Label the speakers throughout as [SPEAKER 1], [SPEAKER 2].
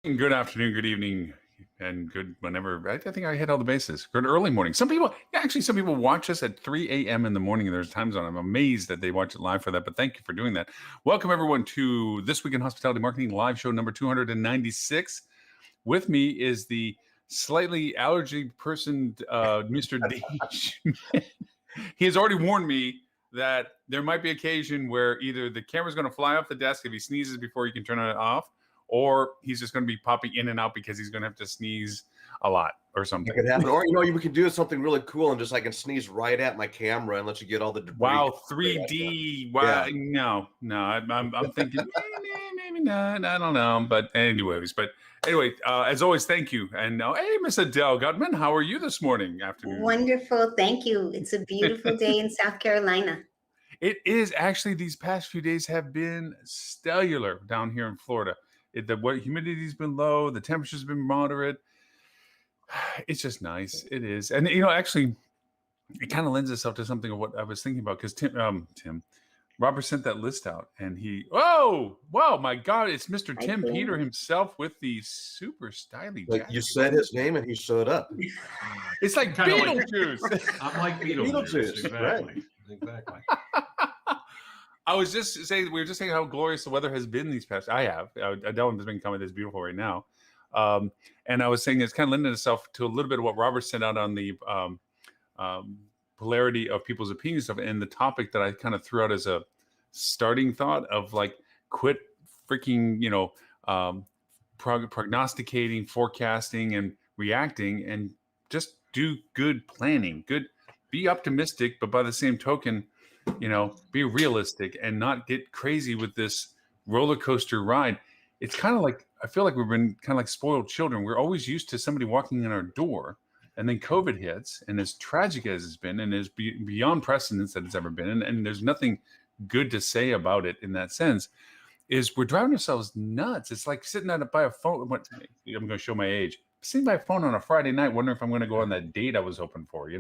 [SPEAKER 1] Good afternoon, good evening, and good whenever. I think I hit all the bases. Good early morning. Some people watch us at 3 a.m. in the morning, and there's times on. I'm amazed that they watch it live for that, but thank you for doing that. Welcome, everyone, to This Week in Hospitality Marketing live show number 296. With me is the slightly allergy person, Mr. D. He has already warned me that there might be occasion where either the camera's going to fly off the desk if he sneezes before he can turn it off, or he's just going to be popping in and out because he's going to have to sneeze a lot or something.
[SPEAKER 2] It could happen. Or, we could do something really cool and just I can sneeze right at my camera and let you get all the debris.
[SPEAKER 1] Wow, 3D. Wow. Yeah. No. I'm thinking, maybe not. I don't know. But anyway, as always, thank you. And now, hey, Miss Adele Gutman, how are you this morning, afternoon?
[SPEAKER 3] Wonderful. Thank you. It's a beautiful day in South Carolina.
[SPEAKER 1] It is. Actually, these past few days have been stellar down here in Florida. The humidity's been low. The temperature's been moderate. It's just nice. It is. And, actually, it kind of lends itself to something of what I was thinking about because Robert sent that list out and wow, my God, it's Mr. Tim Peter himself with the super stylish jacket.
[SPEAKER 2] You said his name and he showed up.
[SPEAKER 1] It's like Beetlejuice.
[SPEAKER 4] I'm like Beetlejuice. Exactly.
[SPEAKER 1] I was just saying, we were just saying how glorious the weather has been these past. Adele has been coming. It's beautiful right now. And I was saying it's kind of lending itself to a little bit of what Robert sent out on the polarity of people's opinions stuff, and the topic that I kind of threw out as a starting thought of like quit freaking prognosticating, forecasting, and reacting, and just do good planning. Be optimistic, but by the same token, be realistic and not get crazy with this roller coaster ride. It's kind of like, I feel like we've been kind of like spoiled children. We're always used to somebody walking in our door, and then COVID hits, and as tragic as it's been, and as beyond precedence that it's ever been, and there's nothing good to say about it in that sense, is we're driving ourselves nuts. It's like sitting by a phone. I'm going to show my age. Sitting by a phone on a Friday night, wondering if I'm going to go on that date I was hoping for,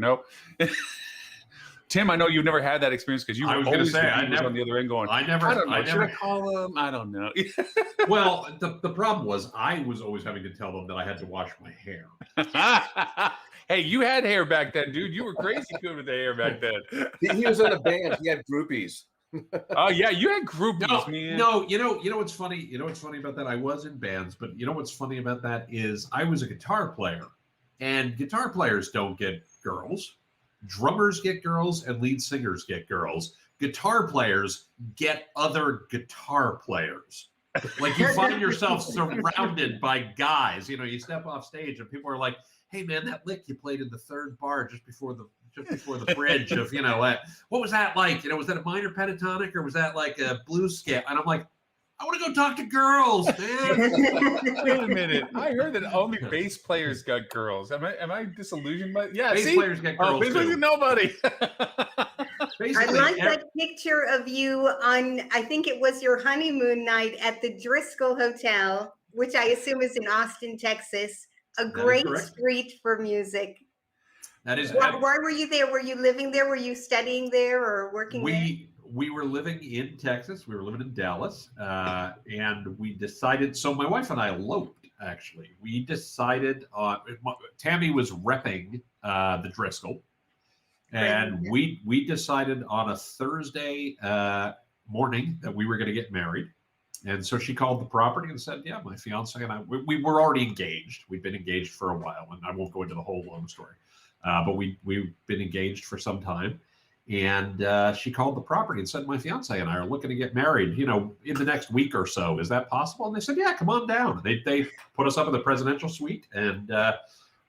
[SPEAKER 1] Tim, I know you've never had that experience because you were always on the other end going, I don't know. Should I call him? I don't know.
[SPEAKER 4] Well, the problem was I was always having to tell them that I had to wash my hair.
[SPEAKER 1] Hey, you had hair back then, dude. You were crazy good with the hair back then.
[SPEAKER 2] He was in a band. He had groupies.
[SPEAKER 1] Oh yeah, you had groupies, man.
[SPEAKER 4] No, you know what's funny? You know what's funny about that? I was in bands, but you know what's funny about that is I was a guitar player, and guitar players don't get girls. Drummers get girls and lead singers get girls. Guitar players get other guitar players. Like you find yourself surrounded by guys. You step off stage and people are like, "Hey man, that lick you played in the third bar just before the bridge of what was that like? Was that a minor pentatonic or was that like a blues scale?" And I'm like, I want to go talk to girls, man.
[SPEAKER 1] Wait a minute. I heard that only bass players got girls. Am I disillusioned by? Yeah,
[SPEAKER 4] bass players get girls.
[SPEAKER 1] Bass players get nobody.
[SPEAKER 3] I like that picture of you on, I think it was your honeymoon night at the Driscoll Hotel, which I assume is in Austin, Texas. A great street for music.
[SPEAKER 4] That is.
[SPEAKER 3] Why were you there? Were you living there? Were you studying there or working there?
[SPEAKER 4] We were living in Texas. We were living in Dallas, and we decided. So my wife and I eloped. Actually, we decided. Tammy was repping the Driscoll, and we decided on a Thursday morning that we were going to get married. And so she called the property and said, "Yeah, my fiance and I. We were already engaged. We'd been engaged for a while, and I won't go into the whole long story, but we've been engaged for some time." And she called the property and said, "My fiance and I are looking to get married, in the next week or so. Is that possible?" And they said, "Yeah, come on down." They put us up in the presidential suite, and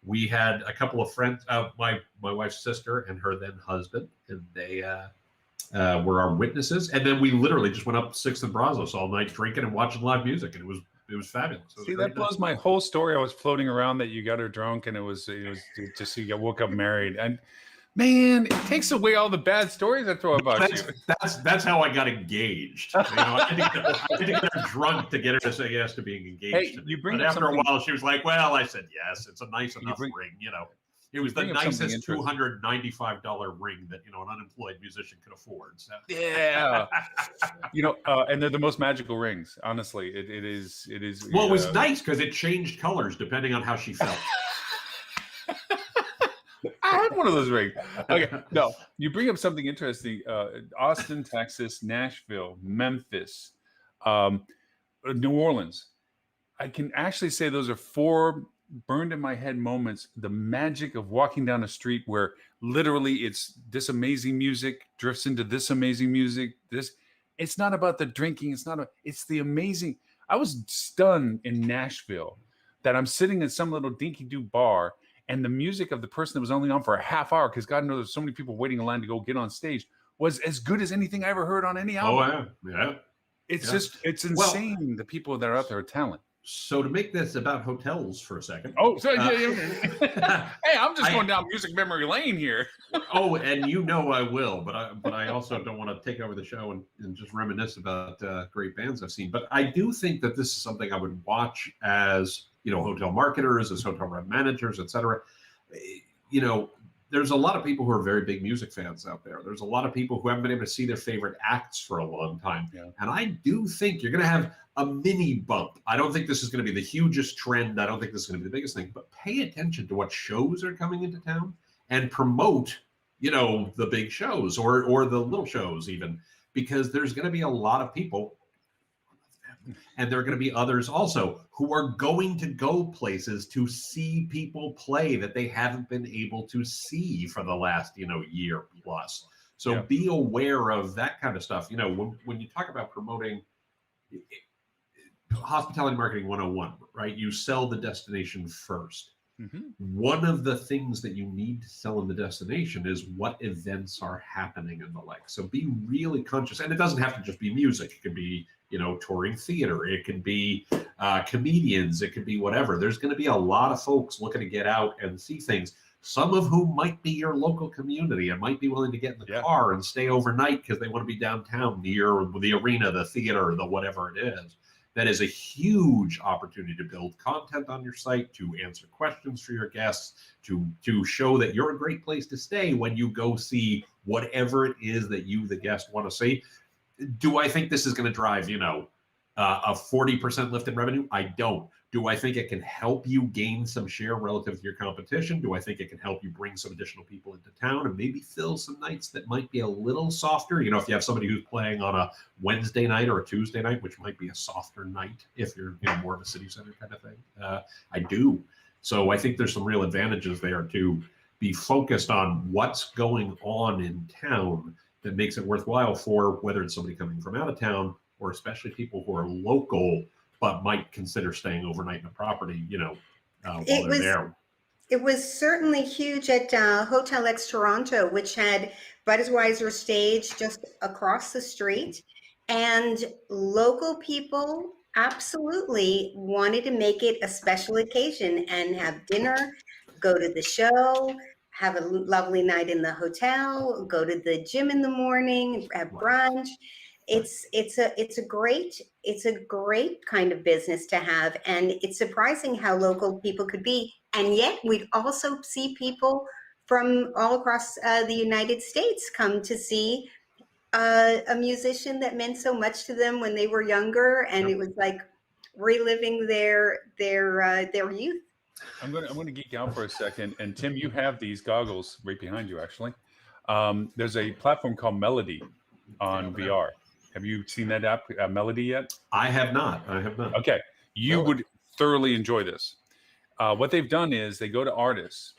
[SPEAKER 4] we had a couple of friends, my wife's sister and her then husband, and they were our witnesses. And then we literally just went up 6th and Brazos all night drinking and watching live music, and it was fabulous.
[SPEAKER 1] See, that blows my whole story. I was floating around that you got her drunk, and it was just so you woke up married. And man, it takes away all the bad stories I throw about you.
[SPEAKER 4] That's how I got engaged. I had to get her drunk to get her to say yes to being engaged.
[SPEAKER 1] Hey, you bring
[SPEAKER 4] but after a while, she was like, "Well," I said, "Yes, it's a nice enough ring." It was the
[SPEAKER 1] bring up something
[SPEAKER 4] nicest
[SPEAKER 1] interesting.
[SPEAKER 4] $295 ring that an unemployed musician could afford. So.
[SPEAKER 1] Yeah, and they're the most magical rings. Honestly, it is.
[SPEAKER 4] Well, it was nice because it changed colors depending on how she felt.
[SPEAKER 1] I had one of those rings. Okay, no, you bring up something interesting. Austin, Texas, Nashville, Memphis, New Orleans. I can actually say those are 4 burned in my head moments. The magic of walking down a street where literally it's this amazing music drifts into this amazing music. It's not about the drinking. It's the amazing. I was stunned in Nashville that I'm sitting in some little dinky-doo bar and the music of the person that was only on for a half hour, because God knows there's so many people waiting in line to go get on stage, was as good as anything I ever heard on any album.
[SPEAKER 4] Oh, yeah.
[SPEAKER 1] It's insane. The people that are out there are talent.
[SPEAKER 4] So to make this about hotels for a second.
[SPEAKER 1] Oh, so hey, I'm just going down music memory lane here.
[SPEAKER 4] Oh, and I will, but I also don't want to take over the show and just reminisce about great bands I've seen. But I do think that this is something I would watch as hotel marketers, as hotel rep managers, etc. There's a lot of people who are very big music fans out there. There's a lot of people who haven't been able to see their favorite acts for a long time. Yeah. And I do think you're going to have a mini bump. I don't think this is going to be the hugest trend. I don't think this is going to be the biggest thing, but pay attention to what shows are coming into town and promote, the big shows or the little shows even, because there's going to be a lot of people. And there are going to be others also who are going to go places to see people play that they haven't been able to see for the last, year plus. So be aware of that kind of stuff. When you talk about promoting hospitality marketing 101, right? You sell the destination first. Mm-hmm. One of the things that you need to sell in the destination is what events are happening and the like. So be really conscious. And it doesn't have to just be music. It could be, touring theater. It could be comedians. It could be whatever. There's going to be a lot of folks looking to get out and see things, some of whom might be your local community and might be willing to get in the car and stay overnight because they want to be downtown near the arena, the theater, the whatever it is. That is a huge opportunity to build content on your site, to answer questions for your guests, to show that you're a great place to stay when you go see whatever it is that you, the guest, want to see. Do I think this is going to drive, a 40% lift in revenue? I don't. Do I think it can help you gain some share relative to your competition? Do I think it can help you bring some additional people into town and maybe fill some nights that might be a little softer? If you have somebody who's playing on a Wednesday night or a Tuesday night, which might be a softer night if you're more of a city center kind of thing. I do. So I think there's some real advantages there to be focused on what's going on in town that makes it worthwhile for whether it's somebody coming from out of town or especially people who are local but might consider staying overnight in a property, while they're there.
[SPEAKER 3] It was certainly huge at Hotel X Toronto, which had Budweiser stage just across the street. And local people absolutely wanted to make it a special occasion and have dinner, go to the show, have a lovely night in the hotel, go to the gym in the morning, have brunch. It's a great kind of business to have, and it's surprising how local people could be. And yet we'd also see people from all across the United States come to see a musician that meant so much to them when they were younger, and it was like reliving their youth.
[SPEAKER 1] I'm gonna geek out for a second, and Tim, you have these goggles right behind you. Actually, there's a platform called Melody on VR. Have you seen that app, Melody, yet?
[SPEAKER 4] I have not.
[SPEAKER 1] Okay, you would thoroughly enjoy this. What they've done is they go to artists,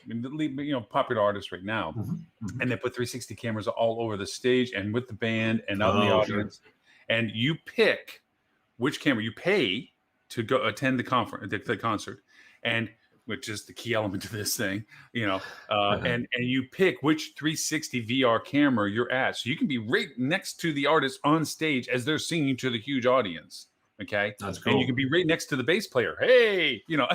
[SPEAKER 1] popular artists right now, and they put 360 cameras all over the stage and with the band and out in the audience. Sure. And you pick which camera you pay to go attend the concert, and which is the key element to this thing, and you pick which 360 VR camera you're at. So you can be right next to the artist on stage as they're singing to the huge audience. Okay.
[SPEAKER 4] That's cool.
[SPEAKER 1] And you can be right next to the bass player. Hey, you know,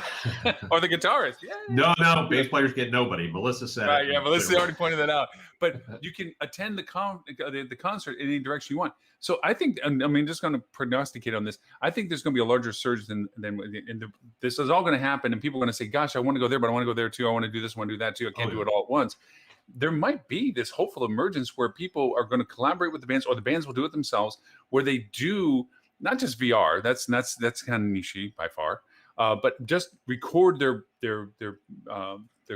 [SPEAKER 1] or the guitarist. Yeah.
[SPEAKER 4] No, bass players get nobody. Melissa said
[SPEAKER 1] Right,
[SPEAKER 4] it.
[SPEAKER 1] yeah, Melissa already pointed that out. But you can attend the concert in any direction you want. So I think, I mean, just going to prognosticate on this. I think there's going to be a larger surge than this is all going to happen, and people are going to say, "Gosh, I want to go there, but I want to go there too. I want to do this, I want to do that too. I can't do it all at once." There might be this hopeful emergence where people are going to collaborate with the bands, or the bands will do it themselves, where they do not just VR. That's kind of niche by far, but just record their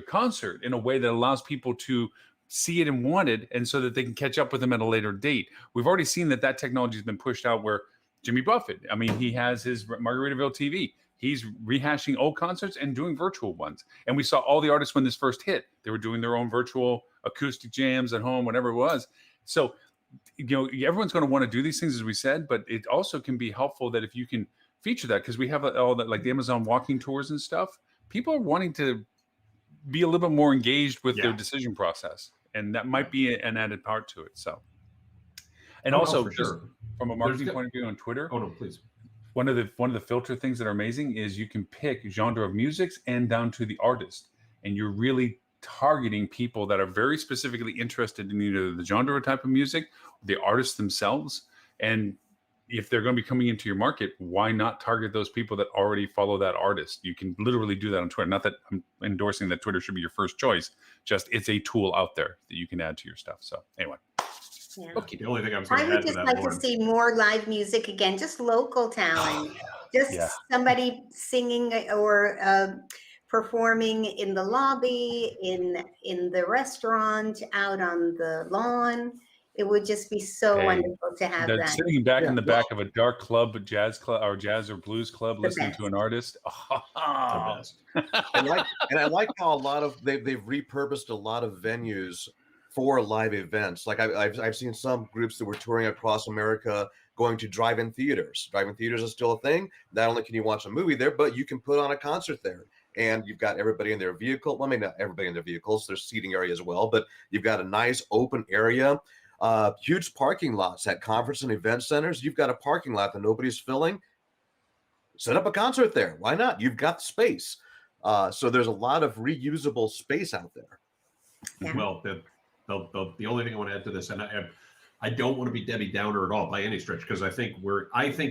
[SPEAKER 1] concert in a way that allows people to see it and want it, and so that they can catch up with them at a later date. We've already seen that technology has been pushed out where Jimmy Buffett, I mean, he has his Margaritaville TV. He's rehashing old concerts and doing virtual ones. And we saw all the artists when this first hit. They were doing their own virtual acoustic jams at home, whatever it was. So, you know, everyone's going to want to do these things, as we said, but it also can be helpful that if you can feature that, because we have all that, like the Amazon walking tours and stuff, people are wanting to be a little bit more engaged with their decision process. And that might be an added part to it. So, and also just from a marketing point of view on Twitter.
[SPEAKER 4] Oh no, please.
[SPEAKER 1] One of the filter things that are amazing is you can pick genre of musics and down to the artist, and you're really targeting people that are very specifically interested in either the genre type of music, or the artists themselves. And if they're going to be coming into your market, why not target those people that already follow that artist? You can literally do that on Twitter. Not that I'm endorsing that Twitter should be your first choice, just it's a tool out there that you can add to your stuff. So anyway.
[SPEAKER 3] Yeah.
[SPEAKER 4] Okay. The only thing I
[SPEAKER 3] would just like to see more live music again, just local talent, somebody singing or performing in the lobby, in the restaurant, out on the lawn. It would just be so wonderful to have that.
[SPEAKER 1] Sitting back in the back of a dark club, a jazz club or jazz or blues club, listening to an artist. Oh.
[SPEAKER 2] And I like how a lot of they've repurposed a lot of venues for live events. Like I've seen some groups that were touring across America going to drive-in theaters. Drive-in theaters is still a thing. Not only can you watch a movie there, but you can put on a concert there. And you've got everybody in their vehicle. Well, I mean, not everybody in their vehicles. There's seating area as well, but you've got a nice open area. Huge parking lots at conference and event centers. You've got a parking lot that nobody's filling. Set up a concert there. Why not? You've got space. So there's a lot of reusable space out there.
[SPEAKER 3] Yeah.
[SPEAKER 4] Well, the only thing I want to add to this, and I don't want to be Debbie Downer at all by any stretch, because I think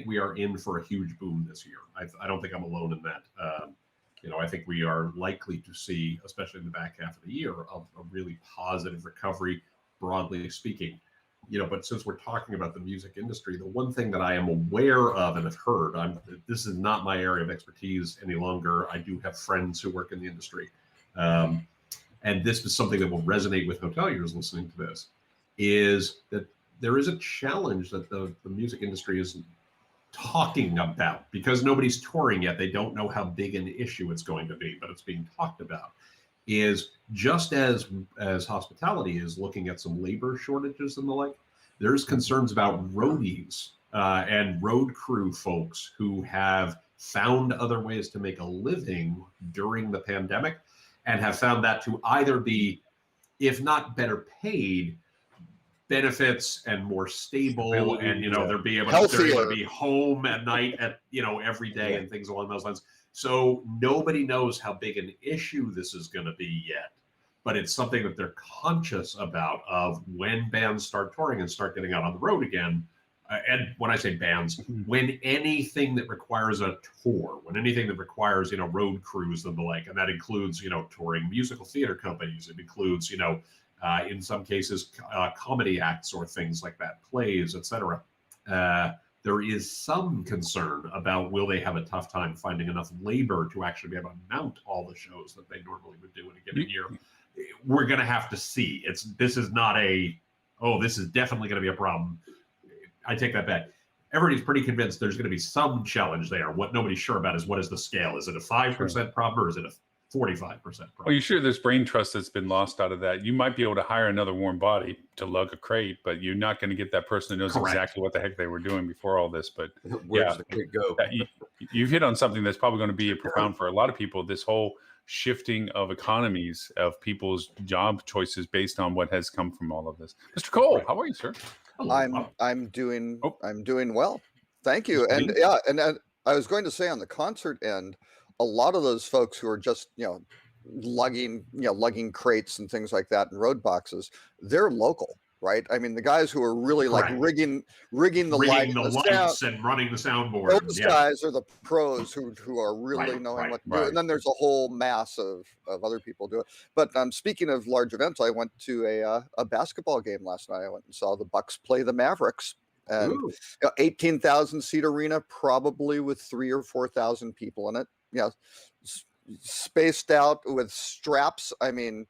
[SPEAKER 4] we are in for a huge boom this year. I don't think I'm alone in that. I think we are likely to see, especially in the back half of the year, a really positive recovery, broadly speaking. But since we're talking about the music industry, the one thing that I am aware of and have heard, this is not my area of expertise any longer. I do have friends who work in the industry. And this is something that will resonate with hoteliers listening to this, is that there is a challenge that the music industry is talking about, because nobody's touring yet. They don't know how big an issue it's going to be, but it's being talked about. Is just as hospitality is looking at some labor shortages and the like, there's concerns about roadies and road crew folks who have found other ways to make a living during the pandemic, and have found that to either be, if not better paid, benefits and more stable, and they're be able to be home at night at every day and things along those lines. So nobody knows how big an issue this is going to be yet, but it's something that they're conscious about, of when bands start touring and start getting out on the road again. And when I say bands, when anything that requires a tour, when anything that requires, road crews and the like, and that includes, touring musical theater companies, it includes, in some cases, comedy acts or things like that, plays, etc. There is some concern about, will they have a tough time finding enough labor to actually be able to mount all the shows that they normally would do in a given year. We're going to have to see. This is not this is definitely going to be a problem. I take that back. Everybody's pretty convinced there's going to be some challenge there. What nobody's sure about is, what is the scale? Is it a 5% problem, or is it a 45% problem?
[SPEAKER 1] Well, you're sure there's brain trust that's been lost out of that. You might be able to hire another warm body to lug a crate, but you're not going to get that person who knows exactly what the heck they were doing before all this. But
[SPEAKER 2] where does the crate go?
[SPEAKER 1] You've hit on something that's probably going to be profound for a lot of people. This whole shifting of economies of people's job choices based on what has come from all of this. Mr. Cole, how are you, sir?
[SPEAKER 5] I'm doing well. Thank you. And yeah, and I was going to say on the concert end, a lot of those folks who are just, lugging crates and things like that and road boxes, they're local, right? I mean, the guys who are really like
[SPEAKER 4] Correct.
[SPEAKER 5] rigging the
[SPEAKER 4] Rigging
[SPEAKER 5] light,
[SPEAKER 4] the lights and running the soundboard.
[SPEAKER 5] those guys are the pros who are really knowing what to do.
[SPEAKER 1] right.
[SPEAKER 5] And then there's a whole mass of other people do it. But speaking of large events, I went to a basketball game last night. I went and saw the Bucks play the Mavericks. And
[SPEAKER 2] Ooh.
[SPEAKER 5] 18,000 seat arena, probably with 3,000 or 4,000 people in it. Spaced out with straps. I mean,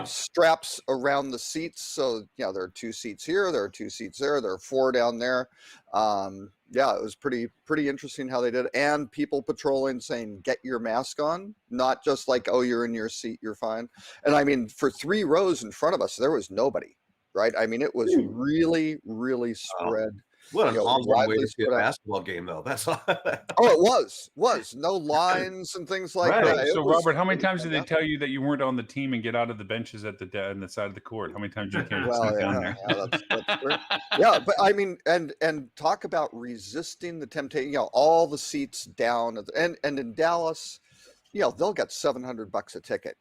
[SPEAKER 5] straps around the seats. So there are 2 seats here, there are 2 seats there, there are 4 down there. It was pretty interesting how they did it. And people patrolling saying, "Get your mask on," not just like, "Oh, you're in your seat, you're fine." And I mean, for 3 rows in front of us, there was nobody. Right. I mean, it was really, really spread.
[SPEAKER 2] What an awesome way to see a
[SPEAKER 5] spread out.
[SPEAKER 2] basketball game, though. That's
[SPEAKER 5] Oh, it was no lines and things like
[SPEAKER 2] Right.
[SPEAKER 5] that.
[SPEAKER 1] So, Robert, how many times did they
[SPEAKER 5] fantastic.
[SPEAKER 1] tell you that you weren't on the team and get out of the benches at on the side of the court? How many times you came
[SPEAKER 5] Well,
[SPEAKER 1] down there?
[SPEAKER 5] that's great. Yeah, but I mean, and talk about resisting the temptation. All the seats down, and in Dallas, they'll get $700 a ticket.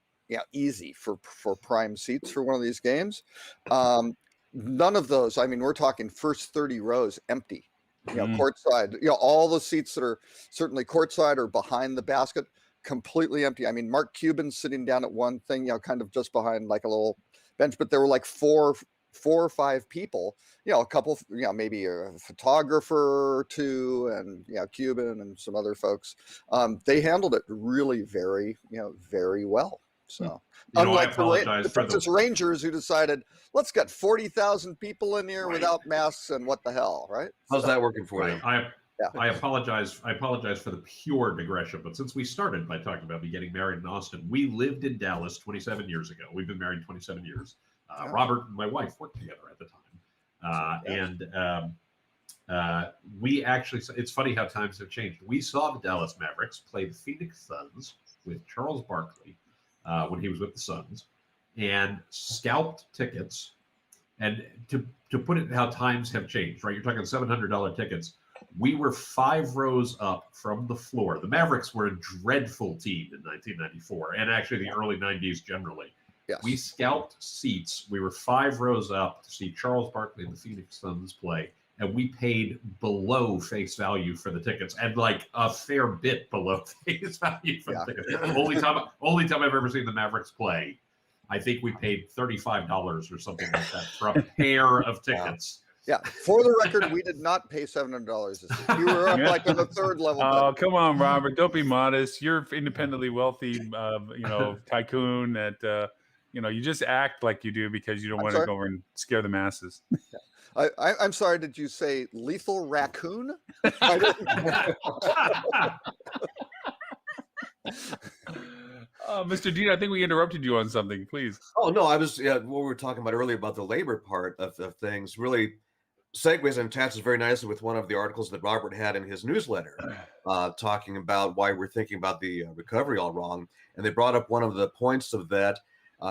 [SPEAKER 5] Easy for prime seats for one of these games. None of those. I mean, we're talking first 30 rows empty. Courtside. All the seats that are certainly courtside or behind the basket, completely empty. I mean, Mark Cuban sitting down at one thing, kind of just behind like a little bench, but there were like four or 5 people. A couple. Maybe a photographer or 2, and Cuban and some other folks. They handled it really very, very well. So, unlike the Texas Rangers, who decided, let's get 40,000 people in here without masks, and what the hell, right?
[SPEAKER 2] How's that working for you?
[SPEAKER 4] I apologize. I apologize for the pure digression, but since we started by talking about me getting married in Austin, we lived in Dallas 27 years ago. We've been married 27 years. Robert and my wife worked together at the time, and we actually. It's funny how times have changed. We saw the Dallas Mavericks play the Phoenix Suns with Charles Barkley. When he was with the Suns, and scalped tickets. And to put it how times have changed, right? You're talking $700 tickets. We were 5 rows up from the floor. The Mavericks were a dreadful team in 1994, and actually the early 90s generally.
[SPEAKER 5] Yes.
[SPEAKER 4] We scalped seats. We were 5 rows up to see Charles Barkley and the Phoenix Suns play. And we paid below face value for the tickets, and like a fair bit below face value for the tickets. Only time I've ever seen the Mavericks play. I think we paid $35 or something like that for a pair of tickets.
[SPEAKER 5] Yeah. For the record, we did not pay $700 a seat. You were up like on the 3rd level.
[SPEAKER 1] Oh, come on, Robert! Don't be modest. You're independently wealthy, tycoon. That you just act like you do because you don't want to go over and scare the masses.
[SPEAKER 5] I'm sorry, did you say lethal raccoon?
[SPEAKER 1] Mr. Dean, I think we interrupted you on something. Please.
[SPEAKER 2] Oh, no, I was what we were talking about earlier about the labor part of things really segues and attaches very nicely with one of the articles that Robert had in his newsletter, talking about why we're thinking about the recovery all wrong. And they brought up one of the points of that.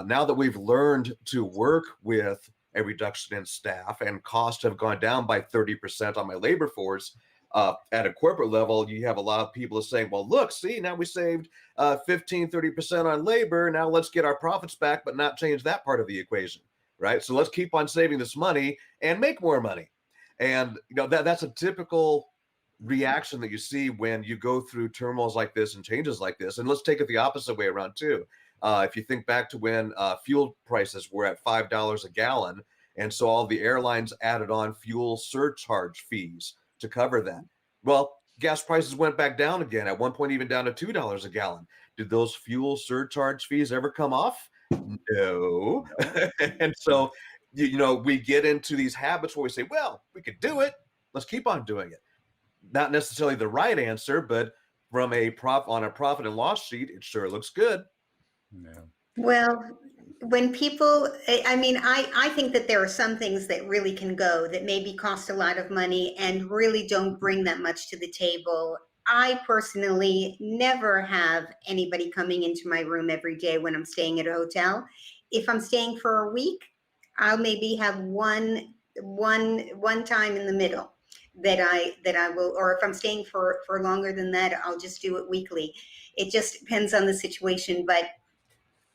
[SPEAKER 2] Now that we've learned to work with a reduction in staff and costs have gone down by 30% on my labor force, at a corporate level, you have a lot of people saying, well, look, see, now we saved 15-30% on labor. Now let's get our profits back, but not change that part of the equation, right? So let's keep on saving this money and make more money. And that's a typical reaction that you see when you go through turmoils like this and changes like this. And let's take it the opposite way around too. If you think back to when fuel prices were at $5 a gallon, and so all the airlines added on fuel surcharge fees to cover that. Well, gas prices went back down again, at one point even down to $2 a gallon. Did those fuel surcharge fees ever come off? No. And so, we get into these habits where we say, well, we could do it. Let's keep on doing it. Not necessarily the right answer, but from on a profit and loss sheet, it sure looks good.
[SPEAKER 1] Yeah.
[SPEAKER 3] Well, when people, I think that there are some things that really can go that maybe cost a lot of money and really don't bring that much to the table. I personally never have anybody coming into my room every day when I'm staying at a hotel. If I'm staying for a week, I'll maybe have one time in the middle. that I will, or if I'm staying for longer than that, I'll just do it weekly. It just depends on the situation.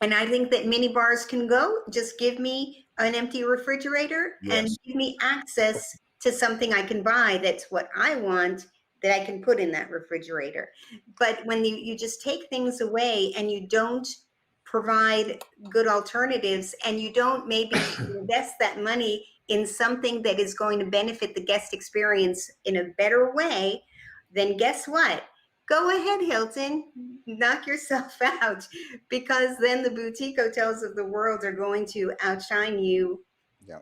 [SPEAKER 3] And I think that mini bars can go. Just give me an empty refrigerator and
[SPEAKER 2] Yes.
[SPEAKER 3] give me access to something I can buy that's what I want, that I can put in that refrigerator. But when you just take things away and you don't provide good alternatives, and you don't maybe invest that money in something that is going to benefit the guest experience in a better way, then guess what? Go ahead, Hilton, knock yourself out, because then the boutique hotels of the world are going to outshine you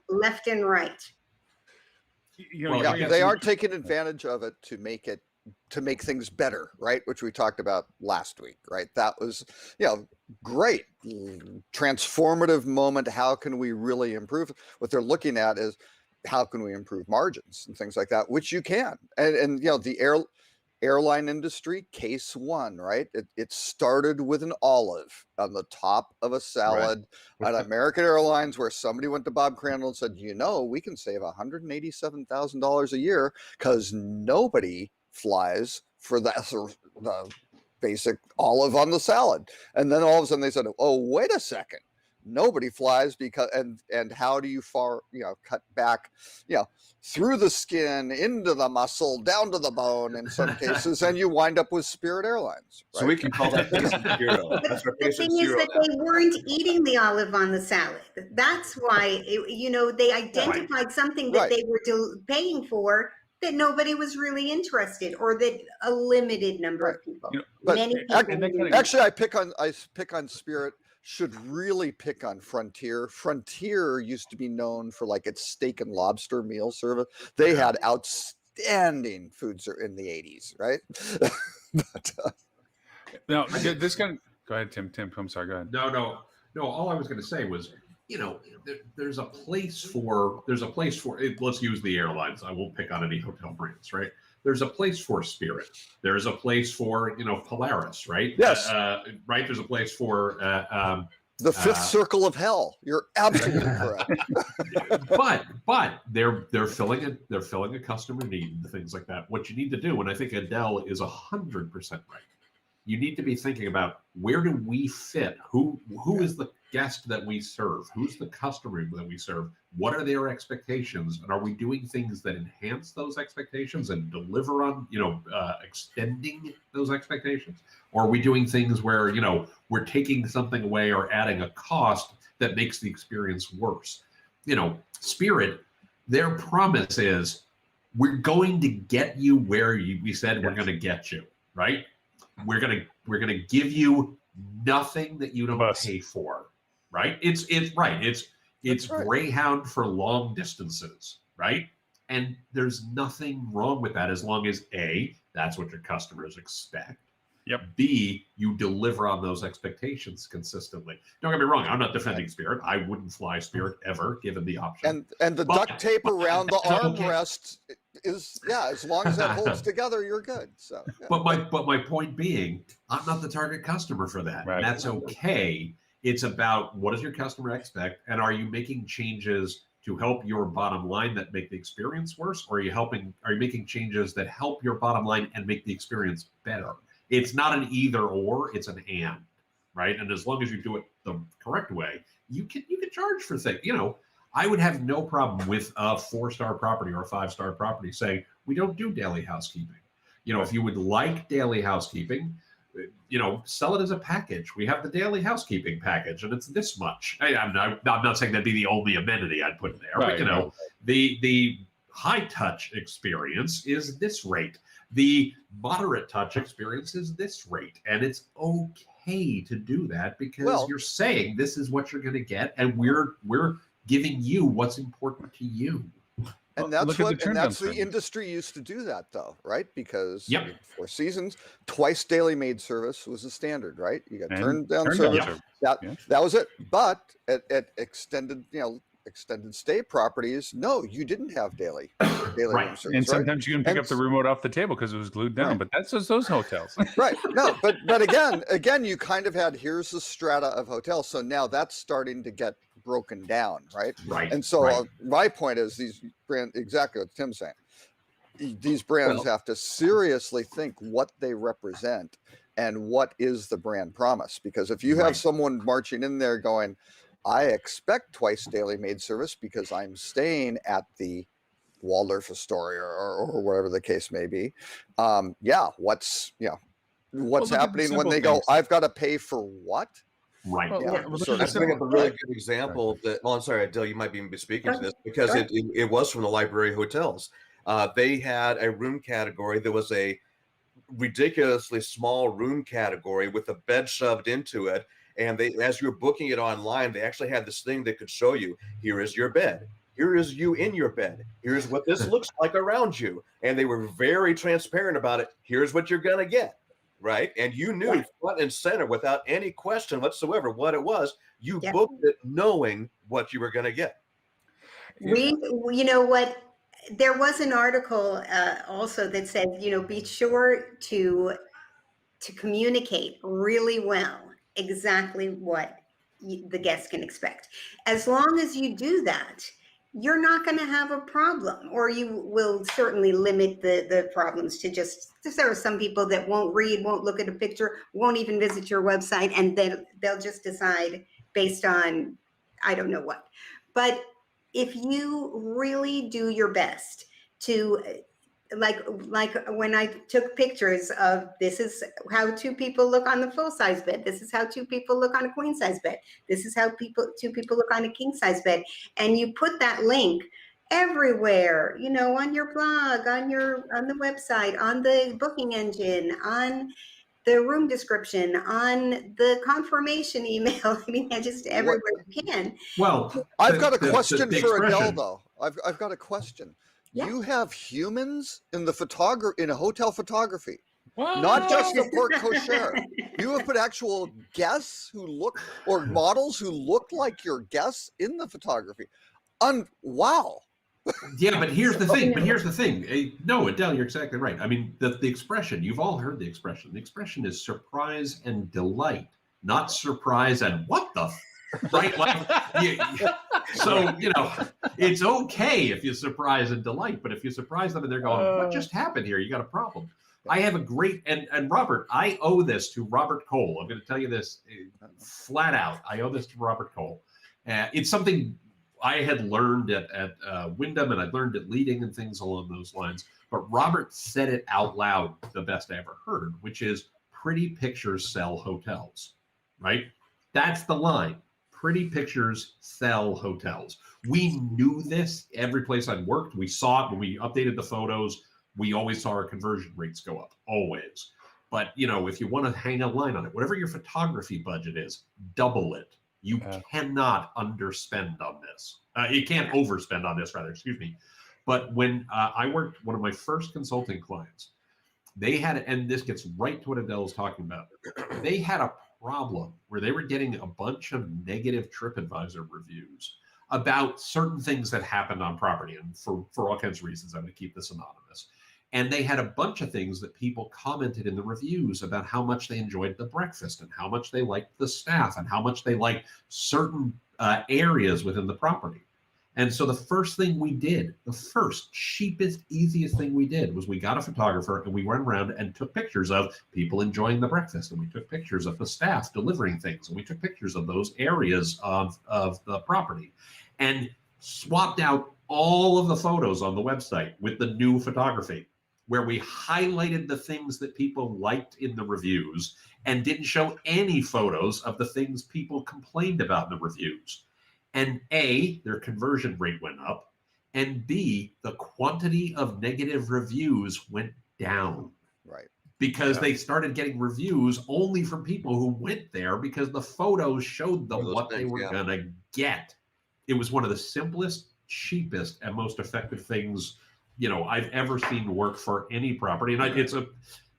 [SPEAKER 3] left and right.
[SPEAKER 1] You know,
[SPEAKER 4] Well,
[SPEAKER 1] you
[SPEAKER 5] Yeah,
[SPEAKER 1] guys-
[SPEAKER 5] they are taking advantage of it to make things better, right? Which we talked about last week, right? That was, great, transformative moment. How can we really improve? What they're looking at is how can we improve margins and things like that, which you can. And the airline industry, case one, right? It started with an olive on the top of a salad at American Airlines, where somebody went to Bob Crandall and said, we can save $187,000 a year because nobody flies for the basic olive on the salad. And then all of a sudden they said, oh, wait a second. Nobody flies because, and how do you cut back, through the skin, into the muscle, down to the bone in some cases, and you wind up with Spirit Airlines. Right?
[SPEAKER 2] So we can call that patient zero.
[SPEAKER 3] But
[SPEAKER 2] That's our
[SPEAKER 3] the
[SPEAKER 2] patient
[SPEAKER 3] thing is
[SPEAKER 2] zero
[SPEAKER 3] that
[SPEAKER 2] now.
[SPEAKER 3] they weren't eating the olive on the salad. That's why, they identified something that
[SPEAKER 5] Right.
[SPEAKER 3] they were paying for that nobody was really interested, or that a limited number of people.
[SPEAKER 5] But
[SPEAKER 3] Many people.
[SPEAKER 1] and that kind of-
[SPEAKER 5] Actually, I pick on Spirit. Should really pick on Frontier. Frontier used to be known for like its steak and lobster meal service. They had outstanding foods in the 80s, right? But,
[SPEAKER 1] now, this kind of, go ahead, Tim. I'm sorry. Go ahead.
[SPEAKER 4] No. All I was going to say was, there's a place for. Let's use the airlines. I won't pick on any hotel brands, right? There's a place for Spirit. There's a place for Polaris, right?
[SPEAKER 5] Yes.
[SPEAKER 4] Right. There's a place for.
[SPEAKER 5] the fifth circle of hell. You're absolutely correct.
[SPEAKER 4] but they're filling a customer need and things like that. What you need to do, and I think Adele is 100% right. You need to be thinking about, where do we fit? Who is the guest that we serve? Who's the customer that we serve? What are their expectations? And are we doing things that enhance those expectations and deliver on, extending those expectations? Or are we doing things where, we're taking something away or adding a cost that makes the experience worse? Spirit, their promise is, we're going to get you where we said we're going to get you, right? We're gonna give you nothing that you don't pay for, right? It's right. It's Greyhound for long distances, right? And there's nothing wrong with that, as long as A, that's what your customers expect.
[SPEAKER 1] Yep.
[SPEAKER 4] B, you deliver on those expectations consistently. Don't get me wrong. I'm not defending Spirit. I wouldn't fly Spirit ever, given the option.
[SPEAKER 5] And the duct tape around the armrest is, as long as that holds together, you're good. So, yeah.
[SPEAKER 4] But my point being, I'm not the target customer for that.
[SPEAKER 1] Right.
[SPEAKER 4] And that's okay. It's about, what does your customer expect, and are you making changes to help your bottom line that make the experience worse, or are you making changes that help your bottom line and make the experience better? It's not an either or, it's an and, right? And as long as you do it the correct way, you can charge for things. I would have no problem with a 4-star property or a 5-star property saying, we don't do daily housekeeping. If you would like daily housekeeping, sell it as a package. We have the daily housekeeping package, and it's this much. I'm not saying that'd be the only amenity I'd put in there, but the high touch experience is this rate. The moderate touch experience is this rate, and it's okay to do that, because you're saying this is what you're going to get, and we're giving you what's important to you.
[SPEAKER 5] And that's the industry used to do that, though, right? Because Four Seasons, twice daily maid service was the standard, right? You got turned down service. That was it. But at extended stay properties, no, you didn't have daily room service.
[SPEAKER 1] And sometimes you can pick up the remote off the table because it was glued down. But that's just those hotels.
[SPEAKER 5] Right. No, but again, you kind of had, here's the strata of hotels. So now that's starting to get broken down, right?
[SPEAKER 4] Right.
[SPEAKER 5] And so my point is, these exactly what Tim's saying. these brands
[SPEAKER 2] Well-
[SPEAKER 5] have to seriously think what they represent and what is the brand promise. Because if you have
[SPEAKER 4] Right.
[SPEAKER 5] someone marching in there going, I expect twice daily maid service because I'm staying at the Waldorf Astoria or whatever the case may be. What's
[SPEAKER 1] look at the
[SPEAKER 5] happening when
[SPEAKER 1] simple
[SPEAKER 5] they go,
[SPEAKER 1] things.
[SPEAKER 5] I've got to pay for what?
[SPEAKER 4] Right.
[SPEAKER 1] Well,
[SPEAKER 5] Yeah,
[SPEAKER 1] well, look
[SPEAKER 5] sort
[SPEAKER 1] at
[SPEAKER 2] I
[SPEAKER 1] the
[SPEAKER 5] of
[SPEAKER 2] bring
[SPEAKER 1] simple-
[SPEAKER 2] up a really
[SPEAKER 5] right.
[SPEAKER 2] good example that. Oh, I'm sorry, Adele. You might be speaking to
[SPEAKER 3] Go-
[SPEAKER 2] this because
[SPEAKER 3] go
[SPEAKER 2] it was from the library hotels. They had a room category. There was a ridiculously small room category with a bed shoved into it. And they, as you're booking it online, they actually had this thing that could show you, here is your bed. Here is you in your bed. Here's what this looks like around you. And they were very transparent about it. Here's what you're going to get. Right. And you knew
[SPEAKER 3] Yeah.
[SPEAKER 2] front and center without any question whatsoever what it was. You
[SPEAKER 3] Yeah.
[SPEAKER 2] booked it knowing what you were going to get.
[SPEAKER 3] You know what? There was an article also that said, be sure to communicate really well exactly what the guests can expect. As long as you do that, you're not going to have a problem, or you will certainly limit the problems to just, there are some people that won't read, won't look at a picture, won't even visit your website, and then they'll just decide based on, I don't know what. But if you really do your best to, like when I took pictures of, this is how two people look on the full size bed. This is how two people look on a queen size bed. This is how two people look on a king size bed. And you put that link everywhere, on your blog, on the website, on the booking engine, on the room description, on the confirmation email. I mean, just everywhere you can.
[SPEAKER 4] Well,
[SPEAKER 5] I've got a question
[SPEAKER 4] the
[SPEAKER 5] for Adele,
[SPEAKER 4] expression-
[SPEAKER 5] though. I've got a question.
[SPEAKER 3] Yeah.
[SPEAKER 5] You have humans in in a hotel photography,
[SPEAKER 1] What?
[SPEAKER 5] not just the porte cochere. You have put actual guests who look, or models who look like your guests in the photography. Wow.
[SPEAKER 4] Yeah, but here's the thing. No, Adele, you're exactly right. I mean, the expression, you've all heard the expression. The expression is surprise and delight, not surprise and what the right? So, it's okay if you surprise and delight, but if you surprise them and they're going, what just happened here? You got a problem. I have a great, and Robert, I owe this to Robert Cole. I'm going to tell you this flat out. I owe this to Robert Cole. It's something I had learned at Wyndham, and I'd learned at Leading and things along those lines. But Robert said it out loud the best I ever heard, which is pretty pictures sell hotels, right? That's the line. Pretty pictures sell hotels. We knew this every place I'd worked. We saw it when we updated the photos. We always saw our conversion rates go up, always. But, if you want to hang a line on it, whatever your photography budget is, double it. You cannot underspend on this. You can't overspend on this, rather, excuse me. But when I worked, one of my first consulting clients, they had, and this gets right to what Adele's talking about, they had a problem where they were getting a bunch of negative TripAdvisor reviews about certain things that happened on property. And for all kinds of reasons, I'm going to keep this anonymous. And they had a bunch of things that people commented in the reviews about how much they enjoyed the breakfast and how much they liked the staff and how much they liked certain areas within the property. And so the first thing we did, the first cheapest, easiest thing we did was we got a photographer and we went around and took pictures of people enjoying the breakfast. And we took pictures of the staff delivering things. And we took pictures of those areas of the property and swapped out all of the photos on the website with the new photography, where we highlighted the things that people liked in the reviews and didn't show any photos of the things people complained about in the reviews. And A, their conversion rate went up, and B, the quantity of negative reviews went down.
[SPEAKER 5] Right.
[SPEAKER 4] Because they started getting reviews only from people who went there because the photos showed them what they were going to get. It was one of the simplest, cheapest, and most effective things I've ever seen work for any property. And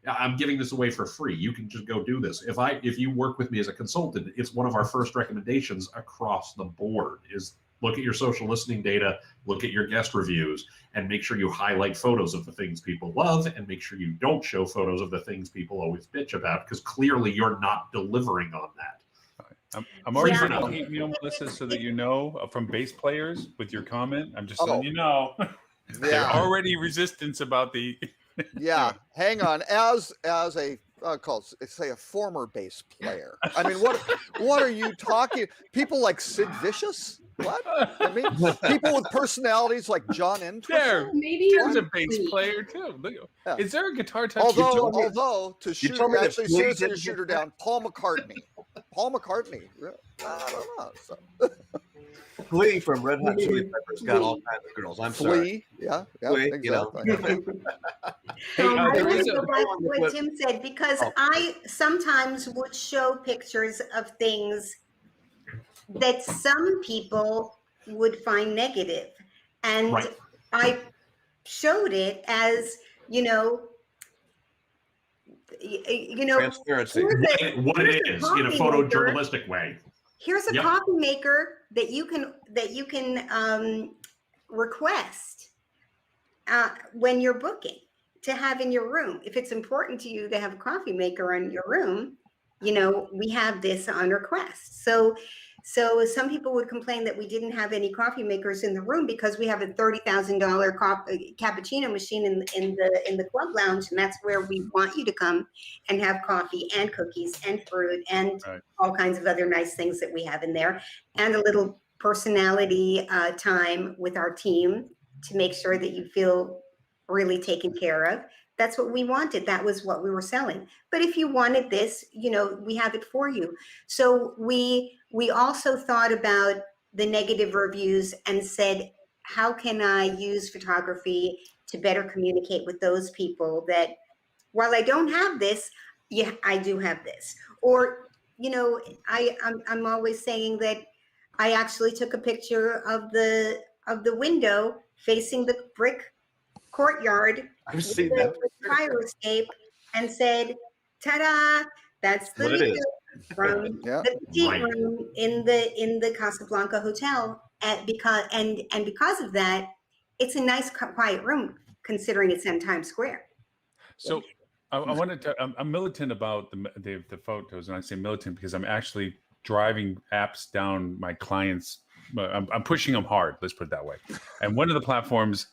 [SPEAKER 4] I'm giving this away for free. You can just go do this. If you work with me as a consultant, it's one of our first recommendations across the board is look at your social listening data, look at your guest reviews, and make sure you highlight photos of the things people love and make sure you don't show photos of the things people always bitch about, because clearly you're not delivering on that.
[SPEAKER 1] I'm already
[SPEAKER 3] Yeah.
[SPEAKER 1] sending a hate mail, Melissa, so that you know from bass players with your comment. I'm just letting you know. They're already resistance about the.
[SPEAKER 5] Yeah, hang on. As a say a former bass player, I mean, what are you talking? People like Sid Vicious? What? I mean, people with personalities like John Entwistle.
[SPEAKER 6] Maybe
[SPEAKER 1] There's a
[SPEAKER 6] on
[SPEAKER 1] bass
[SPEAKER 6] Fleet.
[SPEAKER 1] player too. Look,
[SPEAKER 5] Yeah.
[SPEAKER 1] Is there a guitar touch?
[SPEAKER 5] Although to shoot,
[SPEAKER 2] told me that
[SPEAKER 5] actually
[SPEAKER 2] Flea
[SPEAKER 5] seriously to
[SPEAKER 2] didn't
[SPEAKER 5] shoot
[SPEAKER 2] get
[SPEAKER 5] her down, Paul McCartney. I don't know. So,
[SPEAKER 2] Flea from Red Hot Chili Peppers got all kinds of girls. I'm sorry.
[SPEAKER 5] Flea, yeah,
[SPEAKER 2] Flea, you know.
[SPEAKER 5] exactly.
[SPEAKER 1] Hey,
[SPEAKER 3] I
[SPEAKER 1] there
[SPEAKER 3] want
[SPEAKER 1] is
[SPEAKER 3] to
[SPEAKER 1] a.
[SPEAKER 3] go back to what Tim said, because
[SPEAKER 2] Oh.
[SPEAKER 3] I sometimes would show pictures of things that some people would find negative. And
[SPEAKER 4] Right.
[SPEAKER 3] I showed it as,
[SPEAKER 2] Transparency.
[SPEAKER 4] What it is in a photojournalistic way.
[SPEAKER 3] Here's a
[SPEAKER 4] Yep.
[SPEAKER 3] coffee maker that you can request when you're booking to have in your room. If it's important to you to have a coffee maker in your room, we have this on request. So some people would complain that we didn't have any coffee makers in the room because we have a $30,000 cappuccino machine in the club lounge, and that's where we want you to come and have coffee and cookies and fruit and
[SPEAKER 1] Right.
[SPEAKER 3] all kinds of other nice things that we have in there, and a little personality time with our team to make sure that you feel really taken care of. That's what we wanted. That was what we were selling. But if you wanted this, we have it for you. So we also thought about the negative reviews and said, how can I use photography to better communicate with those people that, while I don't have this, yeah, I do have this. Or, I'm always saying that I actually took a picture of the window facing the brick courtyard
[SPEAKER 2] I've
[SPEAKER 3] with
[SPEAKER 2] seen
[SPEAKER 3] the
[SPEAKER 2] that.
[SPEAKER 3] fire escape and said, ta-da, that's the
[SPEAKER 2] What it
[SPEAKER 3] view
[SPEAKER 2] is.
[SPEAKER 3] from
[SPEAKER 5] Yeah.
[SPEAKER 3] the petite
[SPEAKER 4] Right.
[SPEAKER 3] room in the Casablanca Hotel. And because of that, it's a nice quiet room considering it's in Times Square.
[SPEAKER 1] So I wanted to. I'm militant about the photos, and I say militant because I'm actually driving apps down my clients. I'm pushing them hard. Let's put it that way. And one of the platforms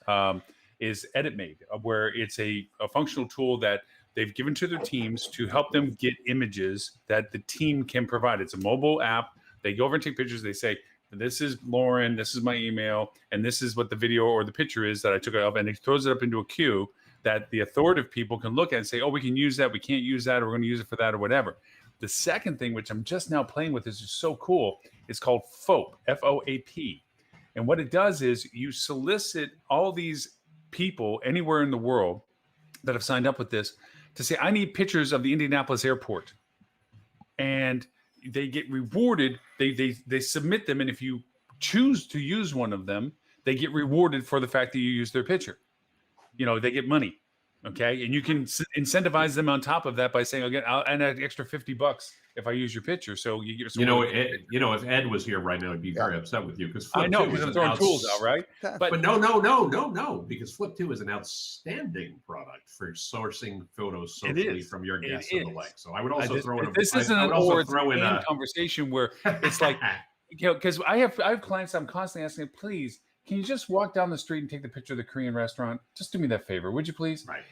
[SPEAKER 1] is EditMade, where it's a functional tool that they've given to their teams to help them get images that the team can provide. It's a mobile app. They go over and take pictures. They say, this is Lauren, this is my email, and this is what the video or the picture is that I took it of, and it throws it up into a queue that the authoritative people can look at and say, oh, we can use that, we can't use that, or we're going to use it for that, or whatever. The second thing, which I'm just now playing with, is just so cool. It's called FOAP, F-O-A-P. And what it does is you solicit all these people anywhere in the world that have signed up with this to say, I need pictures of the Indianapolis airport. And they get rewarded. They submit them. And if you choose to use one of them, they get rewarded for the fact that you use their picture. They get money. Okay. And you can incentivize them on top of that by saying, again, I'll add an extra $50 if I use your picture. So you get,
[SPEAKER 4] if Ed was here right now, he'd be very upset with you because
[SPEAKER 1] I know, because I'm throwing tools out, right?
[SPEAKER 4] But no, because Flip 2 is an outstanding product for sourcing photos socially from your guests and the like. So I would also throw in
[SPEAKER 1] this isn't an or conversation where it's like, because I have clients I'm constantly asking, please, can you just walk down the street and take the picture of the Korean restaurant? Just do me that favor, would you please?
[SPEAKER 4] Right.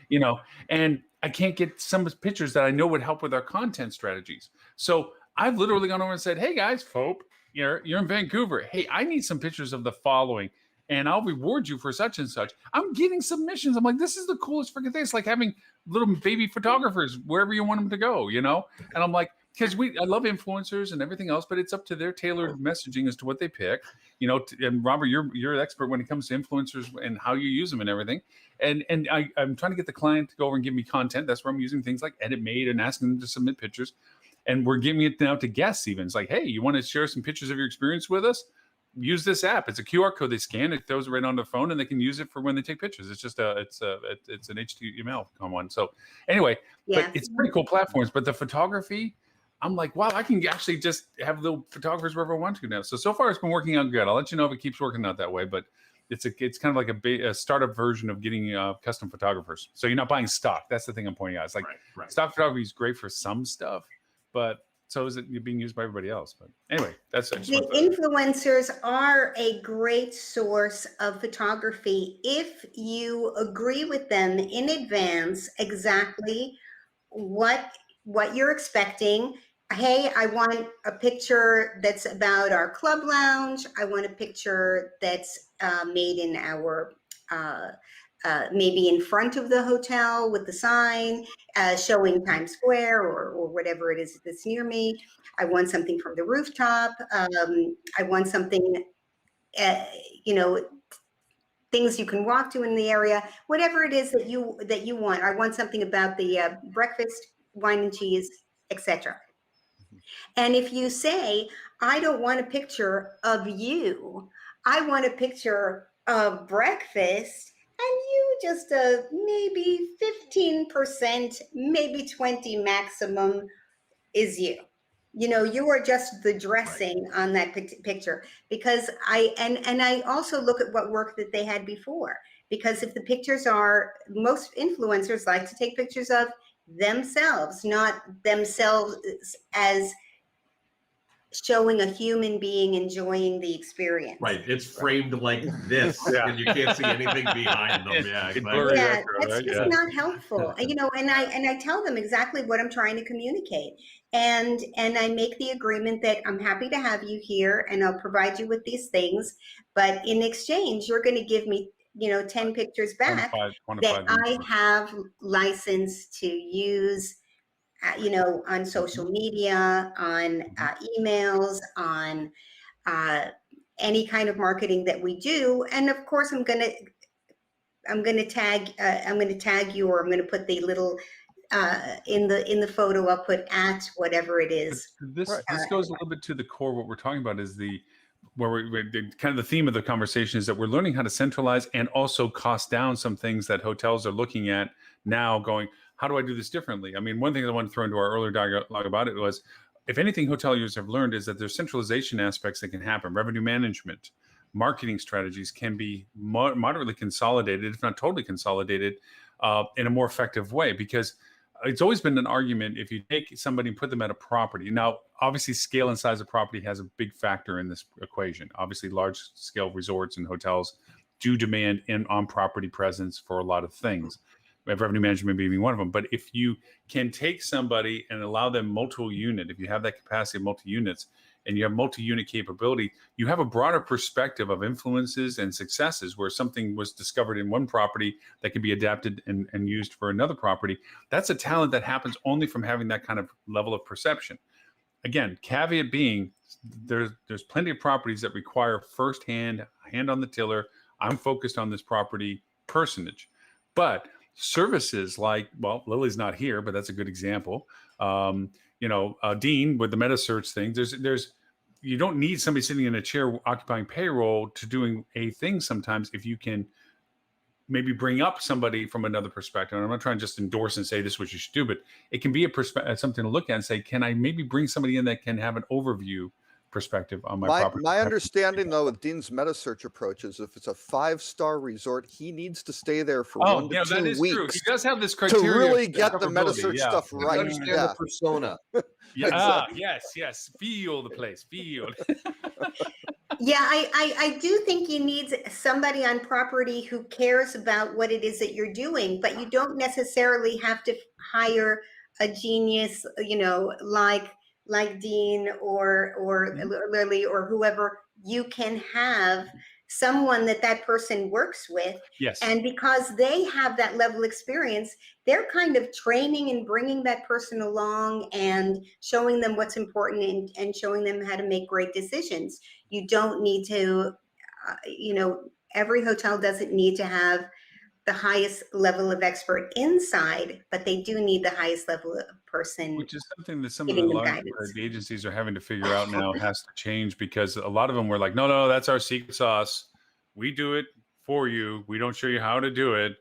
[SPEAKER 1] And I can't get some pictures that I know would help with our content strategies. So I've literally gone over and said, hey guys, FOAP, you're in Vancouver. Hey, I need some pictures of the following, and I'll reward you for such and such. I'm getting submissions. I'm like, this is the coolest freaking thing. It's like having little baby photographers wherever you want them to go, And I'm like, because I love influencers and everything else, but it's up to their tailored messaging as to what they pick, and Robert, you're an expert when it comes to influencers and how you use them and everything. And I'm trying to get the client to go over and give me content. That's where I'm using things like EditMade and asking them to submit pictures. And we're giving it now to guests even. It's like, hey, you want to share some pictures of your experience with us? Use this app. It's a QR code they scan. It throws it right on their phone, and they can use it for when they take pictures. It's just it's an HTML one. So anyway, but it's pretty cool platforms. But the photography, I'm like, wow, I can actually just have little photographers wherever I want to now. So far it's been working out good. I'll let you know if it keeps working out that way. But it's kind of like a startup version of getting custom photographers. So you're not buying stock. That's the thing I'm pointing out. It's like stock photography is great for some stuff, but so is it being used by everybody else? But anyway, that's it.
[SPEAKER 3] The influencers are a great source of photography if you agree with them in advance exactly what you're expecting. Hey, I want a picture that's about our club lounge. I want a picture that's made in our maybe in front of the hotel with the sign showing Times Square or whatever it is that's near me. I want something from the rooftop. I want something, you know, things you can walk to in the area, whatever it is that you want. I want something about the breakfast, wine and cheese, etc. And if you say, I don't want a picture of you, I want a picture of breakfast, and you just maybe 15%, maybe 20 maximum is you. You know, you are just the dressing on that picture. Because I also look at what work that they had before. Because if the pictures are, most influencers like to take pictures of themselves, not themselves as showing a human being enjoying the experience.
[SPEAKER 4] Right. It's framed like this, and you can't see anything behind them. Yeah, exactly.
[SPEAKER 3] Yeah, that's just not helpful. You know, and I tell them exactly what I'm trying to communicate. And I make the agreement that I'm happy to have you here and I'll provide you with these things. But in exchange, you're going to give me, you know, 10 pictures back that I have license to use, you know, on social media, on emails, on any kind of marketing that we do. And of course, I'm going to tag you, or I'm going to put the little in the photo. I'll put at whatever it is.
[SPEAKER 1] This goes a little bit to the core. What we're talking about is we're kind of the theme of the conversation is that we're learning how to centralize and also cost down some things that hotels are looking at now, going, how do I do this differently? I mean, one thing I want to throw into our earlier dialogue about it was, if anything hoteliers have learned is that there's centralization aspects that can happen. Revenue management, marketing strategies can be moderately consolidated, if not totally consolidated, in a more effective way. Because it's always been an argument, if you take somebody and put them at a property. Now, obviously, scale and size of property has a big factor in this equation. Obviously, large scale resorts and hotels do demand on-property presence for a lot of things. Revenue management being one of them. But if you can take somebody and allow them multiple unit, if you have that capacity of multi-units and you have multi-unit capability, you have a broader perspective of influences and successes where something was discovered in one property that can be adapted and used for another property. That's a talent that happens only from having that kind of level of perception. Again, caveat being, there's plenty of properties that require firsthand, hand on the tiller, I'm focused on this property personage. But services like, well, Lily's not here, but that's a good example. You know, Dean with the meta-search thing, there's you don't need somebody sitting in a chair occupying payroll to doing a thing sometimes if you can maybe bring up somebody from another perspective. And I'm not trying to just endorse and say this is what you should do, but it can be something to look at and say, can I maybe bring somebody in that can have an overview perspective on my property?
[SPEAKER 5] My understanding, though, with Dean's meta-search approach is if it's a 5-star resort, he needs to stay there for 1 to 2 weeks.
[SPEAKER 1] True. He does have this criteria
[SPEAKER 5] to really get the meta-search stuff right.
[SPEAKER 2] Understand the persona.
[SPEAKER 1] Yes. Feel the place. Feel.
[SPEAKER 3] Yeah, I do think you need somebody on property who cares about what it is that you're doing, but you don't necessarily have to hire a genius, you know, like Dean or Lily or whoever. You can have someone that person works with.
[SPEAKER 1] Yes.
[SPEAKER 3] And because they have that level of experience, they're kind of training and bringing that person along and showing them what's important and showing them how to make great decisions. You don't need to, you know, every hotel doesn't need to have the highest level of expert inside, but they do need the highest level of person.
[SPEAKER 1] Which is something that some of the large agencies are having to figure out now has to change, because a lot of them were like, no, that's our secret sauce. We do it for you. We don't show you how to do it.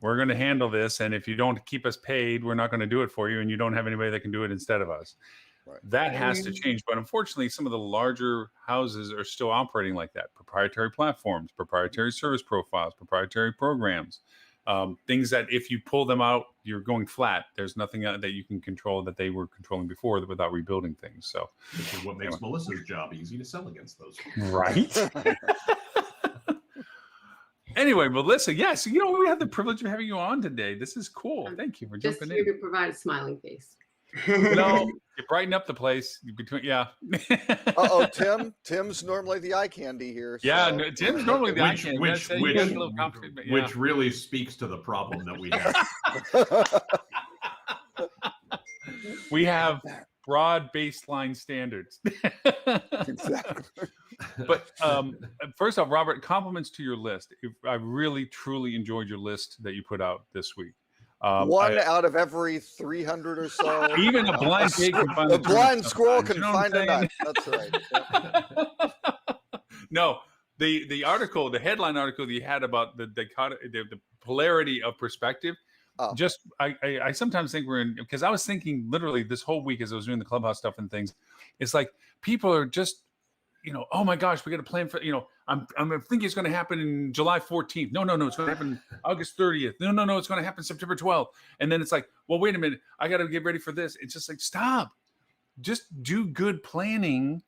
[SPEAKER 1] We're going to handle this. And if you don't keep us paid, we're not going to do it for you. And you don't have anybody that can do it instead of us. Right. That has to change. But unfortunately, some of the larger houses are still operating like that. Proprietary platforms, proprietary service profiles, proprietary programs. things that if you pull them out, you're going flat. There's nothing that you can control that they were controlling before without rebuilding things. So,
[SPEAKER 4] which is what makes Melissa's job easy to sell against those.
[SPEAKER 1] Right. Anyway, Melissa, yes, we have the privilege of having you on today. This is cool. Thank you for
[SPEAKER 6] Just
[SPEAKER 1] jumping
[SPEAKER 6] here
[SPEAKER 1] in.
[SPEAKER 6] to provide a smiling face.
[SPEAKER 1] You brighten up the place between, yeah.
[SPEAKER 5] Tim's normally the eye candy here. So.
[SPEAKER 1] Yeah, Tim's normally the eye candy.
[SPEAKER 4] Which really speaks to the problem that we have.
[SPEAKER 1] We have broad baseline standards.
[SPEAKER 5] Exactly.
[SPEAKER 1] But first off, Robert, compliments to your list. I really, truly enjoyed your list that you put out this week.
[SPEAKER 5] One out of every 300 or so.
[SPEAKER 1] Even a blind pig can find
[SPEAKER 5] the blind squirrel
[SPEAKER 1] sometimes.
[SPEAKER 5] can find a nut. That's right.
[SPEAKER 1] No, the article, the headline article that you had about the polarity of perspective.
[SPEAKER 5] Oh.
[SPEAKER 1] Just I sometimes think we're in, because I was thinking literally this whole week as I was doing the Clubhouse stuff and things, it's like people are just, oh my gosh, we got to plan for, I'm thinking it's going to happen in July 14th. No, it's going to happen August 30th. No, it's going to happen September 12th. And then it's like, well, wait a minute, I got to get ready for this. It's just like, stop, just do good planning,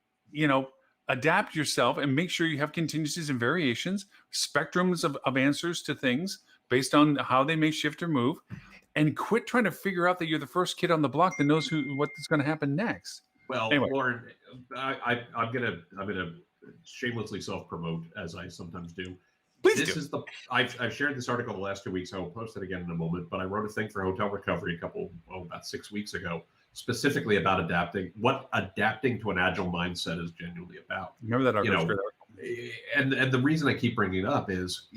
[SPEAKER 1] adapt yourself and make sure you have contingencies and variations, spectrums of answers to things based on how they may shift or move, and quit trying to figure out that you're the first kid on the block that knows what's going to happen next.
[SPEAKER 4] Well,
[SPEAKER 1] anyway.
[SPEAKER 4] Lauren, I'm gonna shamelessly self-promote, as I sometimes do.
[SPEAKER 1] Please do.
[SPEAKER 4] I've shared this article the last 2 weeks. I will post it again in a moment. But I wrote a thing for Hotel Recovery about 6 weeks ago, specifically about what adapting to an agile mindset is genuinely about.
[SPEAKER 1] Remember that article?
[SPEAKER 4] And the reason I keep bringing it up is,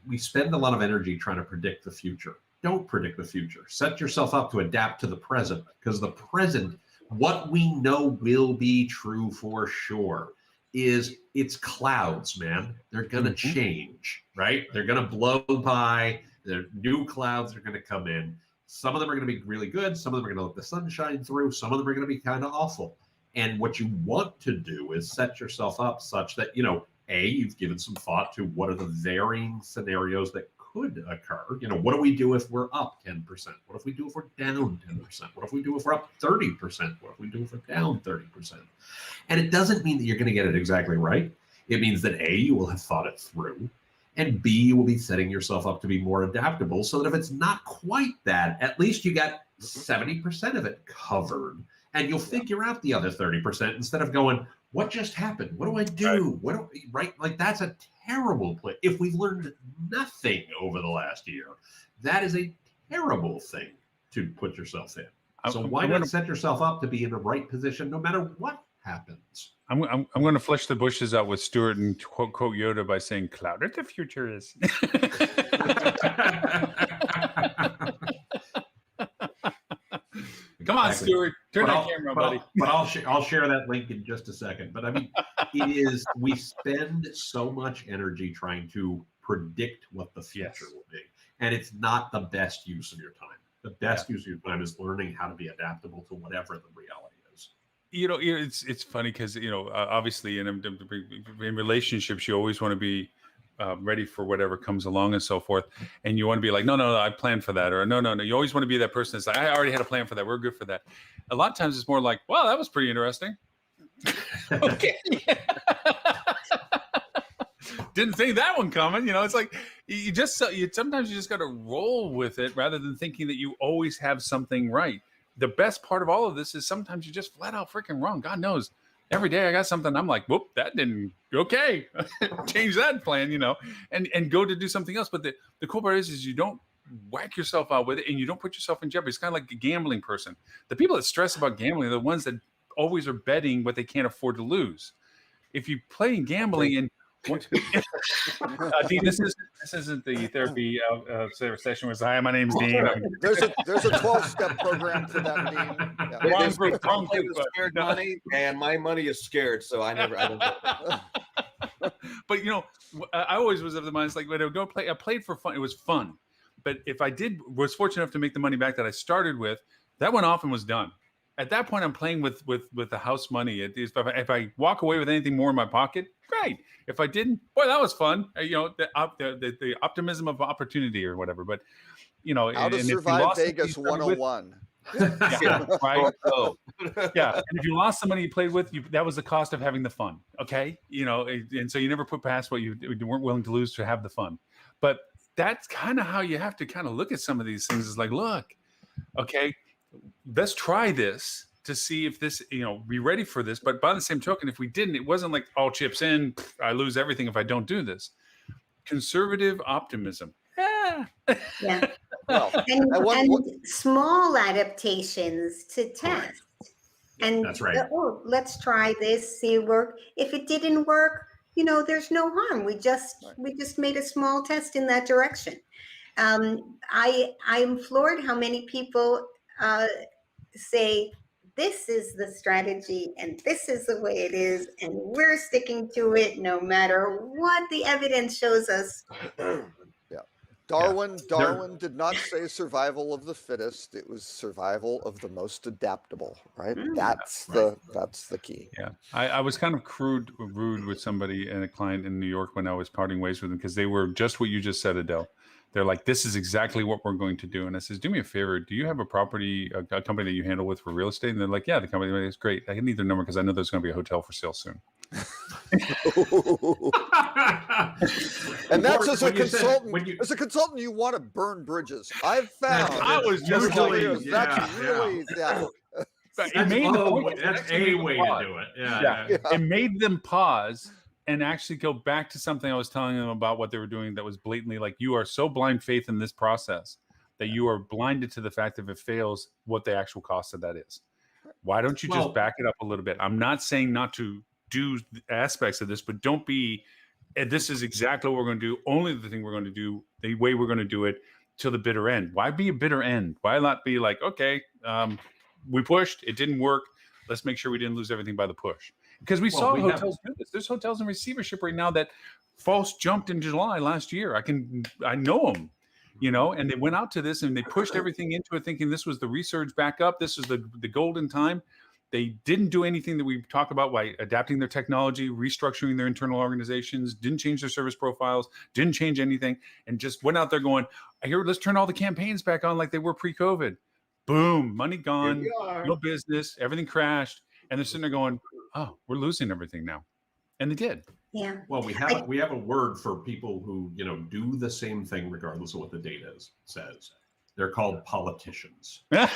[SPEAKER 4] we spend a lot of energy trying to predict the future. Don't predict the future. Set yourself up to adapt to the present, because the present, what we know will be true for sure, is it's clouds, man. They're going to change, right? They're going to blow by. New clouds are going to come in. Some of them are going to be really good. Some of them are going to let the sun shine through. Some of them are going to be kind of awful. And what you want to do is set yourself up such that, you've given some thought to what are the varying scenarios that could occur. What do we do if we're up 10%? What if we do if we're down 10%? What if we do if we're up 30%? What if we do if we're down 30%? And it doesn't mean that you're going to get it exactly right. It means that A, you will have thought it through, and B, you will be setting yourself up to be more adaptable so that if it's not quite that, at least you got 70% of it covered, and you'll figure out the other 30% instead of going, what just happened? What do I do? Right? Like, that's a terrible play. If we've learned nothing over the last year, that is a terrible thing to put yourself in. So why not set yourself up to be in the right position no matter what happens?
[SPEAKER 1] I'm going to flesh the bushes out with Stuart and quote Yoda by saying, "Clouded the future is." Come on,
[SPEAKER 4] Exactly.
[SPEAKER 1] Stuart. Turn that camera, buddy.
[SPEAKER 4] I'll share that link in just a second. But I mean, we spend so much energy trying to predict what the future will be. And it's not the best use of your time. The best use of your time is learning how to be adaptable to whatever the reality is.
[SPEAKER 1] It's funny because, obviously in relationships, you always want to be ready for whatever comes along and so forth. And you want to be like, no, I planned for that. Or no. You always want to be that person that's like, I already had a plan for that. We're good for that. A lot of times it's more like, wow, that was pretty interesting. Okay. Didn't think that one coming. It's like sometimes you just got to roll with it rather than thinking that you always have something right. The best part of all of this is sometimes you're just flat out freaking wrong. God knows. Every day I got something. I'm like, whoop, that didn't. Okay, change that plan, and go to do something else. But the cool part is you don't whack yourself out with it, and you don't put yourself in jeopardy. It's kind of like a gambling person. The people that stress about gambling are the ones that always are betting what they can't afford to lose. If you play gambling and Dean, this isn't the therapy session. Was hi, my name's Dean.
[SPEAKER 5] There's a 12-step program for that, Dean. Yeah.
[SPEAKER 1] Wrong group.
[SPEAKER 2] Scared money, and my money is scared, so I don't.
[SPEAKER 1] But I always was of the mind. It's like when I would go play, I played for fun. It was fun. But if I was fortunate enough to make the money back that I started with, that went off and was done. at that point, I'm playing with the house money. If I walk away with anything more in my pocket, great. If I didn't, boy, that was fun. The optimism of opportunity or whatever. But
[SPEAKER 5] How to
[SPEAKER 1] and if you
[SPEAKER 5] survive
[SPEAKER 1] lost
[SPEAKER 5] Vegas
[SPEAKER 1] somebody you played
[SPEAKER 5] 101.
[SPEAKER 1] yeah, right.
[SPEAKER 2] Oh,
[SPEAKER 1] Yeah, and if you lost the money you played with, that was the cost of having the fun. Okay, and so you never put past what you weren't willing to lose to have the fun. But that's kind of how you have to kind of look at some of these things. Is like, look, okay, let's try this to see if this, be ready for this. But by the same token, if we didn't, it wasn't like all chips in, I lose everything if I don't do this. Conservative optimism.
[SPEAKER 3] Yeah.
[SPEAKER 5] Well,
[SPEAKER 3] And small adaptations to test. And
[SPEAKER 4] That's right.
[SPEAKER 3] Let's try this, see it work. If it didn't work, there's no harm. We just made a small test in that direction. I'm floored how many people say this is the strategy and this is the way it is, and we're sticking to it no matter what the evidence shows us.
[SPEAKER 5] Darwin did not say survival of the fittest. It was survival of the most adaptable, right? That's the key.
[SPEAKER 1] Yeah. I was kind of rude with somebody and a client in New York when I was parting ways with them, because they were just what you just said, Adele. They're like, this is exactly what we're going to do. And I says, do me a favor. Do you have a company that you handle with for real estate? And they're like, yeah, the company is great. I need their number because I know there's going to be a hotel for sale soon.
[SPEAKER 5] And that's as a consultant. As a consultant, you want to burn bridges. I've found.
[SPEAKER 1] I was just
[SPEAKER 5] that's really.
[SPEAKER 4] That's a way to do it. Yeah.
[SPEAKER 1] It made them pause and actually go back to something I was telling them about what they were doing that was blatantly like, you are so blind faith in this process that you are blinded to the fact that if it fails, what the actual cost of that is. Why don't you just back it up a little bit? I'm not saying not to do aspects of this, but don't be, this is exactly what we're going to do. Only the thing we're going to do, the way we're going to do it till the bitter end. Why be a bitter end? Why not be like, okay, we pushed, it didn't work. Let's make sure we didn't lose everything by the push. Because we saw hotels do this. There's hotels in receivership right now that false jumped in July last year. I know them, and they went out to this and they pushed everything into it thinking this was the resurge back up. This is the golden time. They didn't do anything that we talk about by adapting their technology, restructuring their internal organizations, didn't change their service profiles, didn't change anything, and just went out there going, let's turn all the campaigns back on like they were pre-COVID. Boom, money gone, no business, everything crashed. And they're sitting there going, oh, we're losing everything now. And they did.
[SPEAKER 3] Yeah.
[SPEAKER 4] Well, we have a word for people who, do the same thing regardless of what the data says. They're called politicians. Right?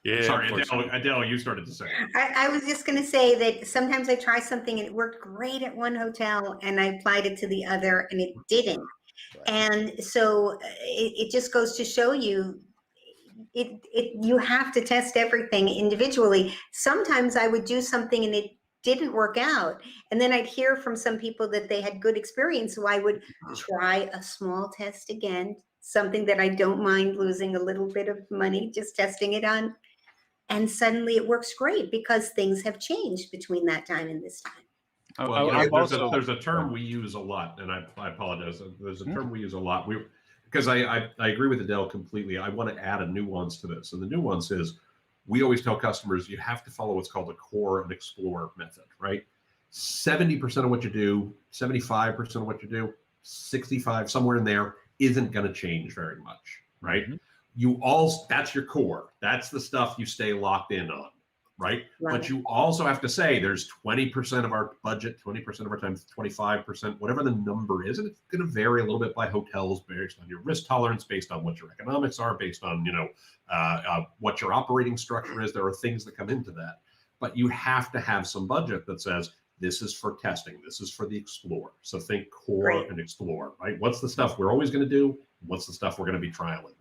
[SPEAKER 1] Yeah.
[SPEAKER 4] Sorry, Adele, you started to say.
[SPEAKER 3] I was just going to say that sometimes I try something and it worked great at one hotel and I applied it to the other and it didn't. Right. And so it just goes to show you, you have to test everything individually. Sometimes I would do something and it didn't work out. And then I'd hear from some people that they had good experience. So I would try a small test again, something that I don't mind losing a little bit of money, just testing it on. And suddenly it works great because things have changed between that time and this time.
[SPEAKER 4] Well, there's a term we use a lot, and I apologize. There's a term we use a lot. Because I agree with Adele completely. I want to add a nuance to this. And the nuance is we always tell customers you have to follow what's called a core and explore method, right? 70% of what you do, 75% of what you do, 65, somewhere in there, isn't going to change very much, right? Mm-hmm. That's your core. That's the stuff you stay locked in on, right? But you also have to say there's 20% of our budget, 20% of our time, 25%, whatever the number is. And it's going to vary a little bit by hotels based on your risk tolerance, based on what your economics are, based on, what your operating structure is. There are things that come into that. But you have to have some budget that says, this is for testing. This is for the explore. So think core and explore, right? What's the stuff we're always going to do? What's the stuff we're going to be trialing?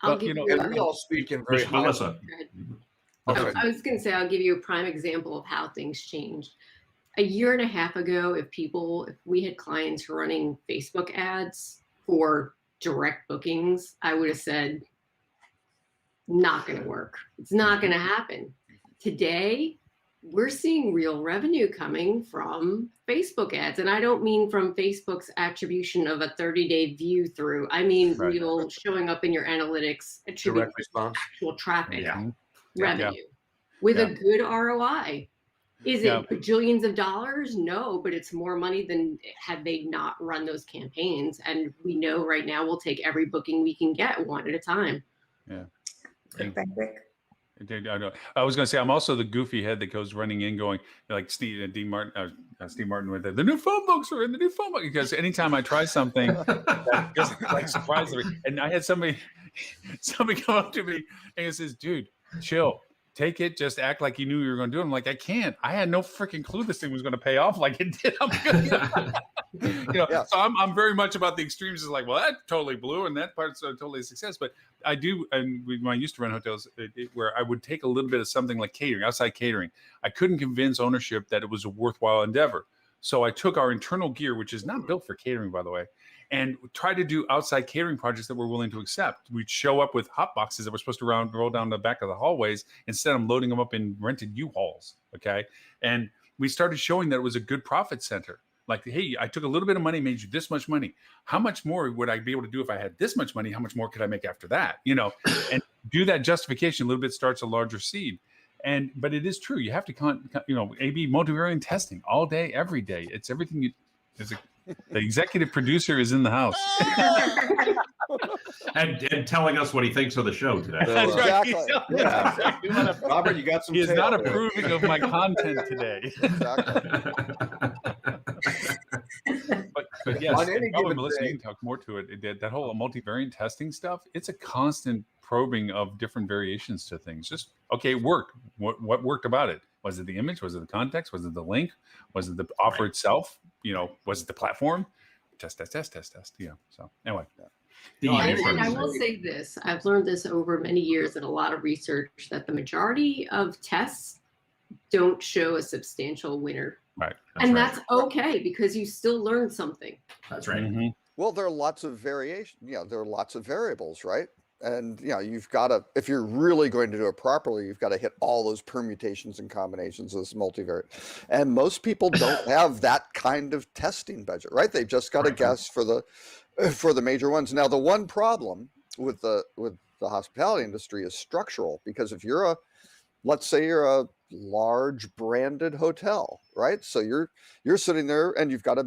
[SPEAKER 2] And we all speak in very
[SPEAKER 4] Melissa.
[SPEAKER 6] Okay. I was going to say, I'll give you a prime example of how things changed. A year and a half ago, if we had clients running Facebook ads for direct bookings, I would have said, not going to work. It's not going to happen. Today, we're seeing real revenue coming from Facebook ads. And I don't mean from Facebook's attribution of a 30-day view through. I mean
[SPEAKER 1] Right.
[SPEAKER 6] real showing up in your analytics attributed
[SPEAKER 2] Direct response.
[SPEAKER 6] actual traffic
[SPEAKER 4] Yeah.
[SPEAKER 6] revenue with
[SPEAKER 1] Yeah.
[SPEAKER 6] a good ROI. Is
[SPEAKER 1] Yeah.
[SPEAKER 6] it bajillions of dollars? No, but it's more money than had they not run those campaigns. And we know right now we'll take every booking we can get one at a time.
[SPEAKER 3] Frederick.
[SPEAKER 1] I was going to say I'm also the goofy head that goes running in, going like Steve Martin with the new phone books are in the new phone book, because anytime I try something, that just like surprises me. And I had somebody come up to me and says, "Dude, chill. Take it. Just act like you knew you were going to do it." I'm like, I can't. I had no freaking clue this thing was going to pay off like it did. I'm gonna,
[SPEAKER 5] Yeah.
[SPEAKER 1] So I'm very much about the extremes. It's like, well, that totally blew, and that part's totally a success. But I do, and when I used to run hotels, where I would take a little bit of something like catering, outside catering. I couldn't convince ownership that it was a worthwhile endeavor. So I took our internal gear, which is not built for catering, by the way, and tried to do outside catering projects that we're willing to accept. We'd show up with hot boxes that were supposed to roll down the back of the hallways. Instead, I'm loading them up in rented U-Hauls. Okay. And we started showing that it was a good profit center. Like, hey, I took a little bit of money, made you this much money. How much more would I be able to do if I had this much money? How much more could I make after that? And do that justification. A little bit starts a larger seed. But it is true. You have to, A/B multivariate testing all day, every day. It's everything. The executive producer is in the house.
[SPEAKER 4] and telling us what he thinks of the show today.
[SPEAKER 1] That's right.
[SPEAKER 5] Exactly.
[SPEAKER 2] Yeah. Robert, you got some.
[SPEAKER 1] He is
[SPEAKER 2] tail
[SPEAKER 1] not
[SPEAKER 2] there.
[SPEAKER 1] approving of my content today.
[SPEAKER 5] Exactly.
[SPEAKER 1] But yes,
[SPEAKER 2] On any
[SPEAKER 1] and probably
[SPEAKER 2] given
[SPEAKER 1] Melissa,
[SPEAKER 2] day-
[SPEAKER 1] you can talk more to it. That whole multivariant testing stuff, it's a constant probing of different variations to things. Just, okay, it worked. What worked about it? Was it the image? Was it the context? Was it the link? Was it the offer itself? Was it the platform? Test. Yeah. So anyway.
[SPEAKER 6] And I will say this, I've learned this over many years and a lot of research, that the majority of tests don't show a substantial winner.
[SPEAKER 1] Right.
[SPEAKER 6] That's okay, because you still learn something.
[SPEAKER 4] That's right.
[SPEAKER 1] Mhm.
[SPEAKER 5] Well, there are lots of variation. There are lots of variables, right? And you've got to, if you're really going to do it properly, you've got to hit all those permutations and combinations of this multivariate. And most people don't have that kind of testing budget, right? They've just got to guess for the major ones. Now, the one problem with the hospitality industry is structural, because if you're let's say you're a large branded hotel, right? So you're sitting there and you've got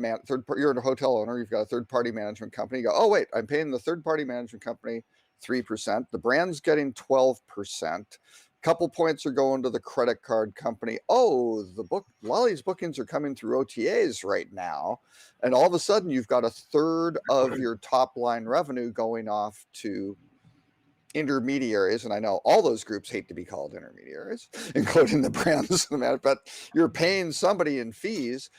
[SPEAKER 5] you're a hotel owner, you've got a third party management company. You go, oh wait, I'm paying the third party management company 3%. The brand's getting 12%. Couple points are going to the credit card company. Oh, Lolly's bookings are coming through OTAs right now. And all of a sudden you've got a third of your top line revenue going off to intermediaries. And I know all those groups hate to be called intermediaries, including the brands, but you're paying somebody in fees.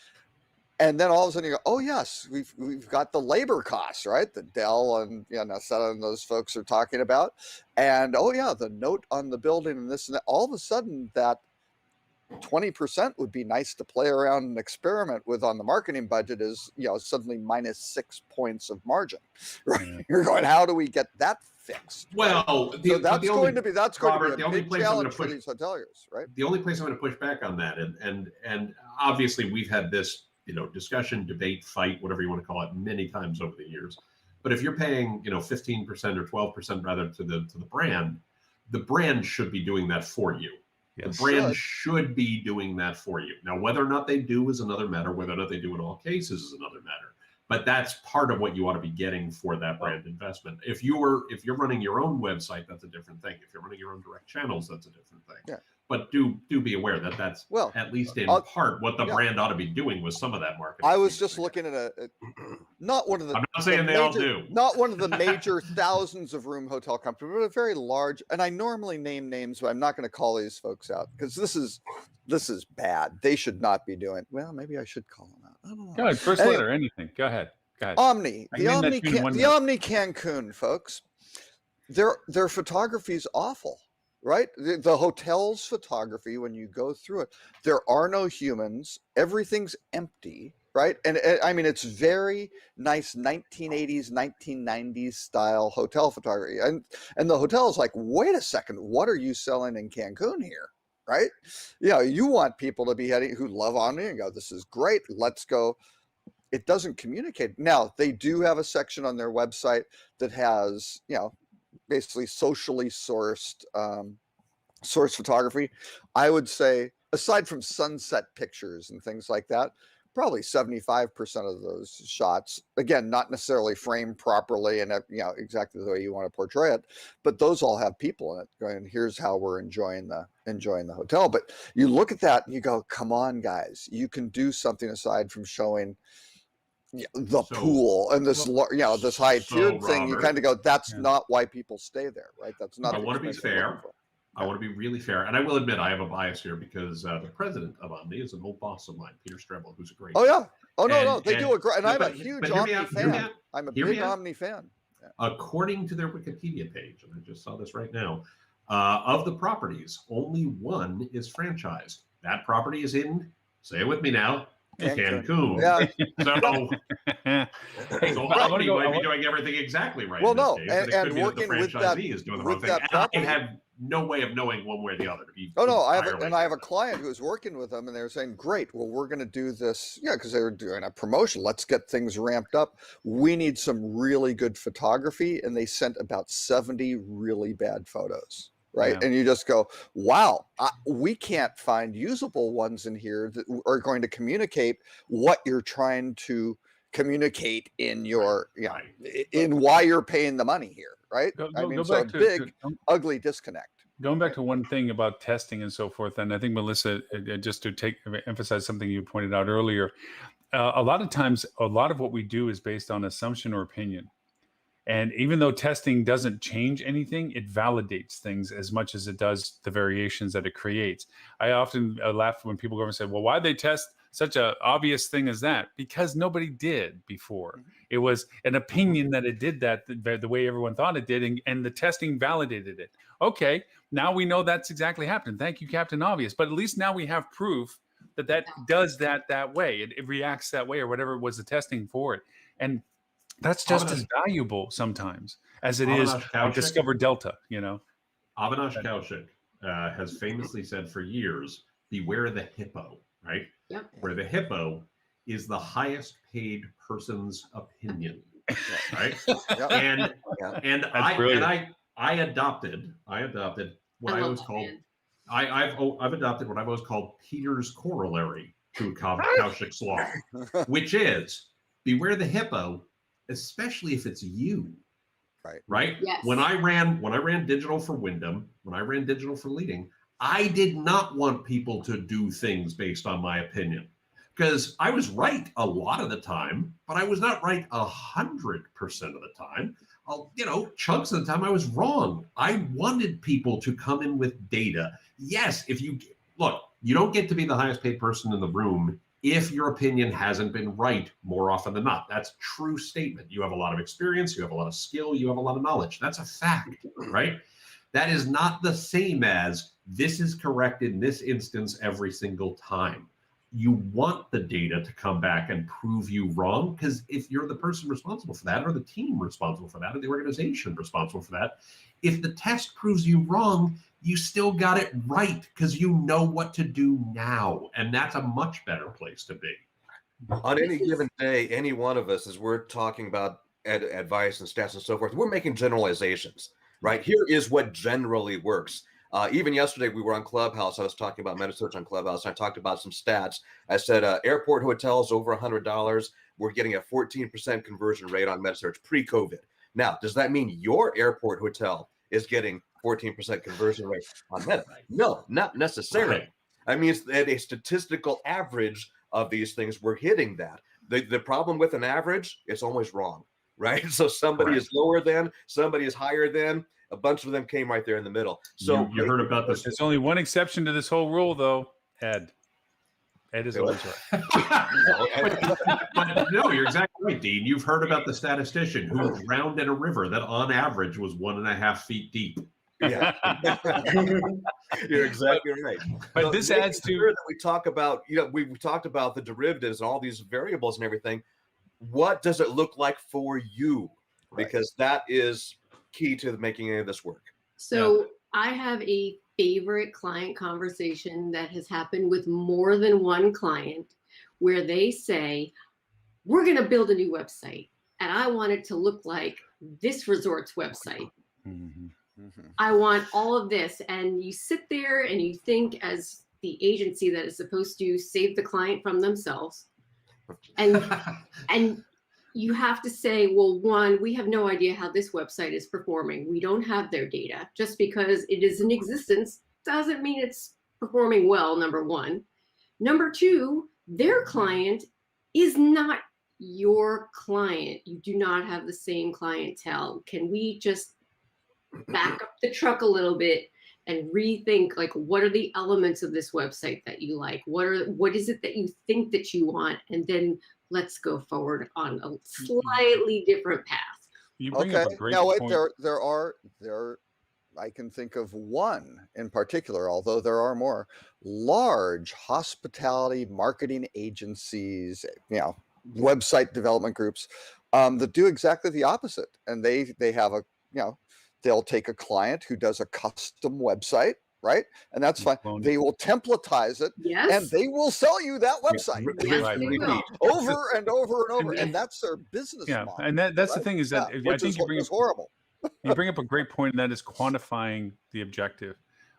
[SPEAKER 5] And then all of a sudden you go, oh yes, we've got the labor costs, right? The Dell and Nacetta and those folks are talking about. And oh yeah, the note on the building and this and that. All of a sudden that 20% would be nice to play around and experiment with on the marketing budget is, suddenly minus 6 points of margin, right?
[SPEAKER 1] Yeah.
[SPEAKER 5] You're going, how do we get that fixed?
[SPEAKER 4] Well,
[SPEAKER 5] So that's going to be
[SPEAKER 4] Robert,
[SPEAKER 5] a
[SPEAKER 4] the only
[SPEAKER 5] big
[SPEAKER 4] place I'm gonna
[SPEAKER 5] challenge for
[SPEAKER 4] push-
[SPEAKER 5] these hoteliers, right?
[SPEAKER 4] The only place I'm going to push back on that, and obviously we've had this, discussion, debate, fight, whatever you want to call it, many times over the years. But if you're paying, 15% or 12% rather to the brand should be doing that for you.
[SPEAKER 1] Yes.
[SPEAKER 4] The brand should be doing that for you. Now, whether or not they do is another matter. Whether or not they do in all cases is another matter. But that's part of what you ought to be getting for that brand investment. If you're running your own website, that's a different thing. If you're running your own direct channels, that's a different thing.
[SPEAKER 5] Yeah.
[SPEAKER 4] But do be aware that that's at least in part what the brand ought to be doing with some of that marketing.
[SPEAKER 5] I was just looking at not one of the.
[SPEAKER 4] I'm not saying they all do.
[SPEAKER 5] Not one of the major thousands of room hotel companies, but a very large. And I normally name names, but I'm not going to call these folks out because this is bad. They should not be doing. Well, maybe I should call them out. I don't know.
[SPEAKER 1] Go ahead. First letter, anything. Go ahead.
[SPEAKER 5] Omni,
[SPEAKER 1] I
[SPEAKER 5] the
[SPEAKER 1] named that
[SPEAKER 5] Omni,
[SPEAKER 1] tune in 1
[SPEAKER 5] the
[SPEAKER 1] minute.
[SPEAKER 5] Omni Cancun folks. Their photography is awful. Right? The hotel's photography, when you go through it, there are no humans. Everything's empty, right? And I mean, it's very nice 1980s, 1990s style hotel photography. And the hotel is like, wait a second, what are you selling in Cancun here? right? You want people to be heading who love Omni and go, this is great, let's go. It doesn't communicate. Now, they do have a section on their website that has, basically socially sourced source photography. I would say, aside from sunset pictures and things like that, probably 75% of those shots, again, not necessarily framed properly and exactly the way you want to portray it, but those all have people in it going, here's how we're enjoying the hotel. But you look at that and you go, come on, guys, you can do something aside from showing the pool and this this high tiered thing. You kind of go, that's not why people stay there, right? That's not.
[SPEAKER 4] I want to be fair. I want to be really fair, and I will admit I have a bias here because the president of Omni is an old boss of mine, Peter Strebel, who's a great.
[SPEAKER 5] Oh yeah. Oh no, they do a great, and I'm a huge Omni fan. I'm a big Omni fan.
[SPEAKER 4] Yeah. According to their Wikipedia page, and I just saw this right now, of the properties, only one is franchised. That property is in. Say it with me now. Cancun.
[SPEAKER 5] Yeah.
[SPEAKER 4] So Omni might be doing everything exactly right.
[SPEAKER 5] Well, no,
[SPEAKER 4] and working with that is doing the wrong thing. I have no way of knowing one way or the other.
[SPEAKER 5] I have a client who's working with them, and they're saying, "Great, well, we're going to do this, because they were doing a promotion. Let's get things ramped up. We need some really good photography," and they sent about 70 really bad photos. Right. Yeah. And you just go, wow, we can't find usable ones in here that are going to communicate what you're trying to communicate in your, in why you're paying the money here. Right. Ugly disconnect.
[SPEAKER 1] Going back to one thing about testing and so forth. And I think, Melissa, just to emphasize something you pointed out earlier, a lot of times, a lot of what we do is based on assumption or opinion. And even though testing doesn't change anything, it validates things as much as it does the variations that it creates. I often laugh when people go over and say, well, why'd they test such an obvious thing as that? Because nobody did before. It was an opinion that it did that the way everyone thought it did, and the testing validated it. Okay, now we know that's exactly happened. Thank you, Captain Obvious. But at least now we have proof that does that way. It reacts that way, or whatever was the testing for it. And that's just as valuable sometimes as it is on Discover Delta, Avinash
[SPEAKER 4] Kaushik has famously said for years, beware the hippo, right?
[SPEAKER 6] Yep.
[SPEAKER 4] Where the hippo is the highest paid person's opinion, right? And I adopted what I've adopted what I've always called Peter's corollary to Kaushik's law, which is beware the hippo, especially if it's you. Right.
[SPEAKER 6] Yes.
[SPEAKER 4] When I ran digital for Wyndham, when I ran digital for Leading, I did not want people to do things based on my opinion, because I was right a lot of the time, but I was not right 100% of the time. Chunks of the time I was wrong. I wanted people to come in with data. Yes, you don't get to be the highest paid person in the room if your opinion hasn't been right more often than not. That's a true statement. You have a lot of experience, you have a lot of skill, you have a lot of knowledge. That's a fact, right? That is not the same as this is correct in this instance every single time. You want the data to come back and prove you wrong, because if you're the person responsible for that, or the team responsible for that, or the organization responsible for that, if the test proves you wrong, you still got it right because you know what to do now. And that's a much better place to be.
[SPEAKER 2] On any given day, any one of us, as we're talking about advice and stats and so forth, we're making generalizations, right? Here is what generally works. Even yesterday, we were on Clubhouse. I was talking about MetaSearch on Clubhouse, and I talked about some stats. I said airport hotels over $100, we're getting a 14% conversion rate on MetaSearch pre-COVID. Now, does that mean your airport hotel is getting 14% conversion rate on Meta? No, not necessarily.
[SPEAKER 4] Right.
[SPEAKER 2] I mean, it's at a statistical average of these things, we're hitting that. The problem with an average, it's always wrong, right? So somebody is lower than, somebody is higher than, a bunch of them came right there in the middle. So
[SPEAKER 4] you heard about this.
[SPEAKER 1] There's only one exception to this whole rule, though, Ed. Ed is always right.
[SPEAKER 4] But no, you're exactly right, Dean. You've heard about the statistician who drowned in a river that on average was 1.5 feet deep.
[SPEAKER 2] Yeah, you're exactly right.
[SPEAKER 1] But this adds to
[SPEAKER 2] that we talk about. We talked about the derivatives and all these variables and everything. What does it look like for you? Because that is key to making any of this work.
[SPEAKER 6] So I have a favorite client conversation that has happened with more than one client where they say, we're going to build a new website and I want it to look like this resort's website.
[SPEAKER 1] Mhm.
[SPEAKER 6] I want all of this. And you sit there and you think, as the agency that is supposed to save the client from themselves, and you have to say, well, one, we have no idea how this website is performing. We don't have their data. Just because it is in existence doesn't mean it's performing well, number one. Number two, their client is not your client. You do not have the same clientele. Can we just back up the truck a little bit and rethink, like, what are the elements of this website that you like? What is it that you think that you want? And then let's go forward on a slightly different path.
[SPEAKER 1] You bring
[SPEAKER 5] Okay.
[SPEAKER 1] up a great
[SPEAKER 5] Now wait,
[SPEAKER 1] point.
[SPEAKER 5] there I can think of one in particular, although there are more large hospitality marketing agencies, website development groups that do exactly the opposite. And they have they'll take a client who does a custom website, right? And that's fine.
[SPEAKER 1] Clone it.
[SPEAKER 5] They will templatize it and
[SPEAKER 6] Yes.
[SPEAKER 5] they will sell you that website
[SPEAKER 6] Yes,
[SPEAKER 1] Right.
[SPEAKER 6] they will.
[SPEAKER 5] over and over and over.
[SPEAKER 1] And-
[SPEAKER 5] And that's their business
[SPEAKER 1] Yeah,
[SPEAKER 5] model.
[SPEAKER 1] and that's the
[SPEAKER 5] right?
[SPEAKER 1] thing is that
[SPEAKER 5] Yeah,
[SPEAKER 1] I
[SPEAKER 5] which
[SPEAKER 1] think
[SPEAKER 5] is,
[SPEAKER 1] you bring
[SPEAKER 5] is
[SPEAKER 1] up
[SPEAKER 5] horrible.
[SPEAKER 1] you bring up a great point, and that is quantifying the objective.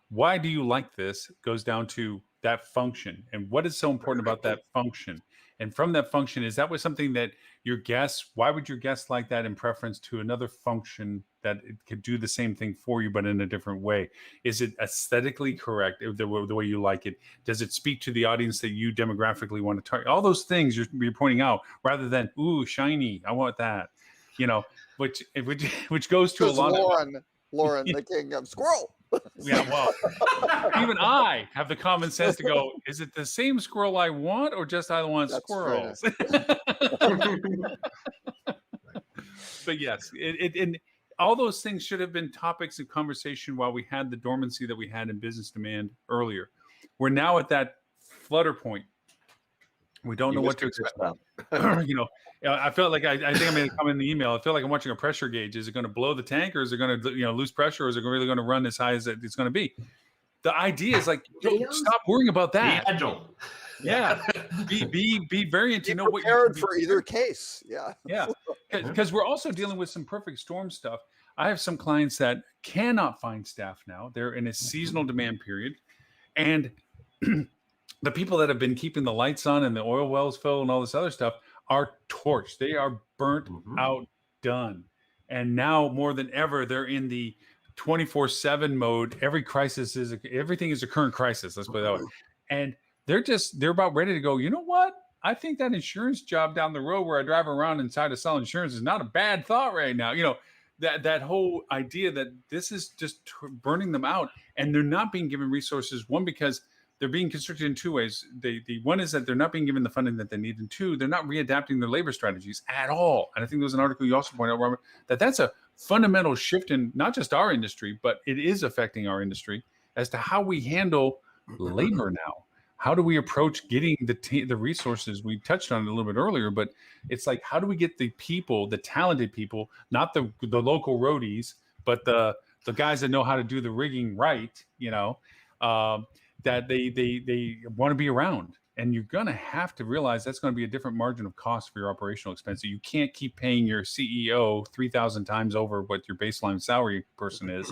[SPEAKER 1] Why do you like this goes down to that function, and what is so important about that function. And from that function, is that was something that your guests, why would your guests like that in preference to another function that it could do the same thing for you, but in a different way? Is it aesthetically correct, the way you like it? Does it speak to the audience that you demographically want to target? All those things you're pointing out, rather than, ooh, shiny, I want that, which goes to a
[SPEAKER 5] Because
[SPEAKER 1] lot of
[SPEAKER 5] Lauren, the king of squirrel.
[SPEAKER 1] yeah, well, even I have the common sense to go, is it the same squirrel I want, or just I want
[SPEAKER 5] That's fair.
[SPEAKER 1] squirrels? But yes, and all those things should have been topics of conversation while we had the dormancy that we had in business demand earlier. We're now at that flutter point. We don't know what to expect. I feel like I think I made a comment in the email. I feel like I'm watching a pressure gauge. Is it going to blow the tank, or is it going to lose pressure, or is it really going to run as high as it's going to be? The idea is like, stop worrying about
[SPEAKER 4] Be
[SPEAKER 1] that.
[SPEAKER 4] agile.
[SPEAKER 1] Yeah, be variant.
[SPEAKER 5] Be
[SPEAKER 1] What you
[SPEAKER 5] prepared
[SPEAKER 1] can be
[SPEAKER 5] for either case. Yeah.
[SPEAKER 1] yeah, because we're also dealing with some perfect storm stuff. I have some clients that cannot find staff now. They're in a seasonal demand period, and the people that have been keeping the lights on and the oil wells filled and all this other stuff are torched. They are burnt out, done. And now more than ever, they're in the 24/7 mode. Everything is a current crisis. Let's put it that way. And they're about ready to go, you know what? I think that insurance job down the road where I drive around and try to sell insurance is not a bad thought right now. That whole idea that this is just burning them out, and they're not being given resources. One, because they're being constricted in two ways. The one is that they're not being given the funding that they need, and two, they're not readapting their labor strategies at all. And I think there was an article you also pointed out, Robert, that's a fundamental shift in not just our industry, but it is affecting our industry as to how we handle labor now. How do we approach getting the resources? We touched on it a little bit earlier, but it's like, how do we get the people, the talented people, not the local roadies, but the guys that know how to do the rigging right, that they want to be around. And you're going to have to realize that's going to be a different margin of cost for your operational expense. You can't keep paying your CEO 3,000 times over what your baseline salary person is.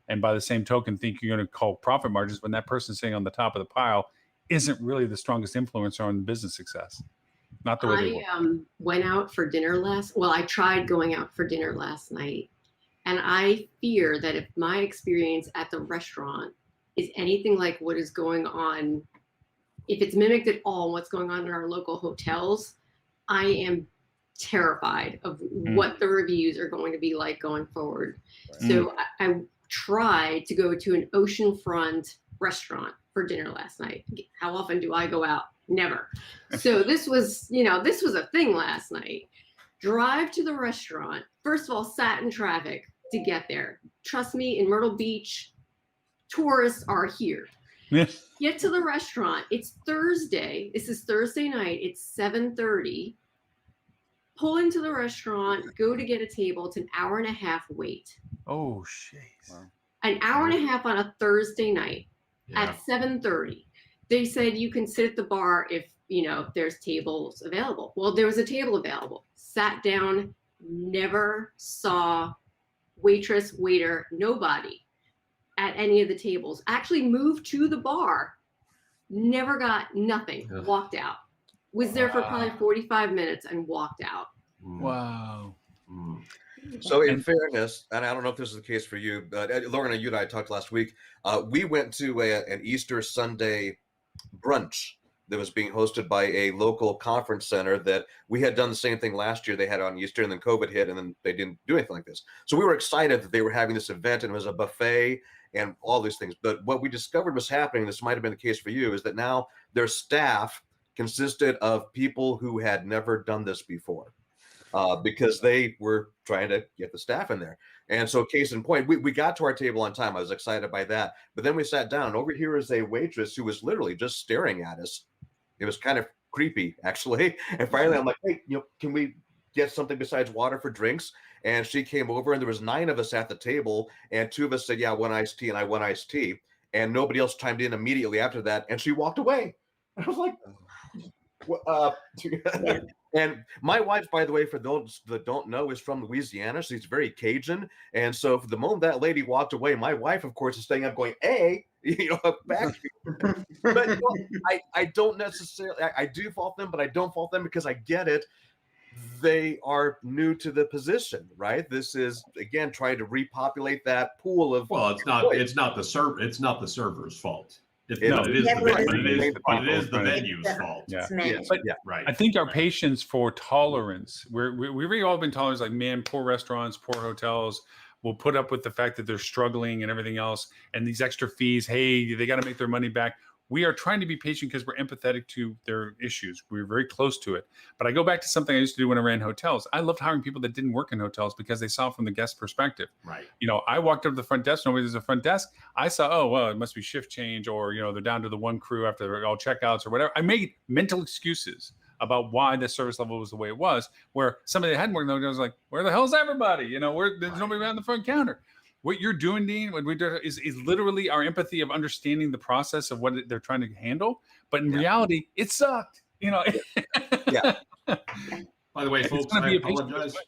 [SPEAKER 1] And by the same token, think you're going to call profit margins when that person sitting on the top of the pile isn't really the strongest influencer on business success. Not the way they work.
[SPEAKER 6] Went out for dinner I tried going out for dinner last night. And I fear that if my experience at the restaurant is anything like what is going on, if it's mimicked at all what's going on in our local hotels, I am terrified of what the reviews are going to be like going forward. So I tried to go to an oceanfront restaurant for dinner last night. How often do I go out? Never. So this was a thing last night. Drive to the restaurant. First of all, sat in traffic to get there. Trust me, in Myrtle Beach, tourists are here. Get to the restaurant. It's Thursday. This is Thursday night. It's 7:30. Pull into the restaurant, go to get a table. It's an hour and a half wait.
[SPEAKER 1] Oh, jeez.
[SPEAKER 5] Wow.
[SPEAKER 6] an hour and a half on a Thursday night
[SPEAKER 4] Yeah.
[SPEAKER 6] at 7:30. They said you can sit at the bar if there's tables available. Well, there was a table available. Sat down, never saw waitress, waiter, nobody at any of the tables. Actually moved to the bar, never got nothing,
[SPEAKER 4] Ugh.
[SPEAKER 6] walked out. Was there for probably 45 minutes and walked out.
[SPEAKER 4] Mm,
[SPEAKER 1] Wow.
[SPEAKER 4] mm.
[SPEAKER 2] So, in
[SPEAKER 1] And-
[SPEAKER 2] fairness, and I don't know if this is the case for you, but Lauren, you and I talked last week. We went to an Easter Sunday brunch that was being hosted by a local conference center that we had done the same thing last year. They had on Easter, and then COVID hit, and then they didn't do anything like this. So we were excited that they were having this event, and it was a buffet and all these things. But what we discovered was happening, this might have been the case for you, is that now their staff consisted of people who had never done this before. Because they were trying to get the staff in there. And so case in point, we got to our table on time. I was excited by that. But then we sat down. Over here is a waitress who was literally just staring at us. It was kind of creepy, actually. And finally, I'm like, hey, can we get something besides water for drinks? And she came over, and there was 9 of us at the table. And 2 of us said, yeah, 1 iced tea, and I 1 iced tea. And nobody else chimed in immediately after that. And she walked away. I was like, and my wife, by the way, for those that don't know, is from Louisiana. She's very Cajun. And so for the moment that lady walked away, my wife, of course, is staying up going, hey, back. But I don't necessarily, I do fault them, but I don't fault them because I get it. They are new to the position, right? This is, again, trying to repopulate that pool of.
[SPEAKER 4] Well, it's not the server's fault. It is the venue's fault.
[SPEAKER 1] Yeah.
[SPEAKER 2] But
[SPEAKER 4] Right.
[SPEAKER 1] I think our patience for tolerance, we've all been tolerant, like, man, poor restaurants, poor hotels will put up with the fact that they're struggling and everything else, and these extra fees. Hey, they got to make their money back. We are trying to be patient because we're empathetic to their issues. We're very close to it. But I go back to something I used to do when I ran hotels. I loved hiring people that didn't work in hotels because they saw it from the guest perspective.
[SPEAKER 4] Right.
[SPEAKER 1] I walked up to the front desk. Nobody was at the front desk. I saw, oh, well, it must be shift change, or, they're down to the 1 crew after all checkouts or whatever. I made mental excuses about why the service level was the way it was, where somebody that hadn't worked in the was like, where the hell's everybody? There's nobody around the front counter. What you're doing, Dean, what we do is literally our empathy of understanding the process of what they're trying to handle. But in reality, it sucked.
[SPEAKER 2] Yeah.
[SPEAKER 4] By the way,
[SPEAKER 1] It's
[SPEAKER 4] folks,
[SPEAKER 1] gonna
[SPEAKER 4] I
[SPEAKER 1] be a patient
[SPEAKER 4] apologize.
[SPEAKER 1] way.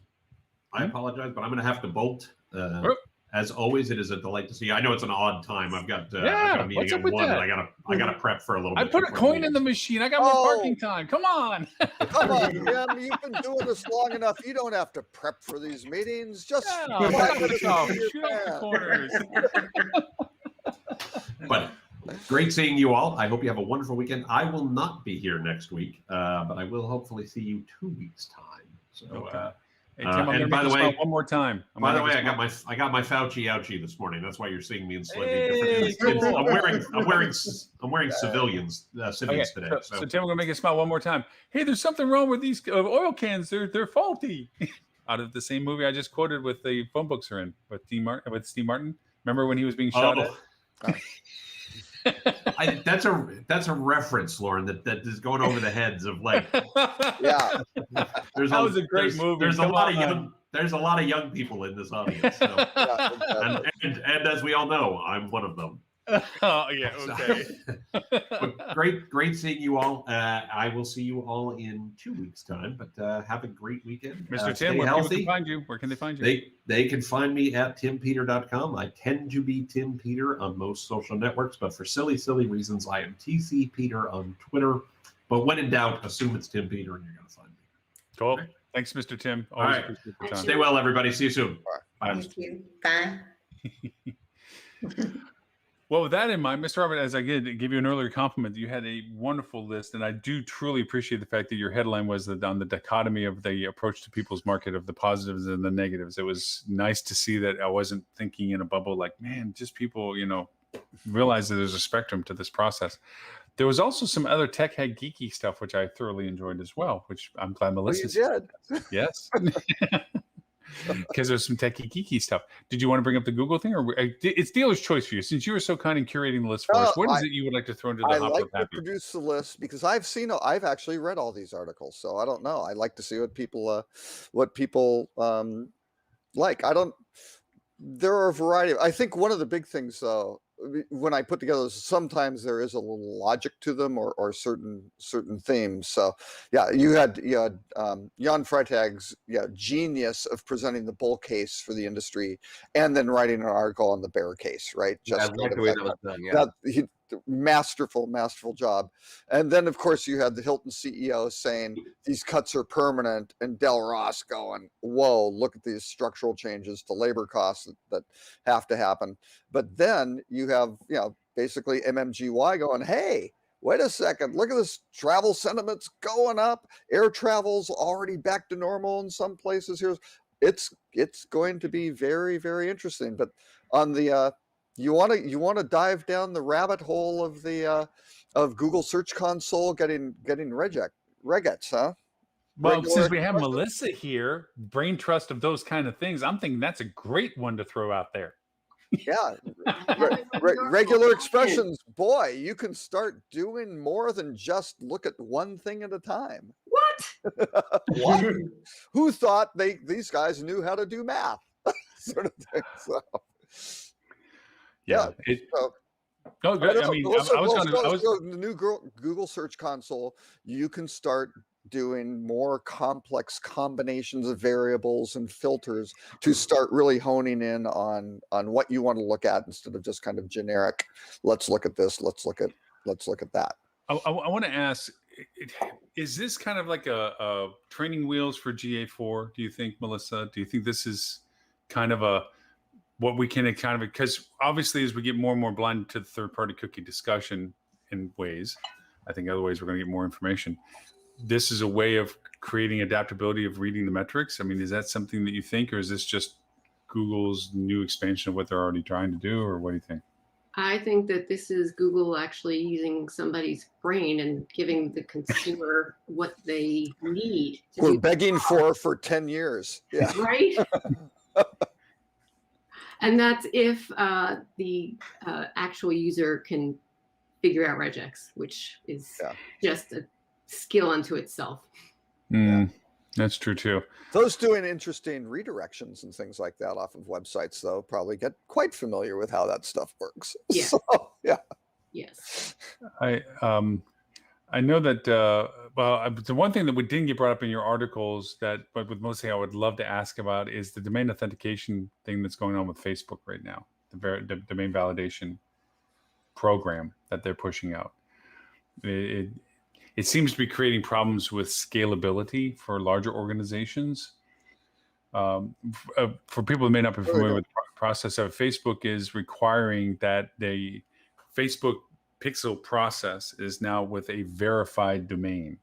[SPEAKER 4] I apologize, but I'm going to have to bolt.
[SPEAKER 1] Oh.
[SPEAKER 4] As always, it is a delight to see you. I know it's an odd time. I've got
[SPEAKER 1] Yeah,
[SPEAKER 4] I've got a
[SPEAKER 1] what's
[SPEAKER 4] meeting
[SPEAKER 1] up
[SPEAKER 4] at
[SPEAKER 1] with
[SPEAKER 4] 1,
[SPEAKER 1] that?
[SPEAKER 4] and I gotta prep for a little
[SPEAKER 1] I
[SPEAKER 4] bit.
[SPEAKER 1] put a
[SPEAKER 4] before
[SPEAKER 1] coin in the machine. I got more
[SPEAKER 5] Oh.
[SPEAKER 1] parking time. Come on.
[SPEAKER 5] Come on, Jim. You've been doing this long enough. You don't have to prep for these meetings. Just
[SPEAKER 1] Yeah,
[SPEAKER 5] go
[SPEAKER 1] knock
[SPEAKER 5] ahead
[SPEAKER 1] it
[SPEAKER 5] and
[SPEAKER 1] off.
[SPEAKER 5] do your
[SPEAKER 1] Shoot out the
[SPEAKER 5] best.
[SPEAKER 1] corners.
[SPEAKER 4] But great seeing you all. I hope you have a wonderful weekend. I will not be here next week, but I will hopefully see you 2 weeks time. So.
[SPEAKER 1] Okay. Hey, Tim, I'm
[SPEAKER 4] and
[SPEAKER 1] gonna
[SPEAKER 4] by
[SPEAKER 1] make
[SPEAKER 4] the
[SPEAKER 1] you
[SPEAKER 4] way-
[SPEAKER 1] smile one more time.
[SPEAKER 4] By the way, I got my Fauci ouchie this morning. That's why you're seeing me in slightly
[SPEAKER 1] Hey,
[SPEAKER 4] different.
[SPEAKER 1] cool.
[SPEAKER 4] I'm wearing civilians
[SPEAKER 1] Okay,
[SPEAKER 4] today.
[SPEAKER 1] so Tim, I'm gonna make you smile one more time. Hey, there's something wrong with these oil cans. They're faulty. Out of the same movie I just quoted with the phone books are in with Steve Martin. Remember when he was being shot at?
[SPEAKER 4] That's a reference, Lauren. That is going over the heads of like.
[SPEAKER 5] Yeah.
[SPEAKER 1] That was a great movie.
[SPEAKER 4] There's
[SPEAKER 1] Come
[SPEAKER 4] a lot of young people in this audience. So.
[SPEAKER 5] Yeah, exactly.
[SPEAKER 4] and as we all know, I'm one of them.
[SPEAKER 1] Oh yeah, okay.
[SPEAKER 4] But great seeing you all. I will see you all in 2 weeks' time. But have a great weekend,
[SPEAKER 1] Mr. Tim,
[SPEAKER 4] stay
[SPEAKER 1] where people
[SPEAKER 4] healthy.
[SPEAKER 1] can find you? Where can they find you?
[SPEAKER 4] They can find me at timpeter.com. I tend to be Tim Peter on most social networks, but for silly reasons, I am TC Peter on Twitter. But when in doubt, assume it's Tim Peter, and you're going to find me.
[SPEAKER 1] Cool.
[SPEAKER 4] Right.
[SPEAKER 1] Thanks, Mr. Tim.
[SPEAKER 4] All
[SPEAKER 1] Always
[SPEAKER 4] right.
[SPEAKER 1] appreciate the time.
[SPEAKER 4] Stay well, everybody. See you soon. Bye.
[SPEAKER 3] Thank you. Bye.
[SPEAKER 1] Well, with that in mind, Mr. Robert, as I did give you an earlier compliment, you had a wonderful list, and I do truly appreciate the fact that your headline was on the dichotomy of the approach to people's market of the positives and the negatives. It was nice to see that I wasn't thinking in a bubble like, man, just people, realize that there's a spectrum to this process. There was also some other tech head geeky stuff, which I thoroughly enjoyed as well, which I'm glad
[SPEAKER 5] Well,
[SPEAKER 1] Melissa
[SPEAKER 5] you did.
[SPEAKER 1] Yes. Because there's some techie geeky stuff. Did you want to bring up the Google thing, or it's dealer's choice for you? Since you were so kind in curating the list for us, what is it you would like to throw into the
[SPEAKER 5] I
[SPEAKER 1] hopper
[SPEAKER 5] like
[SPEAKER 1] of
[SPEAKER 5] to
[SPEAKER 1] happy?
[SPEAKER 5] produce the list because I've actually read all these articles, so I don't know. I like to see what people like. There are a variety. I think one of the big things, though, when I put together, sometimes there is a little logic to them, or certain themes. So, yeah, you had Jan Freitag's genius of presenting the bull case for the industry, and then writing an article on the bear case, right?
[SPEAKER 2] I like the way that was done. Yeah.
[SPEAKER 5] Masterful job. And then, of course, you had the Hilton CEO saying these cuts are permanent, and Del Ross going, whoa, look at these structural changes to labor costs that have to happen. But then you have, basically MMGY going, hey, wait a second, look at this, travel sentiment's going up, air travel's already back to normal in some places here. It's going to be very, very interesting. But on the you want to dive down the rabbit hole of the of Google Search Console getting regex, huh?
[SPEAKER 1] Well,
[SPEAKER 5] Regular
[SPEAKER 1] since we have
[SPEAKER 5] expressions?
[SPEAKER 1] Melissa here, brain trust of those kind of things, I'm thinking that's a great one to throw out there.
[SPEAKER 5] Yeah, regular expressions. Boy, you can start doing more than just look at one thing at a time.
[SPEAKER 6] What?
[SPEAKER 5] What? Who thought these guys knew how to do math? Sort of thing. So,
[SPEAKER 1] Yeah. No, good. I mean, I was
[SPEAKER 5] the new Google Search Console. You can start doing more complex combinations of variables and filters to start really honing in on what you want to look at, instead of just kind of generic. Let's look at this. Let's look at that.
[SPEAKER 1] I want to ask, is this kind of like a training wheels for GA4? Do you think, Melissa? Do you think this is kind of what we can kind of, because obviously as we get more and more blinded to the third-party cookie discussion in ways, I think other ways we're going to get more information. This is a way of creating adaptability of reading the metrics. I mean, is that something that you think, or is this just Google's new expansion of what they're already trying to do, or what do you think?
[SPEAKER 6] I think that this is Google actually using somebody's brain and giving the consumer what they need.
[SPEAKER 5] We're begging for 10 years. Yeah.
[SPEAKER 6] Right? And that's if the actual user can figure out regex, which is just a skill unto itself.
[SPEAKER 1] That's true too.
[SPEAKER 5] Those doing interesting redirections and things like that off of websites, though, probably get quite familiar with how that stuff works.
[SPEAKER 6] Yeah.
[SPEAKER 5] So, yeah.
[SPEAKER 6] Yes.
[SPEAKER 1] I know that, the one thing that we didn't get brought up in your articles but with mostly I would love to ask about is the domain authentication thing that's going on with Facebook right now, the domain validation program that they're pushing out. It seems to be creating problems with scalability for larger organizations. For people who may not be familiar with the process of Facebook, is requiring that the Facebook pixel process is now with a verified domain.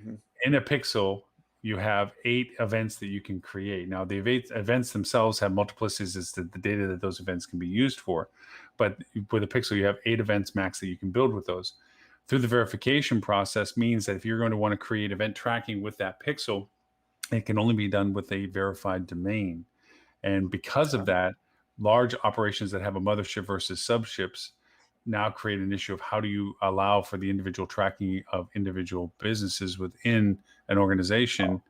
[SPEAKER 1] Mm-hmm. In a pixel, you have 8 events that you can create. Now, the events themselves have multiplicities as to the data that those events can be used for. But with a pixel, you have 8 events max that you can build with those. Through the verification process means that if you're going to want to create event tracking with that pixel, it can only be done with a verified domain. And because of that, large operations that have a mothership versus subships now create an issue of how do you allow for the individual tracking of individual businesses within an organization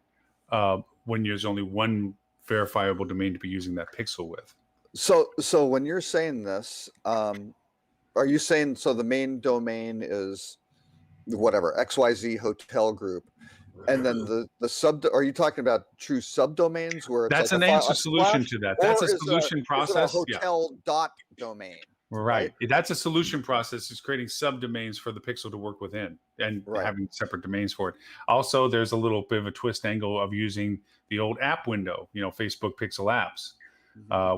[SPEAKER 1] when there's only one verifiable domain to be using that pixel with.
[SPEAKER 5] So when you're saying this, are you saying so the main domain is whatever XYZ hotel group, and then the sub? Are you talking about true subdomains where it's
[SPEAKER 1] that's
[SPEAKER 5] like
[SPEAKER 1] an answer solution to that? That's a solution process.
[SPEAKER 5] Is it a hotel dot domain.
[SPEAKER 1] Right. That's a solution process. Is creating subdomains for the pixel to work within and having separate domains for it. Also, there's a little bit of a twist angle of using the old app window, Facebook Pixel apps,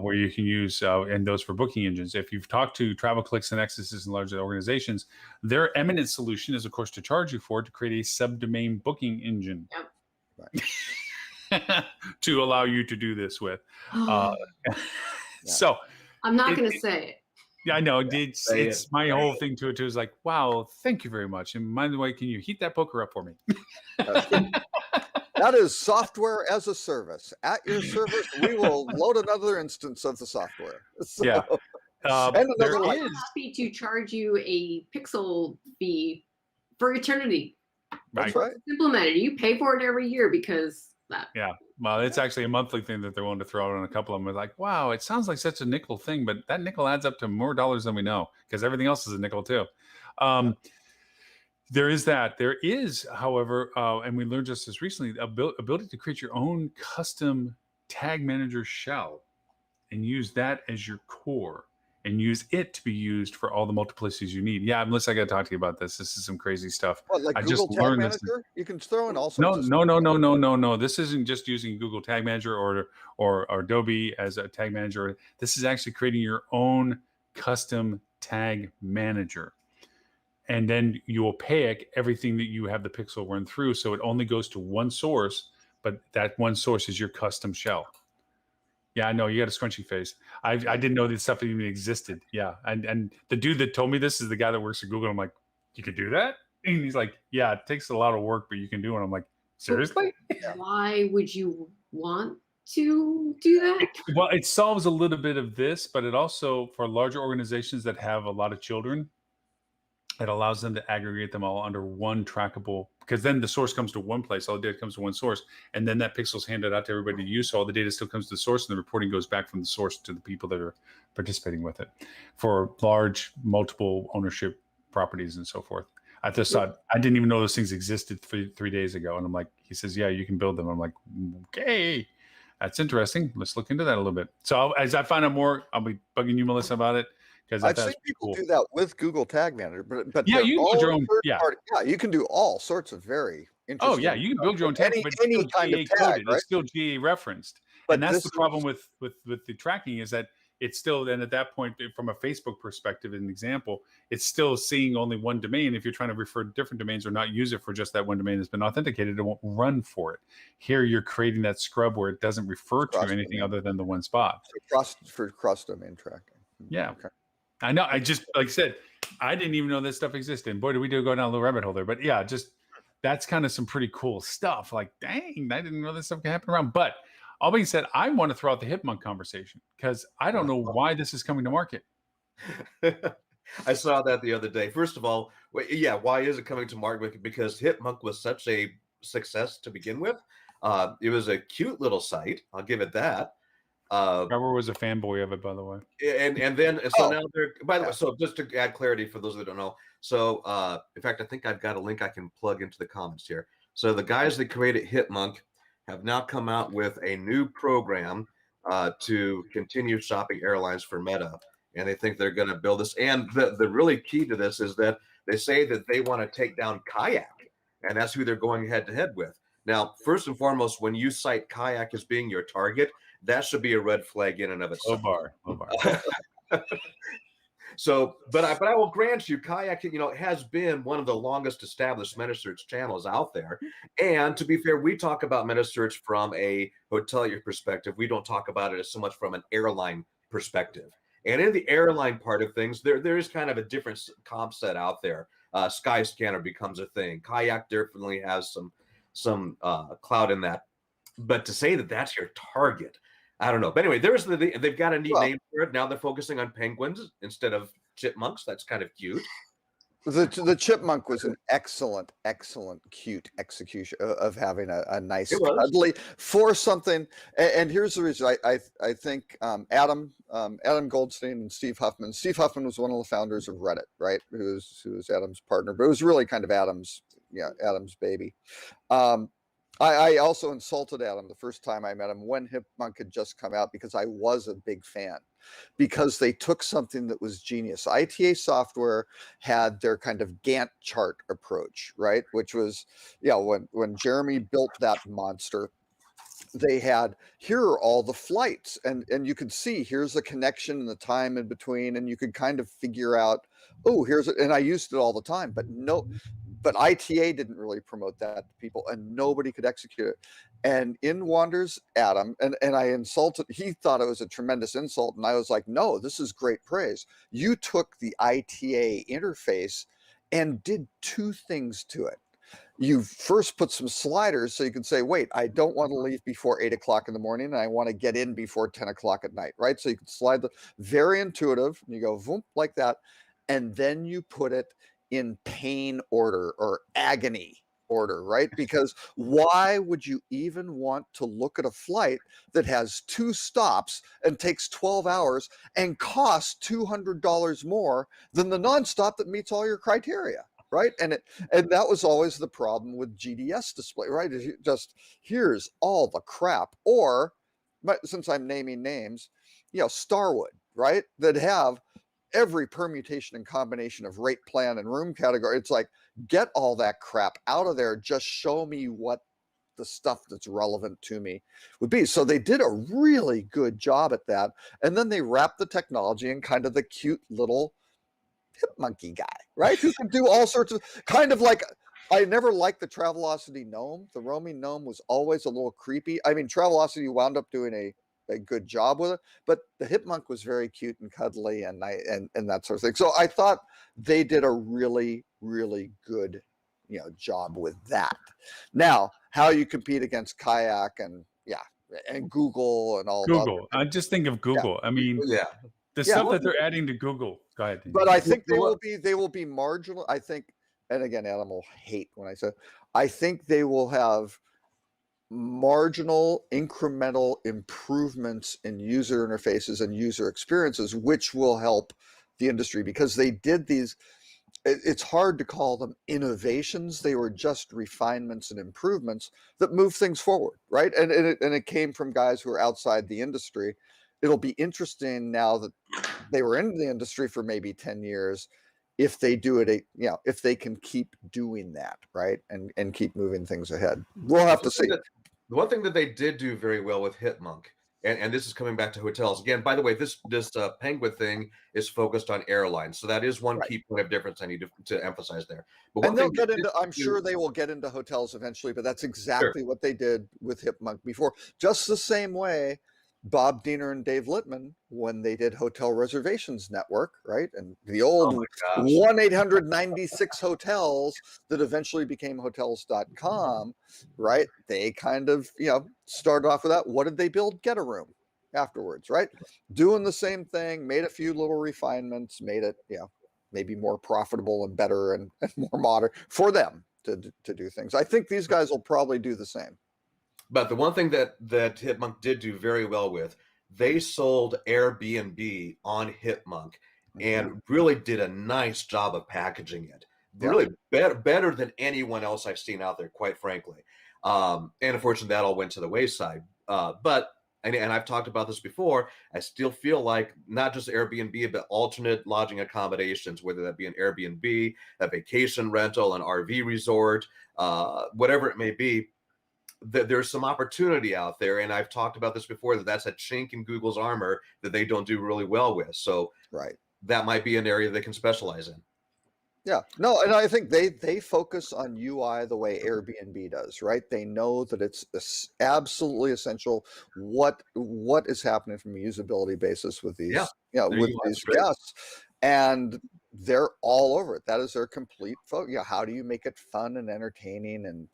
[SPEAKER 1] where you can use and those for booking engines. If you've talked to TravelClicks and Exodus and larger organizations, their eminent solution is, of course, to charge you for it to create a subdomain booking engine.
[SPEAKER 6] Yep.
[SPEAKER 1] To allow you to do this with. So
[SPEAKER 6] I'm not going to say it.
[SPEAKER 1] Yeah, I know. It's my whole thing to it too. Is like, wow, thank you very much. And by the way, can you heat that poker up for me?
[SPEAKER 5] That is software as a service. At your service, we will load another instance of the software. So,
[SPEAKER 1] yeah.
[SPEAKER 5] And another
[SPEAKER 6] I'm happy to charge you a pixel fee for eternity.
[SPEAKER 5] That's right.
[SPEAKER 6] It's implemented. You pay for it every year because that.
[SPEAKER 1] Yeah. Well, it's actually a monthly thing that they're willing to throw out on a couple of them. It's like, wow, it sounds like such a nickel thing, but that nickel adds up to more dollars than we know because everything else is a nickel too. There is that. There is, however, and we learned just this recently, ability to create your own custom tag manager shell and use that as your core and use it to be used for all the multiplicities you need. Yeah, Melissa, I got to talk to you about this. This is some crazy stuff.
[SPEAKER 5] What, like
[SPEAKER 1] I
[SPEAKER 5] Google
[SPEAKER 1] just
[SPEAKER 5] Tag
[SPEAKER 1] learned this.
[SPEAKER 5] Manager? You can throw in all
[SPEAKER 1] No,
[SPEAKER 5] sorts of
[SPEAKER 1] no. This isn't just using Google Tag Manager or Adobe as a tag manager. This is actually creating your own custom tag manager. And then you opaque everything that you have the pixel run through. So it only goes to one source, but that one source is your custom shell. Yeah, I know you got a scrunchy face. I didn't know this stuff even existed. Yeah. And the dude that told me this is the guy that works at Google. I'm like, you could do that? And he's like, yeah, it takes a lot of work, but you can do it. I'm like, seriously?
[SPEAKER 6] Why would you want to do that?
[SPEAKER 1] Well, it solves a little bit of this, but it also, for larger organizations that have a lot of children, it allows them to aggregate them all under one trackable, because then the source comes to one place, all the data comes to one source, and then that pixel is handed out to everybody to use. So all the data still comes to the source, and the reporting goes back from the source to the people that are participating with it for large, multiple ownership properties and so forth. I just thought, I didn't even know those things existed 3 days ago. And I'm like, he says, yeah, you can build them. I'm like, okay, that's interesting. Let's look into that a little bit. So as I find out more, I'll be bugging you, Melissa, about it. Because
[SPEAKER 5] I've seen people do that with Google Tag Manager, but
[SPEAKER 1] yeah, you can build your own. Yeah,
[SPEAKER 5] you can do all sorts of very interesting.
[SPEAKER 1] Oh yeah, you can build your own tag, but
[SPEAKER 5] any kind of tag,
[SPEAKER 1] coded.
[SPEAKER 5] Right?
[SPEAKER 1] It's still GA referenced,
[SPEAKER 5] but
[SPEAKER 1] and that's the problem with the tracking is that it's still. Then at that point, from a Facebook perspective, an example, it's still seeing only one domain. If you're trying to refer to different domains or not use it for just that one domain that's been authenticated, it won't run for it. Here, you're creating that scrub where it doesn't refer to anything other than the one spot.
[SPEAKER 5] For cross domain tracking.
[SPEAKER 1] Yeah.
[SPEAKER 5] Okay.
[SPEAKER 1] I know. I just, like I said, I didn't even know this stuff existed. And boy, did we go down a little rabbit hole there. But yeah, just that's kind of some pretty cool stuff. Like, dang, I didn't know this stuff can happen around. But all being said, I want to throw out the Hipmunk conversation because I don't know why this is coming to market.
[SPEAKER 2] I saw that the other day. First of all, yeah, why is it coming to market? Because Hipmunk was such a success to begin with. It was a cute little site. I'll give it that.
[SPEAKER 1] Trevor was a fanboy of it, by the way.
[SPEAKER 2] And then so now they're, by the way, so just to add clarity for those that don't know, so in fact, I think I've got a link I can plug into the comments here. So the guys that created Hipmunk have now come out with a new program to continue shopping airlines for Meta, and they think they're going to build this. And the really key to this is that they say that they want to take down Kayak, and that's who they're going head to head with. Now, first and foremost, when you cite Kayak as being your target, that should be a red flag in and of itself.
[SPEAKER 1] Low bar.
[SPEAKER 2] So, but I will grant you, Kayak, has been one of the longest established metasearch channels out there. And to be fair, we talk about metasearch from a hotelier perspective. We don't talk about it as so much from an airline perspective. And in the airline part of things, there is kind of a different comp set out there. Skyscanner becomes a thing. Kayak definitely has some cloud in that. But to say that that's your target, I don't know. But anyway, they've got a neat name for it. Now they're focusing on penguins instead of chipmunks. That's kind of cute.
[SPEAKER 5] The chipmunk was an excellent, cute execution of having a nice cuddly for something. And here's the reason I think Adam Goldstein and Steve Huffman. Steve Huffman was one of the founders of Reddit, right? Who was Adam's partner, but it was really kind of Adam's baby. I also insulted Adam the first time I met him when Hipmunk had just come out because I was a big fan, because they took something that was genius. ITA Software had their kind of Gantt chart approach, right? Which was, when Jeremy built that monster, they had, here are all the flights, and you could see here's the connection and the time in between, and you could kind of figure out, oh, here's it. And I used it all the time, but ITA didn't really promote that to people, and nobody could execute it. And in wanders Adam, and I insulted, he thought it was a tremendous insult. And I was like, no, this is great praise. You took the ITA interface and did two things to it. You first put some sliders so you can say, wait, I don't want to leave before 8 o'clock in the morning, and I want to get in before 10 o'clock at night, right? So you can slide very intuitive, and you go boom, like that. And then you put it in pain order or agony order, right? Because why would you even want to look at a flight that has 2 stops and takes 12 hours and costs $200 more than the nonstop that meets all your criteria, right? And that was always the problem with GDS display, right? Is just here's all the crap. Or, but since I'm naming names, Starwood, right? That have every permutation and combination of rate plan and room category. It's like, get all that crap out of there. Just show me what the stuff that's relevant to me would be. So they did a really good job at that. And then they wrapped the technology in kind of the cute little hip monkey guy, right? Who can do all sorts of kind of like, I never liked the Travelocity gnome. The roaming gnome was always a little creepy. I mean, Travelocity wound up doing a good job with it, but the Hipmunk was very cute and cuddly and that sort of thing. So I thought they did a really, really good, job with that. Now, how you compete against Kayak and Google and all
[SPEAKER 1] Google. I just think of Google. I mean, the stuff that they're adding to Google. Go ahead.
[SPEAKER 5] But I think they will be marginal. I think, and again, Adam will hate when I say, I think they will have marginal incremental improvements in user interfaces and user experiences, which will help the industry because they did these. It's hard to call them innovations. They were just refinements and improvements that move things forward, right? And it came from guys who are outside the industry. It'll be interesting now that they were in the industry for maybe 10 years if they do it, if they can keep doing that, right? And keep moving things ahead. We'll have to see.
[SPEAKER 2] The one thing that they did do very well with Hipmunk, and this is coming back to hotels again. By the way, this Penguin thing is focused on airlines, so that is one key point of difference I need to emphasize there. But
[SPEAKER 5] and they'll get into. I'm sure they will get into hotels eventually, but that's exactly what they did with Hipmunk before. Just the same way Bob Diener and Dave Littman when they did Hotel Reservations Network, right? And the old 1-800-96 hotels that eventually became hotels.com, right? They kind of, started off with that. What did they build? Get a Room afterwards, right? Doing the same thing, made a few little refinements, made it, maybe more profitable and better and more modern for them to do things. I think these guys will probably do the same.
[SPEAKER 2] But the one thing that Hipmunk did do very well with, they sold Airbnb on Hipmunk and really did a nice job of packaging it. Really better than anyone else I've seen out there, quite frankly. And unfortunately, that all went to the wayside. But I've talked about this before, I still feel like not just Airbnb, but alternate lodging accommodations, whether that be an Airbnb, a vacation rental, an RV resort, whatever it may be, that there's some opportunity out there. And I've talked about this before, that's a chink in Google's armor that they don't do really well with. So that might be an area they can specialize in.
[SPEAKER 5] Yeah, no, and I think they focus on UI the way Airbnb does, right? They know that it's absolutely essential what is happening from a usability basis with these, with these guests, and they're all over it. That is their complete focus. How do you make it fun and entertaining and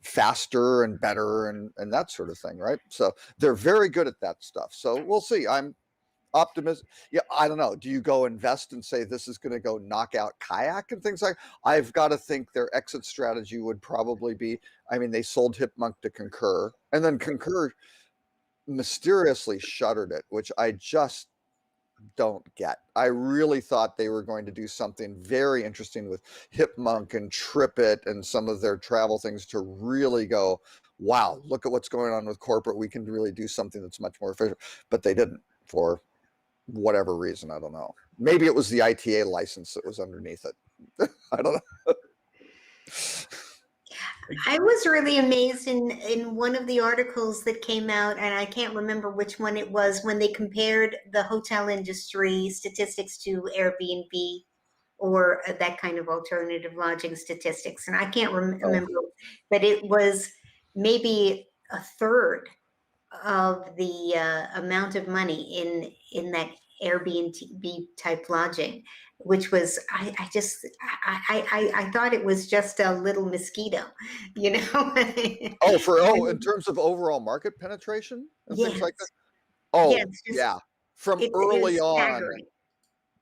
[SPEAKER 5] faster and better and that sort of thing, right? So they're very good at that stuff. So we'll see. I'm optimistic. I don't know. Do you go invest and say this is going to go knock out Kayak and things like? I've got to think their exit strategy would probably be. I mean, they sold Hipmunk to Concur, and then Concur mysteriously shuttered it, which I just don't get. I really thought they were going to do something very interesting with Hipmunk and TripIt and some of their travel things to really go, wow, look at what's going on with corporate. We can really do something that's much more efficient. But they didn't for whatever reason. I don't know. Maybe it was the ITA license that was underneath it. I don't know.
[SPEAKER 3] I was really amazed in one of the articles that came out, and I can't remember which one it was, when they compared the hotel industry statistics to Airbnb or that kind of alternative lodging statistics. And I can't remember, but it was maybe a third of the amount of money in that Airbnb type lodging, which was I thought it was just a little mosquito, in
[SPEAKER 5] terms of overall market penetration and things like that. From early on.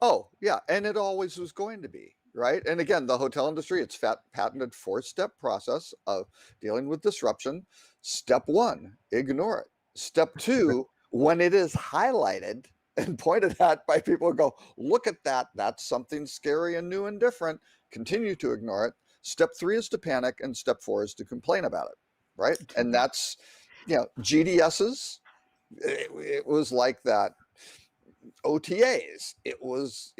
[SPEAKER 5] Oh yeah, and it always was going to be, right? And again, the hotel industry, it's patented 4-step process of dealing with disruption. Step 1, ignore it. Step 2, when it is highlighted and pointed at by people who go, look at that, that's something scary and new and different, continue to ignore it. Step 3 is to panic, and step 4 is to complain about it, right? And that's, GDSs, it was like that. OTAs, it was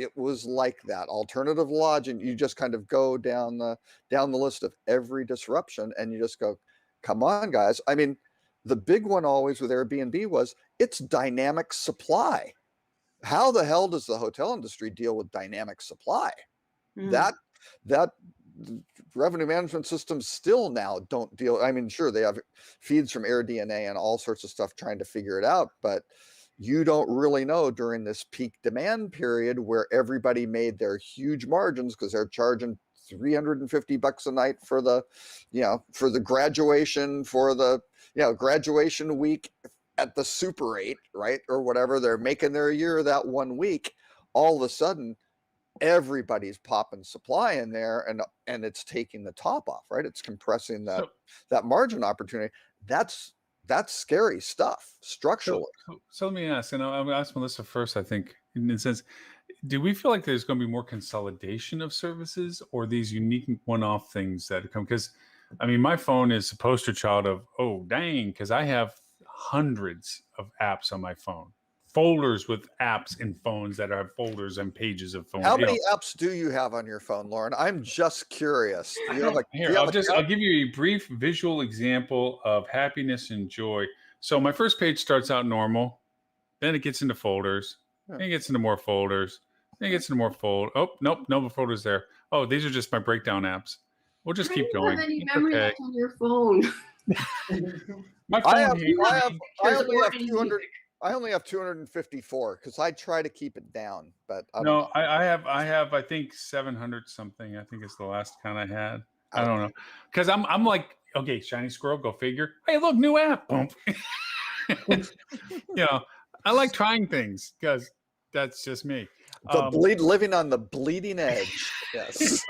[SPEAKER 5] like that. Alternative lodging, you just kind of go down the list of every disruption, and you just go, come on, guys. I mean, the big one always with Airbnb was it's dynamic supply. How the hell does the hotel industry deal with dynamic supply? That revenue management systems still now don't deal. I mean, sure, they have feeds from AirDNA and all sorts of stuff trying to figure it out, but you don't really know during this peak demand period where everybody made their huge margins because they're charging $350 a night for the, for the graduation, for the, graduation week at the Super 8, right? Or whatever. They're making their year that 1 week. All of a sudden, everybody's popping supply in there, and it's taking the top off, right? It's compressing that margin opportunity. That's scary stuff structurally.
[SPEAKER 1] So let me ask, and I'm going to ask Melissa first, I think, in the sense, do we feel like there's going to be more consolidation of services or these unique one-off things that come? Because, I mean, my phone is a poster child of, oh, dang, because I have hundreds of apps on my phone. Folders with apps in phones that are folders and pages of phones.
[SPEAKER 5] How many apps do you have on your phone, Lauren? I'm just curious.
[SPEAKER 1] I'll give you a brief visual example of happiness and joy. So my first page starts out normal, then it gets into folders, then it gets into more folders, then it gets into more fold. Oh, nope, no more folders there. Oh, these are just my breakdown apps. We'll just keep going.
[SPEAKER 6] Have any memory left on your phone?
[SPEAKER 1] My phone
[SPEAKER 5] I only have 254 because I try to keep it down, but
[SPEAKER 1] I have I think 700 something. I think it's the last count I had. I don't know, because I'm like, okay, shiny squirrel, go figure. Hey, look, new app. Boom. I like trying things because that's just me.
[SPEAKER 5] Living on the bleeding edge. Yes.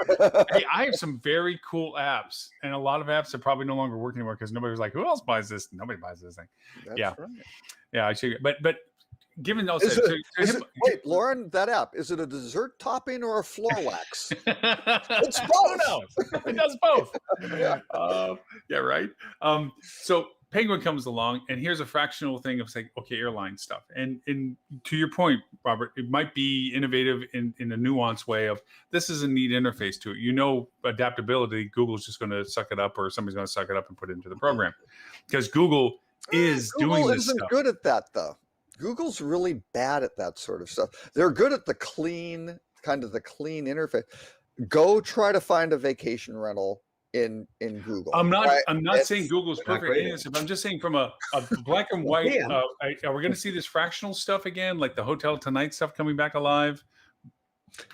[SPEAKER 1] Hey, I have some very cool apps, and a lot of apps are probably no longer working anymore because nobody was like, who else buys this? Nobody buys this thing.
[SPEAKER 5] That's
[SPEAKER 1] yeah.
[SPEAKER 5] Right.
[SPEAKER 1] Yeah, I should. But given those,
[SPEAKER 5] wait, Lauren, that app, is it a dessert topping or a floor wax?
[SPEAKER 1] It's both. It does both. Yeah, right. So Penguin comes along, and here's a fractional thing of saying, okay, airline stuff. And to your point, Robert, it might be innovative in a nuanced way of this is a neat interface to it. Adaptability, Google's just going to suck it up, or somebody's going to suck it up and put it into the program. Because Google is doing this stuff.
[SPEAKER 5] Google isn't good at that, though. Google's really bad at that sort of stuff. They're good at the clean interface. Go try to find a vacation rental in Google.
[SPEAKER 1] I'm not saying Google's perfect. I'm just saying from a black and white. Are we going to see this fractional stuff again, like the Hotel Tonight stuff coming back alive?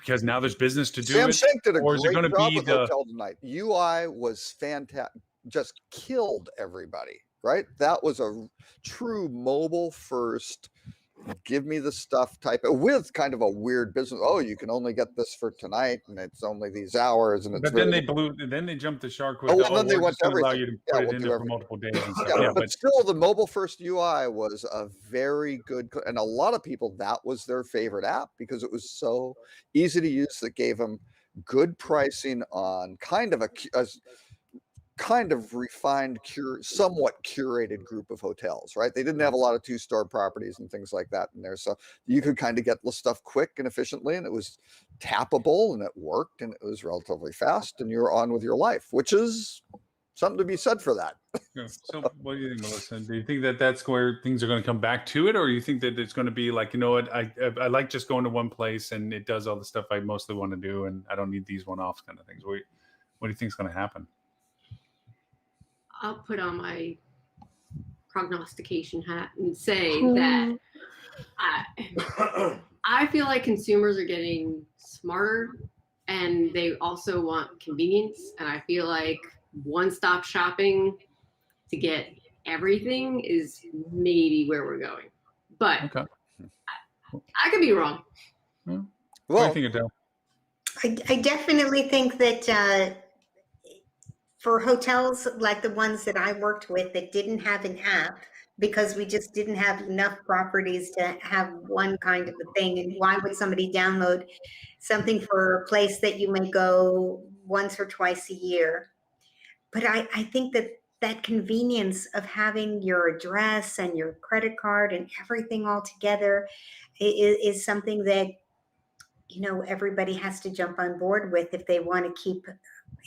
[SPEAKER 1] Because now there's business to do.
[SPEAKER 5] Sam Shank did a
[SPEAKER 1] great
[SPEAKER 5] job with Hotel Tonight. UI was fantastic. Just killed everybody. Right? That was a true mobile first, give me the stuff type with kind of a weird business. Oh, you can only get this for tonight, and it's only these hours. And it's
[SPEAKER 1] then they jumped the shark with
[SPEAKER 5] then they went to everything.
[SPEAKER 1] Allow you to put it in there for multiple days. And stuff.
[SPEAKER 5] But still, the mobile first UI was a very good, and a lot of people, that was their favorite app because it was so easy to use. That gave them good pricing on kind of refined, somewhat curated group of hotels, right? They didn't have a lot of 2-star properties and things like that in there. So you could kind of get the stuff quick and efficiently, and it was tappable, and it worked, and it was relatively fast, and you're on with your life, which is something to be said for that.
[SPEAKER 1] Yeah. So what do you think, Melissa? Do you think that that's where things are going to come back to it? Or you think that it's going to be like, I like just going to one place and it does all the stuff I mostly want to do, and I don't need these one-offs kind of things. What do you think is going to happen?
[SPEAKER 6] I'll put on my prognostication hat and say that I feel like consumers are getting smarter, and they also want convenience. And I feel like one-stop shopping to get everything is maybe where we're going. But okay. I could be wrong.
[SPEAKER 1] What do you think, Adele?
[SPEAKER 3] I definitely think that for hotels like the ones that I worked with that didn't have an app, because we just didn't have enough properties to have one kind of a thing. And why would somebody download something for a place that you may go once or twice a year? But I think that that convenience of having your address and your credit card and everything all together is something that, you know, everybody has to jump on board with if they want to keep,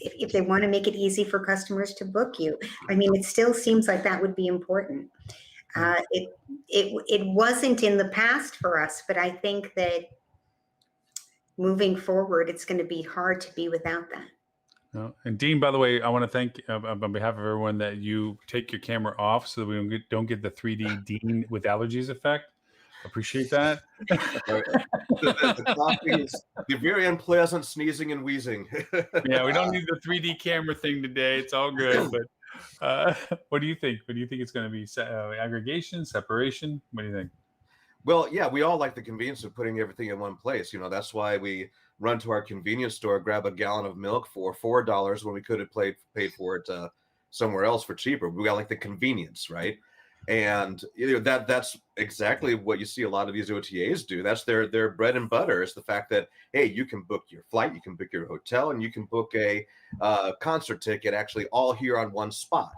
[SPEAKER 3] if they want to make it easy for customers to book you. I mean, it still seems like that would be important. It wasn't in the past for us, but I think that moving forward, it's going to be hard to be without that.
[SPEAKER 1] No. And Dean, by the way, I want to thank on behalf of everyone that you take your camera off so that we don't get the 3D Dean with allergies effect. Appreciate that.
[SPEAKER 2] The coughing is the very unpleasant sneezing and wheezing.
[SPEAKER 1] Yeah, we don't need the 3D camera thing today. It's all good. But what do you think? What do you think it's going to be? Aggregation, separation? What do you think?
[SPEAKER 2] Well, yeah, we all like the convenience of putting everything in one place. You know, that's why we run to our convenience store, grab a gallon of milk for $4 when we could have paid for it somewhere else for cheaper. We got like the convenience, right? And you know that's exactly what you see a lot of these OTAs do. That's their bread and butter, is the fact that, hey, you can book your flight, you can book your hotel, and you can book a concert ticket actually all here on one spot.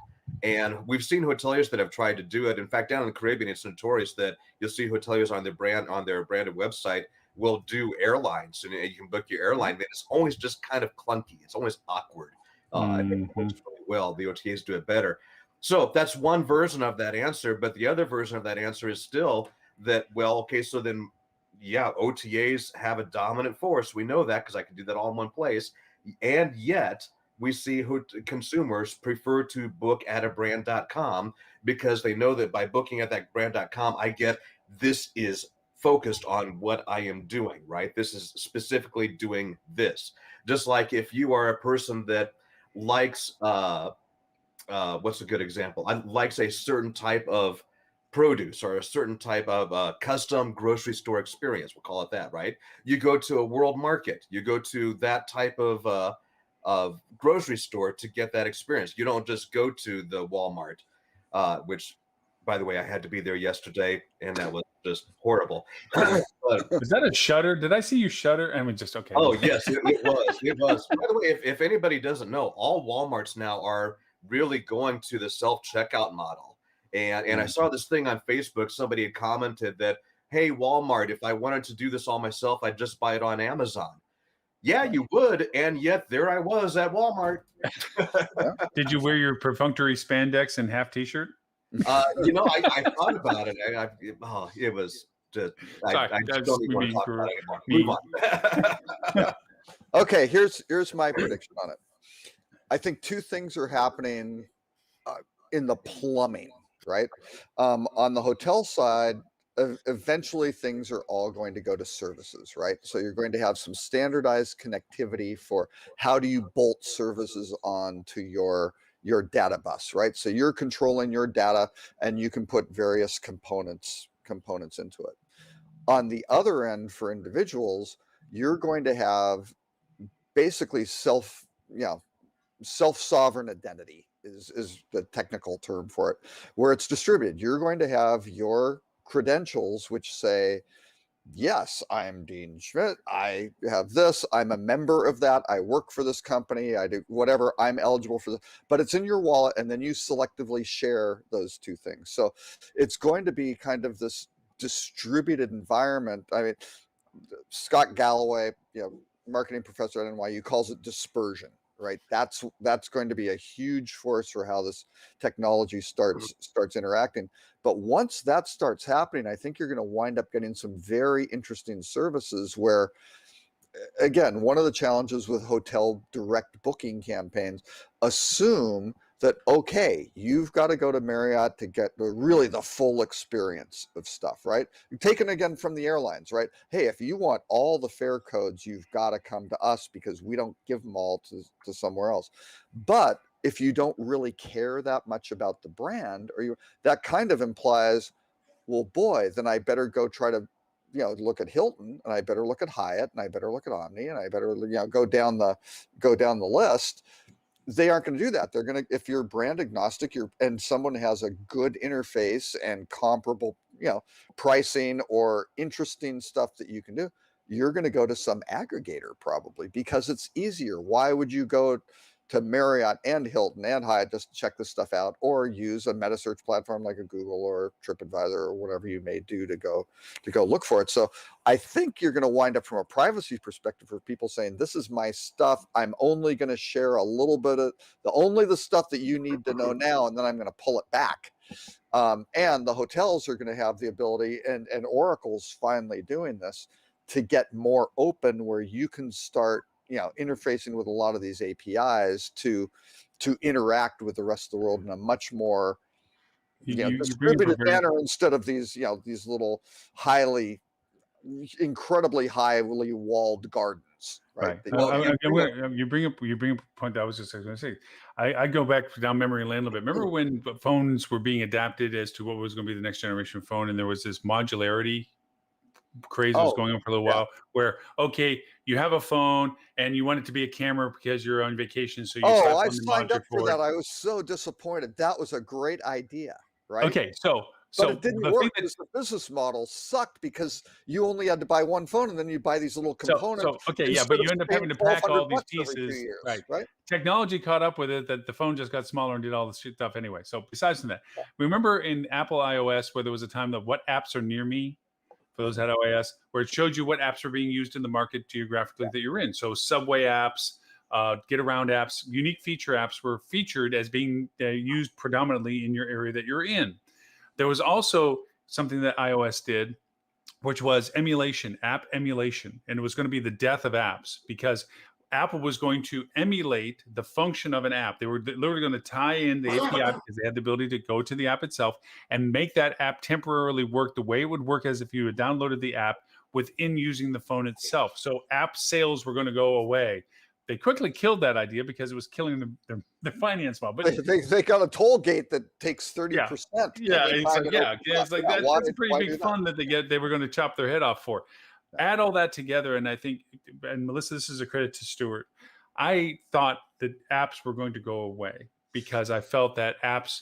[SPEAKER 2] And we've seen hoteliers that have tried to do it. In fact, down in the Caribbean, it's notorious that you'll see hoteliers on their branded website will do airlines, and you can book your airline. And it's always just kind of clunky. It's always awkward. It works really well. The OTAs do it better. So that's one version of that answer. But the other version of that answer is still that, well, okay, so then, yeah, OTAs have a dominant force. We know that because I can do that all in one place. And yet we see who consumers prefer to book at a brand.com because they know that by booking at that brand.com, I get this is focused on what I am doing, right? This is specifically doing this. Just like if you are a person that likes, what's a good example? Likes a certain type of produce or a certain type of custom grocery store experience. We'll call it that, right? You go to a world market, you go to that type of grocery store to get that experience. You don't just go to the Walmart, which, by the way, I had to be there yesterday, and that was just horrible.
[SPEAKER 1] Is that a shutter? Did I see you shutter? I mean, just okay.
[SPEAKER 2] Oh, yes, it was. It was. By the way, if anybody doesn't know, all Walmarts now are really going to the self-checkout model. And I saw this thing on Facebook. Somebody had commented that, hey, Walmart, if I wanted to do this all myself, I'd just buy it on Amazon. Yeah, you would. And yet there I was at Walmart.
[SPEAKER 1] Did you wear your perfunctory spandex and half t-shirt?
[SPEAKER 2] You know, I thought about it. It was just,
[SPEAKER 1] Sorry,
[SPEAKER 2] I just don't even want to talk about it anymore. Move on.
[SPEAKER 5] Okay, here's my prediction on it. I think two things are happening in the plumbing, right? On the hotel side, eventually things are all going to go to services, right? So you're going to have some standardized connectivity for how do you bolt services onto your data bus, right? So you're controlling your data and you can put various components into it. On the other end, for individuals, you're going to have basically self-sovereign identity is the technical term for it, where it's distributed. You're going to have your credentials which say, yes, I'm Dean Schmidt, I have this, I'm a member of that, I work for this company, I do whatever, I'm eligible for this, but it's in your wallet, and then you selectively share those two things. So it's going to be kind of this distributed environment. I mean, Scott Galloway, marketing professor at NYU, calls it dispersion, right? That's going to be a huge force for how this technology starts interacting. But once that starts happening, I think you're going to wind up getting some very interesting services where, again, one of the challenges with hotel direct booking campaigns assume that, okay, you've got to go to Marriott to get really the full experience of stuff, right? Taken again from the airlines, right? Hey, if you want all the fare codes, you've got to come to us because we don't give them all to somewhere else. But if you don't really care that much about the brand, that kind of implies, well, boy, then I better go try to, look at Hilton, and I better look at Hyatt, and I better look at Omni, and I better, go down the list. They aren't going to do that. They're going to, if you're brand agnostic, and someone has a good interface and comparable, pricing or interesting stuff that you can do, you're going to go to some aggregator probably because it's easier. Why would you go to Marriott and Hilton and Hyatt just to check this stuff out, or use a meta search platform like a Google or TripAdvisor or whatever you may do to go look for it? So I think you're going to wind up, from a privacy perspective, for people saying, this is my stuff, I'm only going to share a little bit of only the stuff that you need to know now, and then I'm going to pull it back. And the hotels are going to have the ability, and Oracle's finally doing this, to get more open, where you can start interfacing with a lot of these APIs to interact with the rest of the world in a much more distributed manner, instead of these these little incredibly highly walled gardens, right?
[SPEAKER 1] You bring up a point that I was just going to say. I go back down memory lane a little bit. Remember when phones were being adapted as to what was going to be the next generation phone, and there was this modularity craze was going on for a little while, where you have a phone and you want it to be a camera because you're on vacation, so you
[SPEAKER 5] I signed up for that. I was so disappointed. That was a great idea, right?
[SPEAKER 1] Okay, so
[SPEAKER 5] but it didn't work because the business model sucked, because you only had to buy one phone, and then you buy these little components.
[SPEAKER 1] But you end up having to pack all these pieces, right? Technology caught up with it, that the phone just got smaller and did all this stuff anyway. So besides from that, remember in Apple iOS where there was a time that what apps are near me, for those that had iOS, where it showed you what apps are being used in the market geographically that you're in. So subway apps, get around apps, unique feature apps were featured as being used predominantly in your area that you're in. There was also something that iOS did, which was emulation, app emulation. And it was going to be the death of apps, because Apple was going to emulate the function of an app. They were literally going to tie in the API, because they had the ability to go to the app itself and make that app temporarily work the way it would work as if you had downloaded the app within using the phone itself. So app sales were going to go away. They quickly killed that idea because it was killing the finance model. But
[SPEAKER 5] they got a toll gate that takes 30%.
[SPEAKER 1] It's like that's a pretty big fun that they were going to chop their head off for. Add all that together, and I think, and Melissa, this is a credit to Stuart, I thought that apps were going to go away, because I felt that apps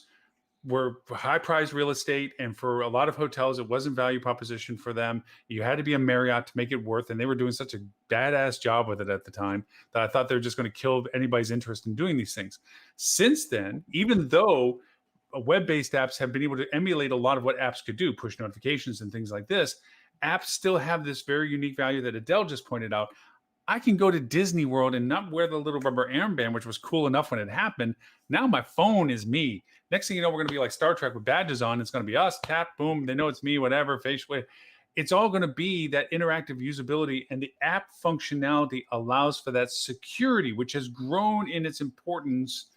[SPEAKER 1] were high price real estate, and for a lot of hotels, it wasn't value proposition for them. You had to be a Marriott to make it worth, and they were doing such a badass job with it at the time that I thought they were just going to kill anybody's interest in doing these things. Since then, even though web-based apps have been able to emulate a lot of what apps could do, push notifications and things like this, apps still have this very unique value that Adele just pointed out. I can go to Disney World and not wear the little rubber armband, which was cool enough when it happened. Now my phone is me. Next thing you know, we're going to be like Star Trek with badges on. It's going to be us, tap, boom. They know it's me, whatever, facial. It's all going to be that interactive usability, and the app functionality allows for that security, which has grown in its importance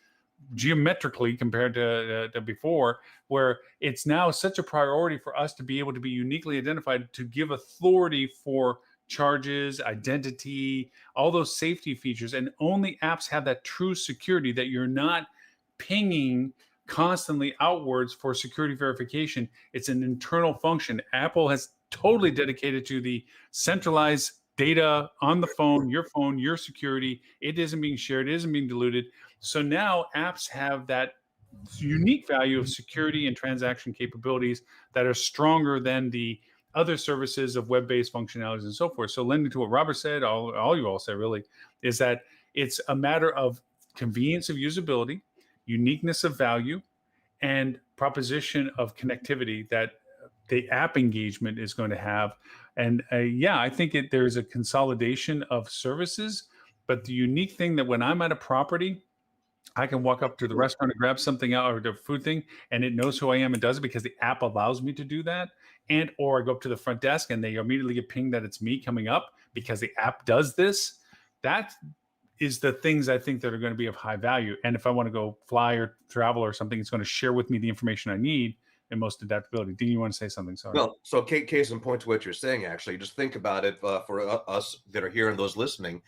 [SPEAKER 1] geometrically compared to before, where it's now such a priority for us to be able to be uniquely identified, to give authority for charges, identity, all those safety features. And only apps have that true security, that you're not pinging constantly outwards for security verification. It's an internal function. Apple has totally dedicated to the centralized data on the phone, your security. It isn't being shared, it isn't being diluted. So now apps have that unique value of security and transaction capabilities that are stronger than the other services of web-based functionalities and so forth. So lending to what Robert said, all you all said really, is that it's a matter of convenience of usability, uniqueness of value, and proposition of connectivity that the app engagement is going to have. And I think there's a consolidation of services, but the unique thing that when I'm at a property, I can walk up to the restaurant and grab something out, or the food thing, and it knows who I am and does it because the app allows me to do that. And or I go up to the front desk and they immediately get pinged that it's me coming up because the app does this. That is the things I think that are going to be of high value. And if I want to go fly or travel or something, it's going to share with me the information I need and most adaptability. Dean, you want to say something? Sorry.
[SPEAKER 2] Well, so case in point to what you're saying, actually, just think about it for us that are here and those listening.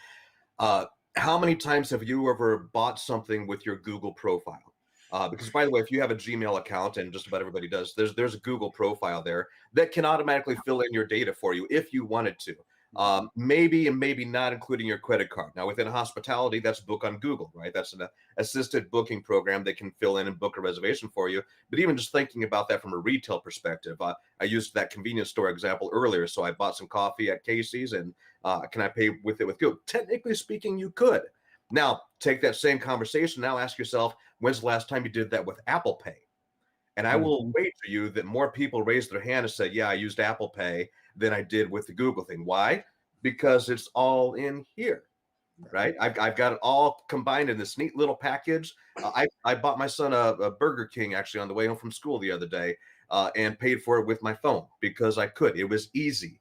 [SPEAKER 2] How many times have you ever bought something with your Google profile? Because by the way, if you have a Gmail account, and just about everybody does, there's a Google profile there that can automatically fill in your data for you if you wanted to. Maybe and maybe not including your credit card. Now, within hospitality, that's Book on Google, right? That's an assisted booking program that can fill in and book a reservation for you. But even just thinking about that from a retail perspective, I used that convenience store example earlier. So I bought some coffee at Casey's, and can I pay with it with Google? Technically speaking, you could. Now, take that same conversation. Now ask yourself, when's the last time you did that with Apple Pay? And I will wager you that more people raised their hand and said, yeah, I used Apple Pay than I did with the Google thing. Why? Because it's all in here, right? I've got it all combined in this neat little package. I bought my son a Burger King actually on the way home from school the other day, and paid for it with my phone because I could. It was easy.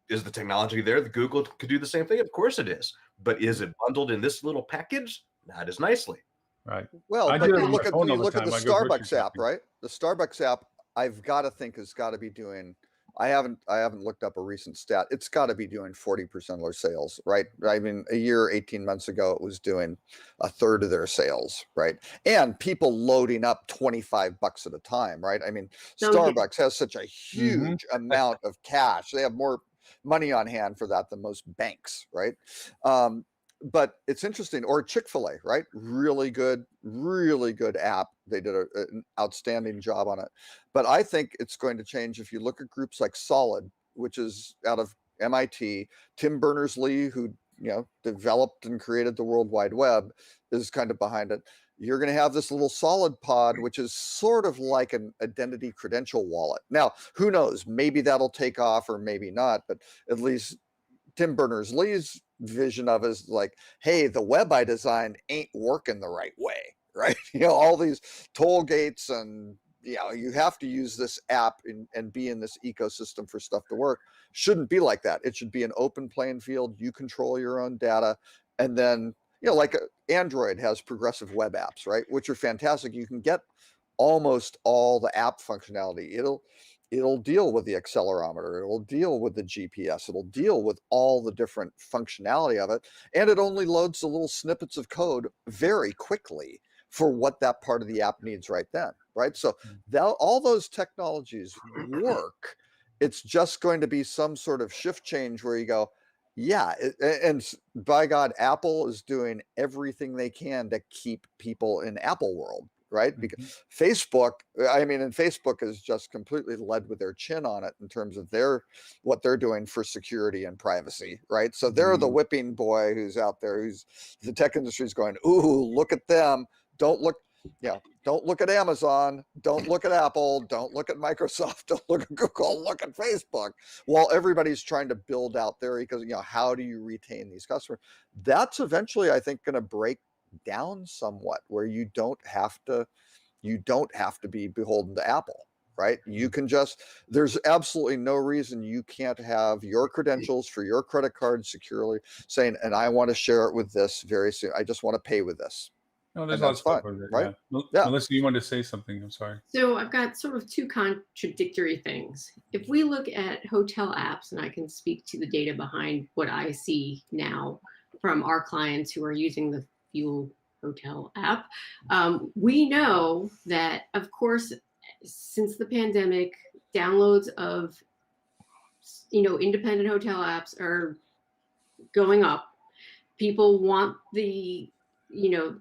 [SPEAKER 2] Is the technology there? The Google could do the same thing? Of course it is. But is it bundled in this little package? Not as nicely.
[SPEAKER 1] Right.
[SPEAKER 5] Well,
[SPEAKER 1] I
[SPEAKER 5] but
[SPEAKER 1] do it
[SPEAKER 5] you
[SPEAKER 1] on
[SPEAKER 5] look
[SPEAKER 1] my
[SPEAKER 5] at
[SPEAKER 1] phone all the
[SPEAKER 5] the
[SPEAKER 1] time. I go grocery
[SPEAKER 5] Starbucks app,
[SPEAKER 1] shopping.
[SPEAKER 5] right? The Starbucks app, I've got to think has got to be doing. I haven't looked up a recent stat. It's got to be doing 40% of their sales, right? I mean, a year, 18 months ago, it was doing a third of their sales, right? And people loading up $25 at a time, right? I mean,
[SPEAKER 6] Oh, yeah.
[SPEAKER 5] Starbucks has such a huge amount of cash. They have more money on hand for that than most banks, right? But it's interesting. Or Chick-fil-A, right? Really good app. They did an outstanding job on it. But I think it's going to change if you look at groups like Solid, which is out of MIT. Tim Berners-Lee, who developed and created the World Wide Web, is kind of behind it. You're going to have this little Solid pod, which is sort of like an identity credential wallet. Now, who knows? Maybe that'll take off or maybe not, but at least Tim Berners-Lee's vision of it is like, hey, the web I designed ain't working the right way, right? All these toll gates and you have to use this app and be in this ecosystem for stuff to work. Shouldn't be like that. It should be an open playing field. You control your own data. And then, like Android has progressive web apps, right? Which are fantastic. You can get almost all the app functionality. It'll deal with the accelerometer. It'll deal with the GPS. It'll deal with all the different functionality of it. And it only loads the little snippets of code very quickly for what that part of the app needs right then, right? So all those technologies work. It's just going to be some sort of shift change where you go, and by God, Apple is doing everything they can to keep people in Apple world, right? Because Facebook has just completely led with their chin on it in terms of what they're doing for security and privacy, right? So they're the whipping boy who's out there, who's the tech industry is going, ooh, look at them. Don't look at Amazon, don't look at Apple, don't look at Microsoft, don't look at Google, look at Facebook. While everybody's trying to build out their ecosystem, how do you retain these customers? That's eventually, I think, going to break down somewhat, where you don't have to be beholden to Apple, right? You can there's absolutely no reason you can't have your credentials for your credit card securely saying, and I want to share it with this very soon. I just want to pay with this.
[SPEAKER 1] No, there's
[SPEAKER 5] And
[SPEAKER 1] lots of
[SPEAKER 5] that's
[SPEAKER 1] stuff with it,
[SPEAKER 5] right?
[SPEAKER 1] Yeah. Melissa, you wanted to say something. I'm sorry.
[SPEAKER 6] So I've got sort of two contradictory things. If we look at hotel apps, and I can speak to the data behind what I see now from our clients who are using the Fuel Hotel app, we know that, of course, since the pandemic, downloads of independent hotel apps are going up. People want the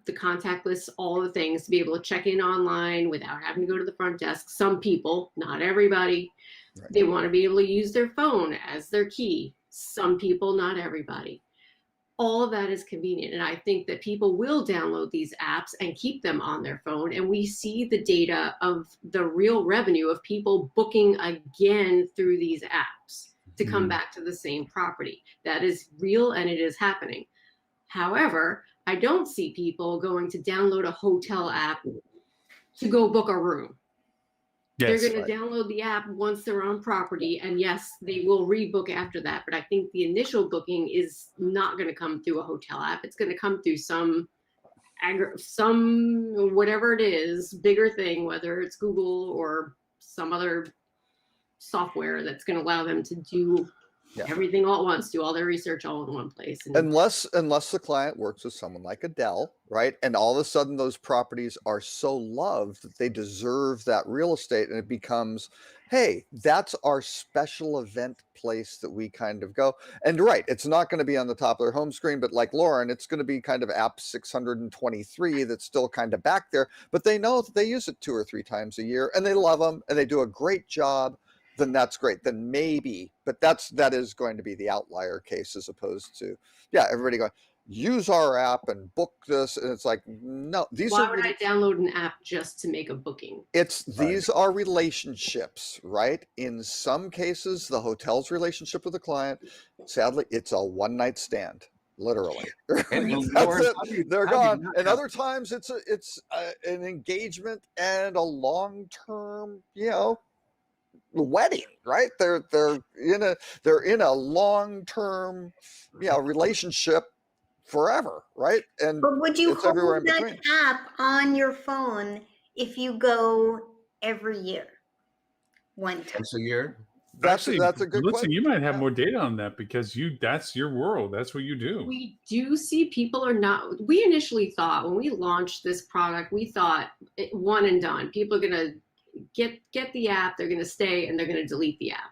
[SPEAKER 6] contactless, all the things, to be able to check in online without having to go to the front desk. Some people, not everybody,
[SPEAKER 5] Right.
[SPEAKER 6] they want to be able to use their phone as their key. Some people, not everybody. All of that is convenient. And I think that people will download these apps and keep them on their phone. And we see the data of the real revenue of people booking again through these apps to come back to the same property. That is real and it is happening. However, I don't see people going to download a hotel app to go book a room.
[SPEAKER 1] Yes.
[SPEAKER 6] They're going to download the app once they're on property, and yes, they will rebook after that. But I think the initial booking is not going to come through a hotel app. It's going to come through some whatever it is, bigger thing, whether it's Google or some other software that's going to allow them to do
[SPEAKER 5] Yeah.
[SPEAKER 6] everything all at once, do all their research all in one place. And
[SPEAKER 5] Unless the client works with someone like Adele, right? And all of a sudden those properties are so loved that they deserve that real estate, and it becomes, hey, that's our special event place that we kind of go. And right, it's not going to be on the top of their home screen, but like Lauren, it's going to be kind of app 623 that's still kind of back there, but they know that they use it 2 or 3 times a year and they love them and they do a great job. Then that's great. Then maybe, but that is going to be the outlier case, as opposed to, yeah, everybody going, use our app and book this. And it's like, no, these
[SPEAKER 6] why
[SPEAKER 5] are
[SPEAKER 6] would I download an app just to make a booking?
[SPEAKER 5] these are relationships, right? In some cases, the hotel's relationship with the client, sadly, it's a one-night stand, literally.
[SPEAKER 2] And
[SPEAKER 5] That's
[SPEAKER 2] Lauren,
[SPEAKER 5] it. They're gone. And other times it's an engagement and a long-term, wedding, right? They're in a long-term, relationship forever, right? And
[SPEAKER 3] But would you
[SPEAKER 5] it's everywhere in
[SPEAKER 3] hold that
[SPEAKER 5] between.
[SPEAKER 3] app on your phone if you go every year? One time.
[SPEAKER 2] once a year.
[SPEAKER 5] That's a good
[SPEAKER 1] listen,
[SPEAKER 5] question.
[SPEAKER 1] you might have
[SPEAKER 5] Yeah.
[SPEAKER 1] more data on that because that's your world. That's what you do.
[SPEAKER 6] We do see people are not. We initially thought when we launched this product, we thought one and done. People are gonna get the app, they're gonna stay, and they're gonna delete the app.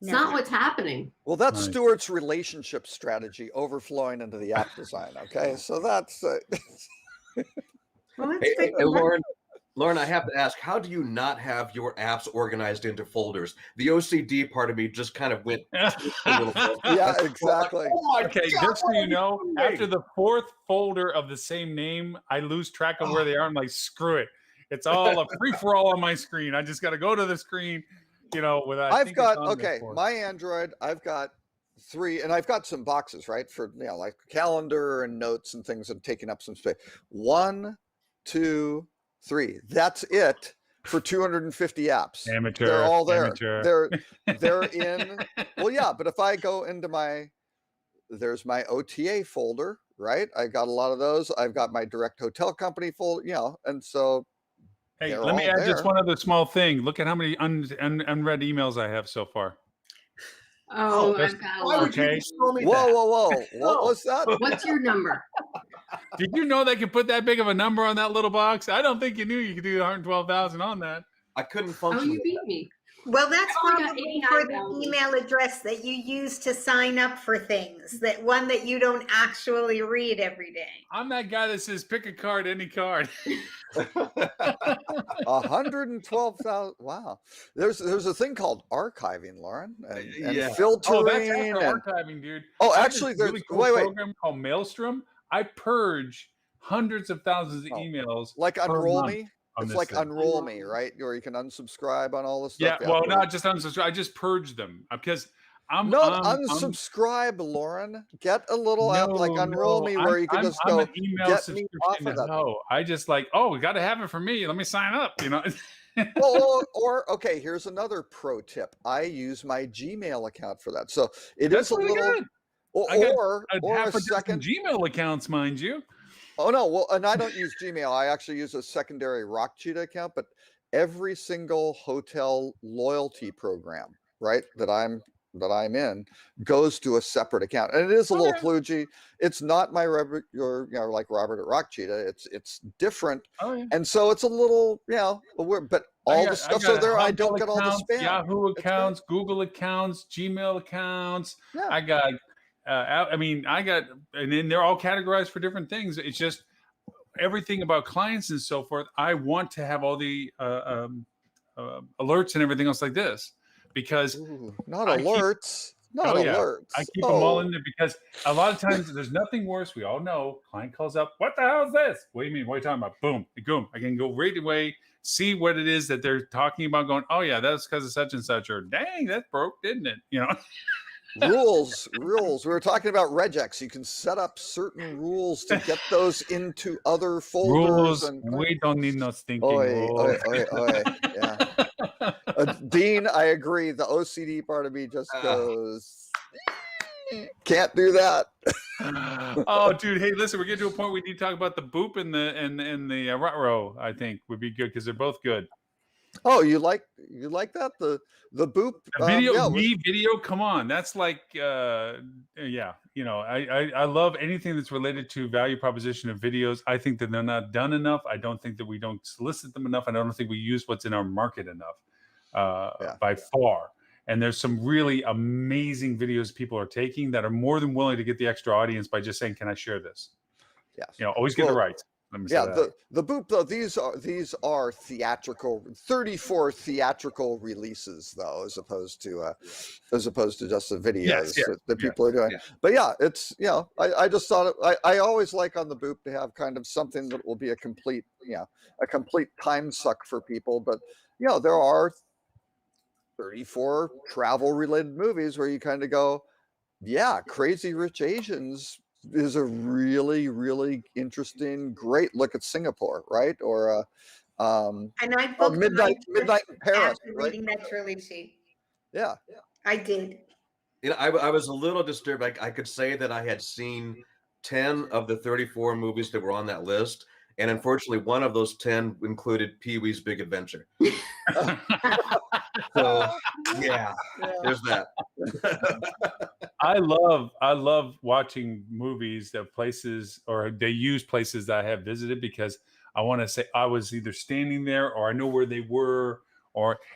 [SPEAKER 6] It's not what's happening.
[SPEAKER 5] Well, that's
[SPEAKER 1] Right.
[SPEAKER 5] Stuart's relationship strategy overflowing into the app design. Okay, so that's
[SPEAKER 3] Well, let's
[SPEAKER 2] Hey,
[SPEAKER 3] take a look.
[SPEAKER 2] Lauren, I have to ask, how do you not have your apps organized into folders? The OCD part of me just kind of went a little bit.
[SPEAKER 5] yeah, exactly.
[SPEAKER 2] Oh my
[SPEAKER 1] Okay,
[SPEAKER 2] God,
[SPEAKER 1] just so
[SPEAKER 2] what
[SPEAKER 1] you
[SPEAKER 2] are
[SPEAKER 1] know,
[SPEAKER 2] doing?
[SPEAKER 1] after the 4th folder of the same name, I lose track of where they are. I'm like, screw it. It's all a free for all on my screen. I just got to go to the screen, without.
[SPEAKER 5] I've got my Android. I've got 3, and I've got some boxes, right, for like calendar and notes and things that are taking up some space. 1, 2, 3. That's it for 250 apps.
[SPEAKER 1] Amateur.
[SPEAKER 5] They're all there.
[SPEAKER 1] Amateur.
[SPEAKER 5] They're in. Well, yeah, but if I go into there's my OTA folder, right? I got a lot of those. I've got my direct hotel company folder, and so.
[SPEAKER 1] Hey,
[SPEAKER 5] They're
[SPEAKER 1] let me
[SPEAKER 5] all
[SPEAKER 1] add just
[SPEAKER 5] there.
[SPEAKER 1] one other small thing. Look at how many unread emails I have so far.
[SPEAKER 6] Oh,
[SPEAKER 1] that's-
[SPEAKER 6] I've got a
[SPEAKER 2] Why
[SPEAKER 6] lot.
[SPEAKER 2] would you
[SPEAKER 1] Okay.
[SPEAKER 2] show me that?
[SPEAKER 5] Whoa! What was that?
[SPEAKER 6] What's your number?
[SPEAKER 1] Did you know they could put that big of a number on that little box? I don't think you knew you could do 112,000 on that.
[SPEAKER 2] I couldn't
[SPEAKER 6] Oh,
[SPEAKER 2] function.
[SPEAKER 6] you beat me.
[SPEAKER 3] Well, that's
[SPEAKER 6] I only got
[SPEAKER 3] probably for the
[SPEAKER 6] 89,000.
[SPEAKER 3] email address that you use to sign up for things, that one that you don't actually read every day.
[SPEAKER 1] I'm that guy that says pick a card, any card.
[SPEAKER 5] 112,000. Wow. There's a thing called archiving, Lauren, and
[SPEAKER 2] Yeah.
[SPEAKER 5] filtering.
[SPEAKER 1] Oh, that's after
[SPEAKER 5] and,
[SPEAKER 1] archiving, dude.
[SPEAKER 5] oh,
[SPEAKER 1] I have
[SPEAKER 5] actually,
[SPEAKER 1] this
[SPEAKER 5] there's
[SPEAKER 1] really cool
[SPEAKER 5] wait.
[SPEAKER 1] program called Maelstrom. I purge hundreds of thousands of
[SPEAKER 5] Oh,
[SPEAKER 1] emails.
[SPEAKER 5] Like
[SPEAKER 1] per
[SPEAKER 5] Unroll
[SPEAKER 1] month
[SPEAKER 5] Me.
[SPEAKER 1] on
[SPEAKER 5] It's
[SPEAKER 1] this
[SPEAKER 5] like
[SPEAKER 1] thing.
[SPEAKER 5] Unroll Me, right? Or you can unsubscribe on all this
[SPEAKER 1] Yeah,
[SPEAKER 5] stuff.
[SPEAKER 1] well,
[SPEAKER 5] right.
[SPEAKER 1] not just unsubscribe. I just purge them because I'm
[SPEAKER 5] Not
[SPEAKER 1] I'm-
[SPEAKER 5] unsubscribe, Lauren. Get a little app like
[SPEAKER 1] No,
[SPEAKER 5] Unroll
[SPEAKER 1] no,
[SPEAKER 5] Me where
[SPEAKER 1] I'm-
[SPEAKER 5] you can
[SPEAKER 1] I'm-
[SPEAKER 5] just
[SPEAKER 1] I'm
[SPEAKER 5] go,
[SPEAKER 1] an email
[SPEAKER 5] get me off
[SPEAKER 1] subscription
[SPEAKER 5] of that.
[SPEAKER 1] No, I just like, oh, we got to have it for me. Let me sign up.
[SPEAKER 5] Or okay, here's another pro tip. I use my Gmail account for that. So it
[SPEAKER 1] That's
[SPEAKER 5] is a
[SPEAKER 1] really
[SPEAKER 5] little,
[SPEAKER 1] good. I got
[SPEAKER 5] or
[SPEAKER 1] half
[SPEAKER 5] a
[SPEAKER 1] a dozen
[SPEAKER 5] second.
[SPEAKER 1] Gmail accounts, mind you.
[SPEAKER 5] Oh no, well, and I don't use Gmail. I actually use a secondary Rockcheetah account, but every single hotel loyalty program, right, that I'm in goes to a separate account. And it is a little
[SPEAKER 1] Okay.
[SPEAKER 5] kludgy. It's not my like Robert at Rockcheetah. It's different.
[SPEAKER 1] Oh yeah.
[SPEAKER 5] And so it's a little, weird, but all the stuff's so there. I don't
[SPEAKER 1] Hotmail
[SPEAKER 5] get all the
[SPEAKER 1] accounts,
[SPEAKER 5] spam.
[SPEAKER 1] Yahoo
[SPEAKER 5] It's great.
[SPEAKER 1] accounts, Google accounts, Gmail accounts.
[SPEAKER 5] Yeah.
[SPEAKER 1] I got, and then they're all categorized for different things. It's just everything about clients and so forth. I want to have all the alerts and everything else like this because
[SPEAKER 5] Ooh, not
[SPEAKER 1] I keep-
[SPEAKER 5] alerts. Not
[SPEAKER 1] Oh, yeah.
[SPEAKER 5] alerts.
[SPEAKER 1] I keep them all in there because a lot of times there's nothing worse. We all know client calls up. What the hell is this? What do you mean? What are you talking about? Boom, boom. I can go right away, see what it is that they're talking about. Going, oh yeah, that's because of such and such. Or dang, that broke, didn't it?
[SPEAKER 5] rules. We were talking about regex. You can set up certain rules to get those into other folders.
[SPEAKER 1] Rules.
[SPEAKER 5] And
[SPEAKER 1] We don't need no stinking
[SPEAKER 5] Oi,
[SPEAKER 1] rules.
[SPEAKER 5] oi. Yeah. Dean, I agree. The OCD part of me just goes, can't do that.
[SPEAKER 1] Oh, dude. Hey, listen, we're getting to a point we need to talk about the Boop and the Rutrow. I think would be good because they're both good.
[SPEAKER 5] Oh, you like that? The Boop
[SPEAKER 1] The video,
[SPEAKER 5] yeah,
[SPEAKER 1] video. Come on, that's like, yeah. You know, I love anything that's related to value proposition of videos. I think that they're not done enough. I don't think that we don't solicit them enough. I don't think we use what's in our market enough, by far. And there's some really amazing videos people are taking that are more than willing to get the extra audience by just saying, "Can I share this?"
[SPEAKER 5] Yes.
[SPEAKER 1] You know, always get the rights. Let me say that.
[SPEAKER 5] The Boop though, these are theatrical, 34 theatrical releases though, as opposed to just the videos that people are doing.
[SPEAKER 2] Yeah.
[SPEAKER 5] But yeah, it's, you know, I just thought I always like on the Boop to have kind of something that will be a complete time suck for people. But you know, there are 34 travel related movies where you kind of go, yeah, Crazy Rich Asians is a really, really interesting, great look at Singapore, right? Or
[SPEAKER 3] And I booked
[SPEAKER 5] Midnight in Paris,
[SPEAKER 3] after
[SPEAKER 5] right?
[SPEAKER 3] reading that trilogy.
[SPEAKER 5] Yeah.
[SPEAKER 3] I did.
[SPEAKER 2] You know, I was a little disturbed. I could say that I had seen 10 of the 34 movies that were on that list. And unfortunately, one of those 10 included Pee-wee's Big Adventure. So, yeah, there's that.
[SPEAKER 1] I love watching movies that places, or they use places that I have visited, because I want to say I was either standing there or I know where they were,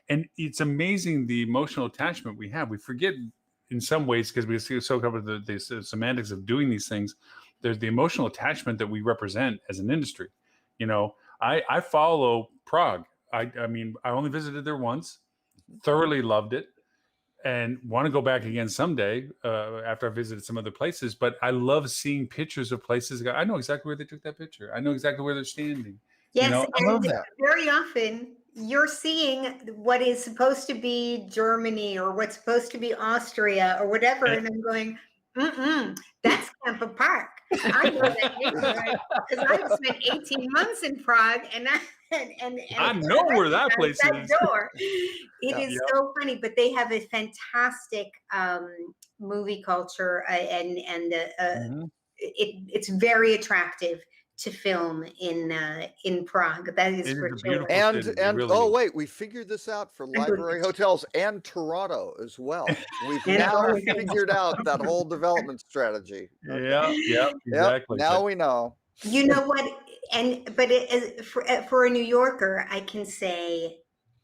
[SPEAKER 1] and it's amazing the emotional attachment we have. We forget in some ways, because we soak up with the semantics of doing these things. There's the emotional attachment that we represent as an industry. You know, I follow Prague. I mean, I only visited there once, thoroughly loved it, and want to go back again someday after I visited some other places. But I love seeing pictures of places. I know exactly where they took that picture. I know exactly where they're standing.
[SPEAKER 3] Yes,
[SPEAKER 1] You know, I love
[SPEAKER 3] and
[SPEAKER 1] that.
[SPEAKER 3] very often you're seeing what is supposed to be Germany or what's supposed to be Austria or whatever, and I'm going, that's Kemper Park. I know that neighborhood because I've spent 18 months in Prague, and
[SPEAKER 1] I know where that place
[SPEAKER 3] that
[SPEAKER 1] is.
[SPEAKER 3] door. It is so funny, but they have a fantastic movie culture, and it's very attractive to film in Prague. That is
[SPEAKER 1] It
[SPEAKER 3] for
[SPEAKER 1] is a
[SPEAKER 3] sure.
[SPEAKER 1] beautiful
[SPEAKER 5] And
[SPEAKER 1] city. It really
[SPEAKER 5] oh
[SPEAKER 1] is.
[SPEAKER 5] wait, we figured this out for library hotels and Toronto as well. We've
[SPEAKER 3] And
[SPEAKER 5] now
[SPEAKER 3] Toronto.
[SPEAKER 5] figured out that whole development strategy.
[SPEAKER 1] Yeah,
[SPEAKER 5] Yep,
[SPEAKER 1] exactly.
[SPEAKER 5] now we know.
[SPEAKER 3] You know what? For a New Yorker, I can say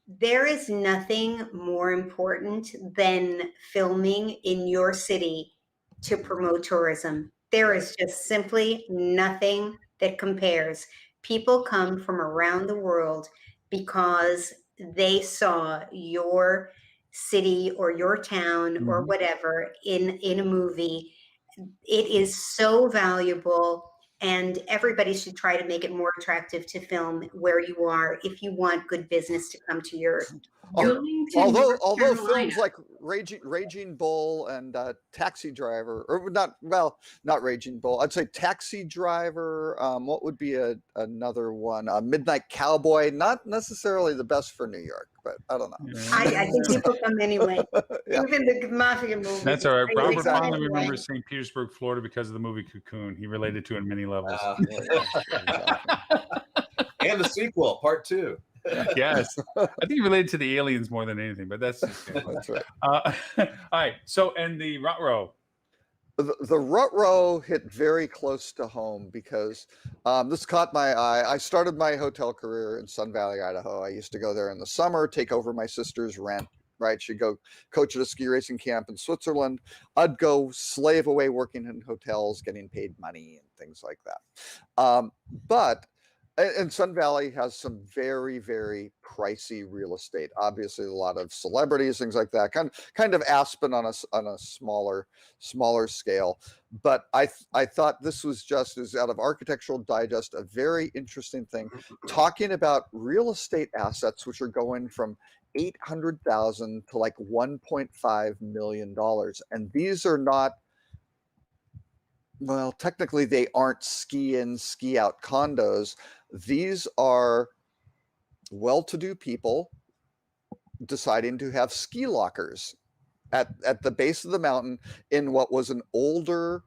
[SPEAKER 3] there is nothing more important than filming in your city to promote tourism. There is just simply nothing that compares. People come from around the world because they saw your city or your town or whatever in a movie. It is so valuable, and everybody should try to make it more attractive to film where you are if you want good business to come to your
[SPEAKER 5] Although
[SPEAKER 6] Carolina.
[SPEAKER 5] films like Raging Bull and Taxi Driver, or not Raging Bull, I'd say Taxi Driver. What would be another one? Midnight Cowboy. Not necessarily the best for New York, but I don't know.
[SPEAKER 3] I think people come anyway.
[SPEAKER 5] Yeah.
[SPEAKER 3] Even the mafia movies.
[SPEAKER 1] That's all right.
[SPEAKER 3] they
[SPEAKER 1] Robert
[SPEAKER 3] come
[SPEAKER 1] fondly
[SPEAKER 3] anyway.
[SPEAKER 1] remembers St. Petersburg, Florida, because of the movie Cocoon. He related to it in many levels.
[SPEAKER 2] And the sequel, part 2.
[SPEAKER 1] Yes, I think he related to the aliens more than anything, but that's just
[SPEAKER 5] That's right.
[SPEAKER 1] all right. So, and the Rut-Row.
[SPEAKER 5] The Rut-Row hit very close to home because this caught my eye. I started my hotel career in Sun Valley, Idaho. I used to go there in the summer, take over my sister's rent, right? She'd go coach at a ski racing camp in Switzerland. I'd go slave away working in hotels, getting paid money and things like that. And Sun Valley has some very, very pricey real estate. Obviously, a lot of celebrities, things like that. Kind of Aspen on a smaller scale. But I thought this was just, as out of Architectural Digest, a very interesting thing, talking about real estate assets which are going from $800,000 to like $1.5 million, and these are not. Well, technically, they aren't ski in, ski out condos. These are well-to-do people deciding to have ski lockers at the base of the mountain in what was an older,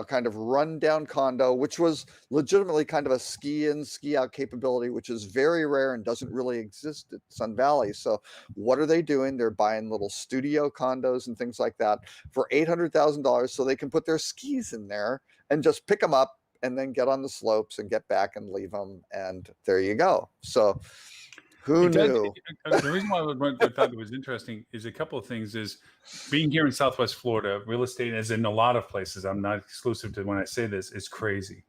[SPEAKER 5] kind of rundown condo, which was legitimately kind of a ski in, ski out capability, which is very rare and doesn't really exist at Sun Valley. So what are they doing? They're buying little studio condos and things like that for $800,000 so they can put their skis in there and just pick them up and then get on the slopes and get back and leave them. And there you go. So who knew?
[SPEAKER 1] The reason why I thought it was interesting is a couple of things. Is being here in Southwest Florida, real estate, as in a lot of places, I'm not exclusive to when I say this, is crazy.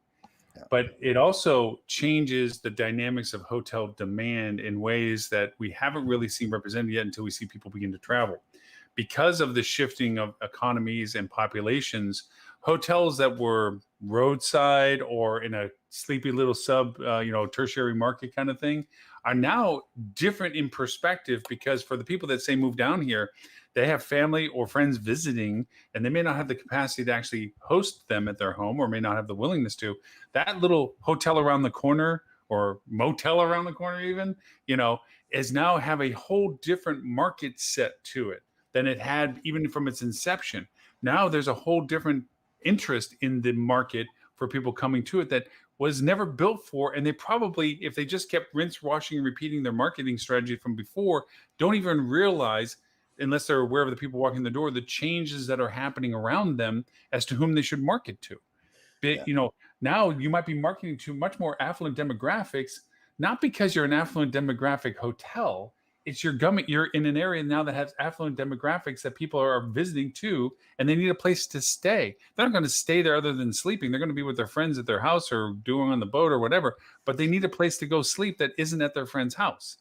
[SPEAKER 5] Yeah.
[SPEAKER 1] But it also changes the dynamics of hotel demand in ways that we haven't really seen represented yet until we see people begin to travel. Because of the shifting of economies and populations, hotels that were roadside or in a sleepy little tertiary market kind of thing are now different in perspective, because for the people that say move down here, they have family or friends visiting and they may not have the capacity to actually host them at their home, or may not have the willingness to. That little hotel around the corner or motel around the corner even, is now have a whole different market set to it than it had even from its inception. Now there's a whole different interest in the market for people coming to it that was never built for. And they probably, if they just kept rinse, washing, and repeating their marketing strategy from before, don't even realize, unless they're aware of the people walking the door, the changes that are happening around them as to whom they should market to. But, now you might be marketing to much more affluent demographics, not because you're an affluent demographic hotel. It's you're in an area now that has affluent demographics that people are visiting to, and they need a place to stay. They're not going to stay there other than sleeping. They're going to be with their friends at their house or doing on the boat or whatever, but they need a place to go sleep that isn't at their friend's house.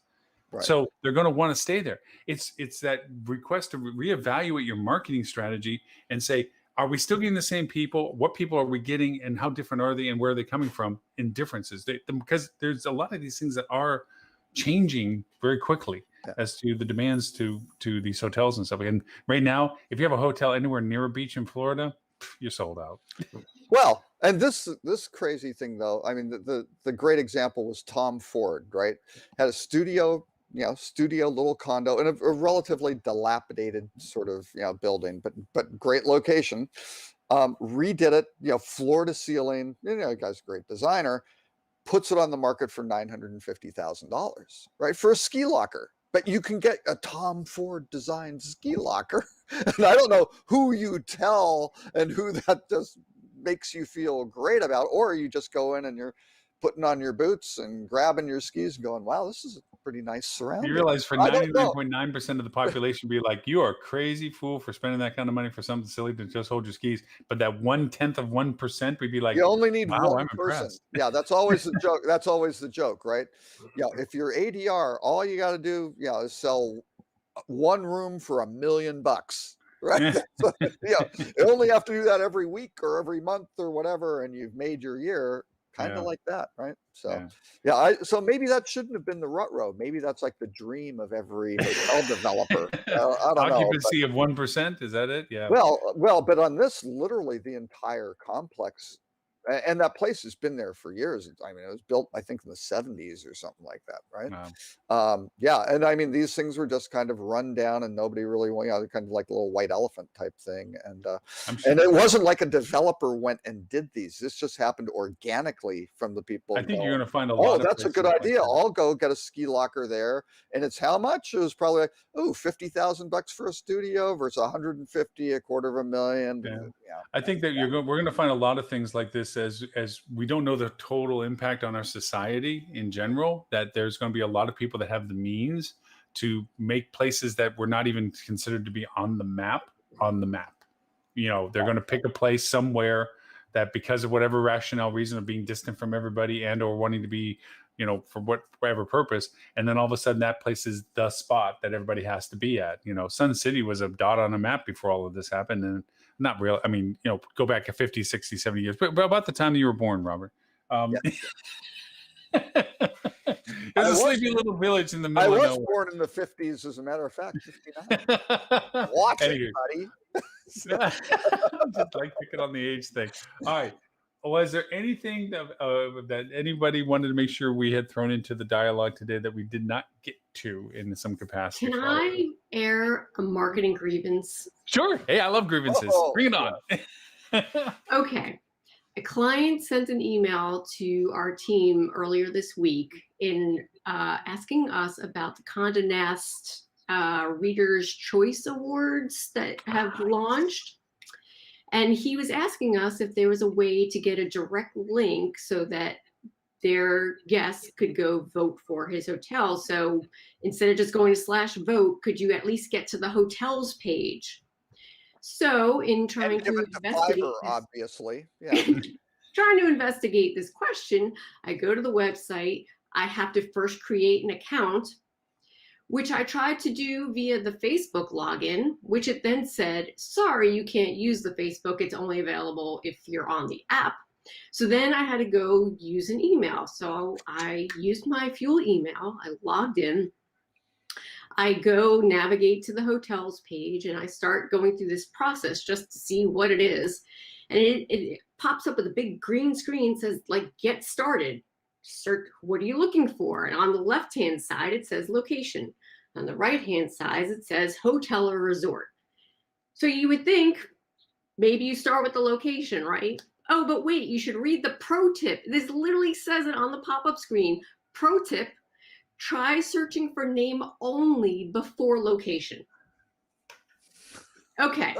[SPEAKER 1] Right. So they're going to want to stay there. It's that request to reevaluate your marketing strategy and say, are we still getting the same people? What people are we getting, and how different are they, and where are they coming from in differences? Because there's a lot of these things that are changing very quickly as to the demands to these hotels and stuff. And right now, if you have a hotel anywhere near a beach in Florida, you're sold out.
[SPEAKER 5] Well, and this crazy thing though, I mean, the great example was Tom Ford, right? Had a studio little condo in a relatively dilapidated sort of building, but great location. Redid it, floor to ceiling. Guy's a great designer. Puts it on the market for $950,000, right, for a ski locker. But you can get a Tom Ford designed ski locker, and I don't know who you tell and who that just makes you feel great about, or you just go in and you're putting on your boots and grabbing your skis and going, wow, this is a pretty nice surrounding.
[SPEAKER 1] You realize for 99.9% of the population be like, you are a crazy fool for spending that kind of money for something silly to just hold your skis. But that 1/10 of 1% would be like,
[SPEAKER 5] you only need
[SPEAKER 1] wow,
[SPEAKER 5] one
[SPEAKER 1] I'm
[SPEAKER 5] person.
[SPEAKER 1] impressed.
[SPEAKER 5] Yeah, that's always the joke. That's always the joke, right? If you're ADR, all you got to do, is sell one room for $1 million, right? So, you only have to do that every week or every month or whatever, and you've made your year. Kind of like that, right? So, so maybe that shouldn't have been the rut row. Maybe that's like the dream of every hotel developer. I don't know.
[SPEAKER 1] Occupancy of 1%, is that it? Yeah.
[SPEAKER 5] Well, but on this, literally the entire complex, and that place has been there for years. I mean, it was built, I think, in the 70s or something like that, right?
[SPEAKER 1] Wow.
[SPEAKER 5] And I mean, these things were just kind of run down, and nobody really, kind of like a little white elephant type thing. And and it wasn't like a developer went and did these. This just happened organically from the people.
[SPEAKER 1] I think you're going to find a lot.
[SPEAKER 5] Oh, that's a good idea. I'll go get a ski locker there, and it's how much? It was probably like, $50,000 for a studio versus $150,000, $250,000.
[SPEAKER 1] Yeah. I think that we're going to find a lot of things like this as we don't know the total impact on our society in general, that there's going to be a lot of people that have the means to make places that were not even considered to be on the map. They're going to pick a place somewhere that, because of whatever rationale reason of being distant from everybody and or wanting to be, for whatever purpose, and then all of a sudden that place is the spot that everybody has to be at. Sun City was a dot on a map before all of this happened, and not real. I mean, go back 50, 60, 70 years, but about the time that you were born, Robert. It was a sleepy little village in the middle of nowhere. I was
[SPEAKER 5] born in the 50s, as a matter of fact, 59. Watch it, buddy.
[SPEAKER 1] Just like picking on the age thing. All right. Was there anything that anybody wanted to make sure we had thrown into the dialogue today that we did not get to in some capacity?
[SPEAKER 6] Can I air a marketing grievance?
[SPEAKER 1] Sure. Hey, I love grievances. Bring it on.
[SPEAKER 6] Okay. A client sent an email to our team earlier this week in asking us about the Condé Nast Reader's Choice Awards that have launched. And he was asking us if there was a way to get a direct link so that their guests could go vote for his hotel. So instead of just going to /vote, could you at least get to the hotel's page? So in trying
[SPEAKER 5] And give
[SPEAKER 6] to
[SPEAKER 5] it to
[SPEAKER 6] investigate
[SPEAKER 5] Fiverr,
[SPEAKER 6] this,
[SPEAKER 5] obviously. Yeah.
[SPEAKER 6] trying to investigate this question, I go to the website. I have to first create an account, which I tried to do via the Facebook login, which it then said, sorry, you can't use the Facebook. It's only available if you're on the app. So then I had to go use an email. So I used my Fuel email. I logged in. I go navigate to the hotels page and I start going through this process just to see what it is. And it pops up with a big green screen, says like, get started. Search, what are you looking for? And on the left-hand side, it says location. On the right-hand side, it says hotel or resort. So you would think maybe you start with the location, right? Oh, but wait, you should read the pro tip. This literally says it on the pop-up screen. Pro tip, try searching for name only before location. Okay.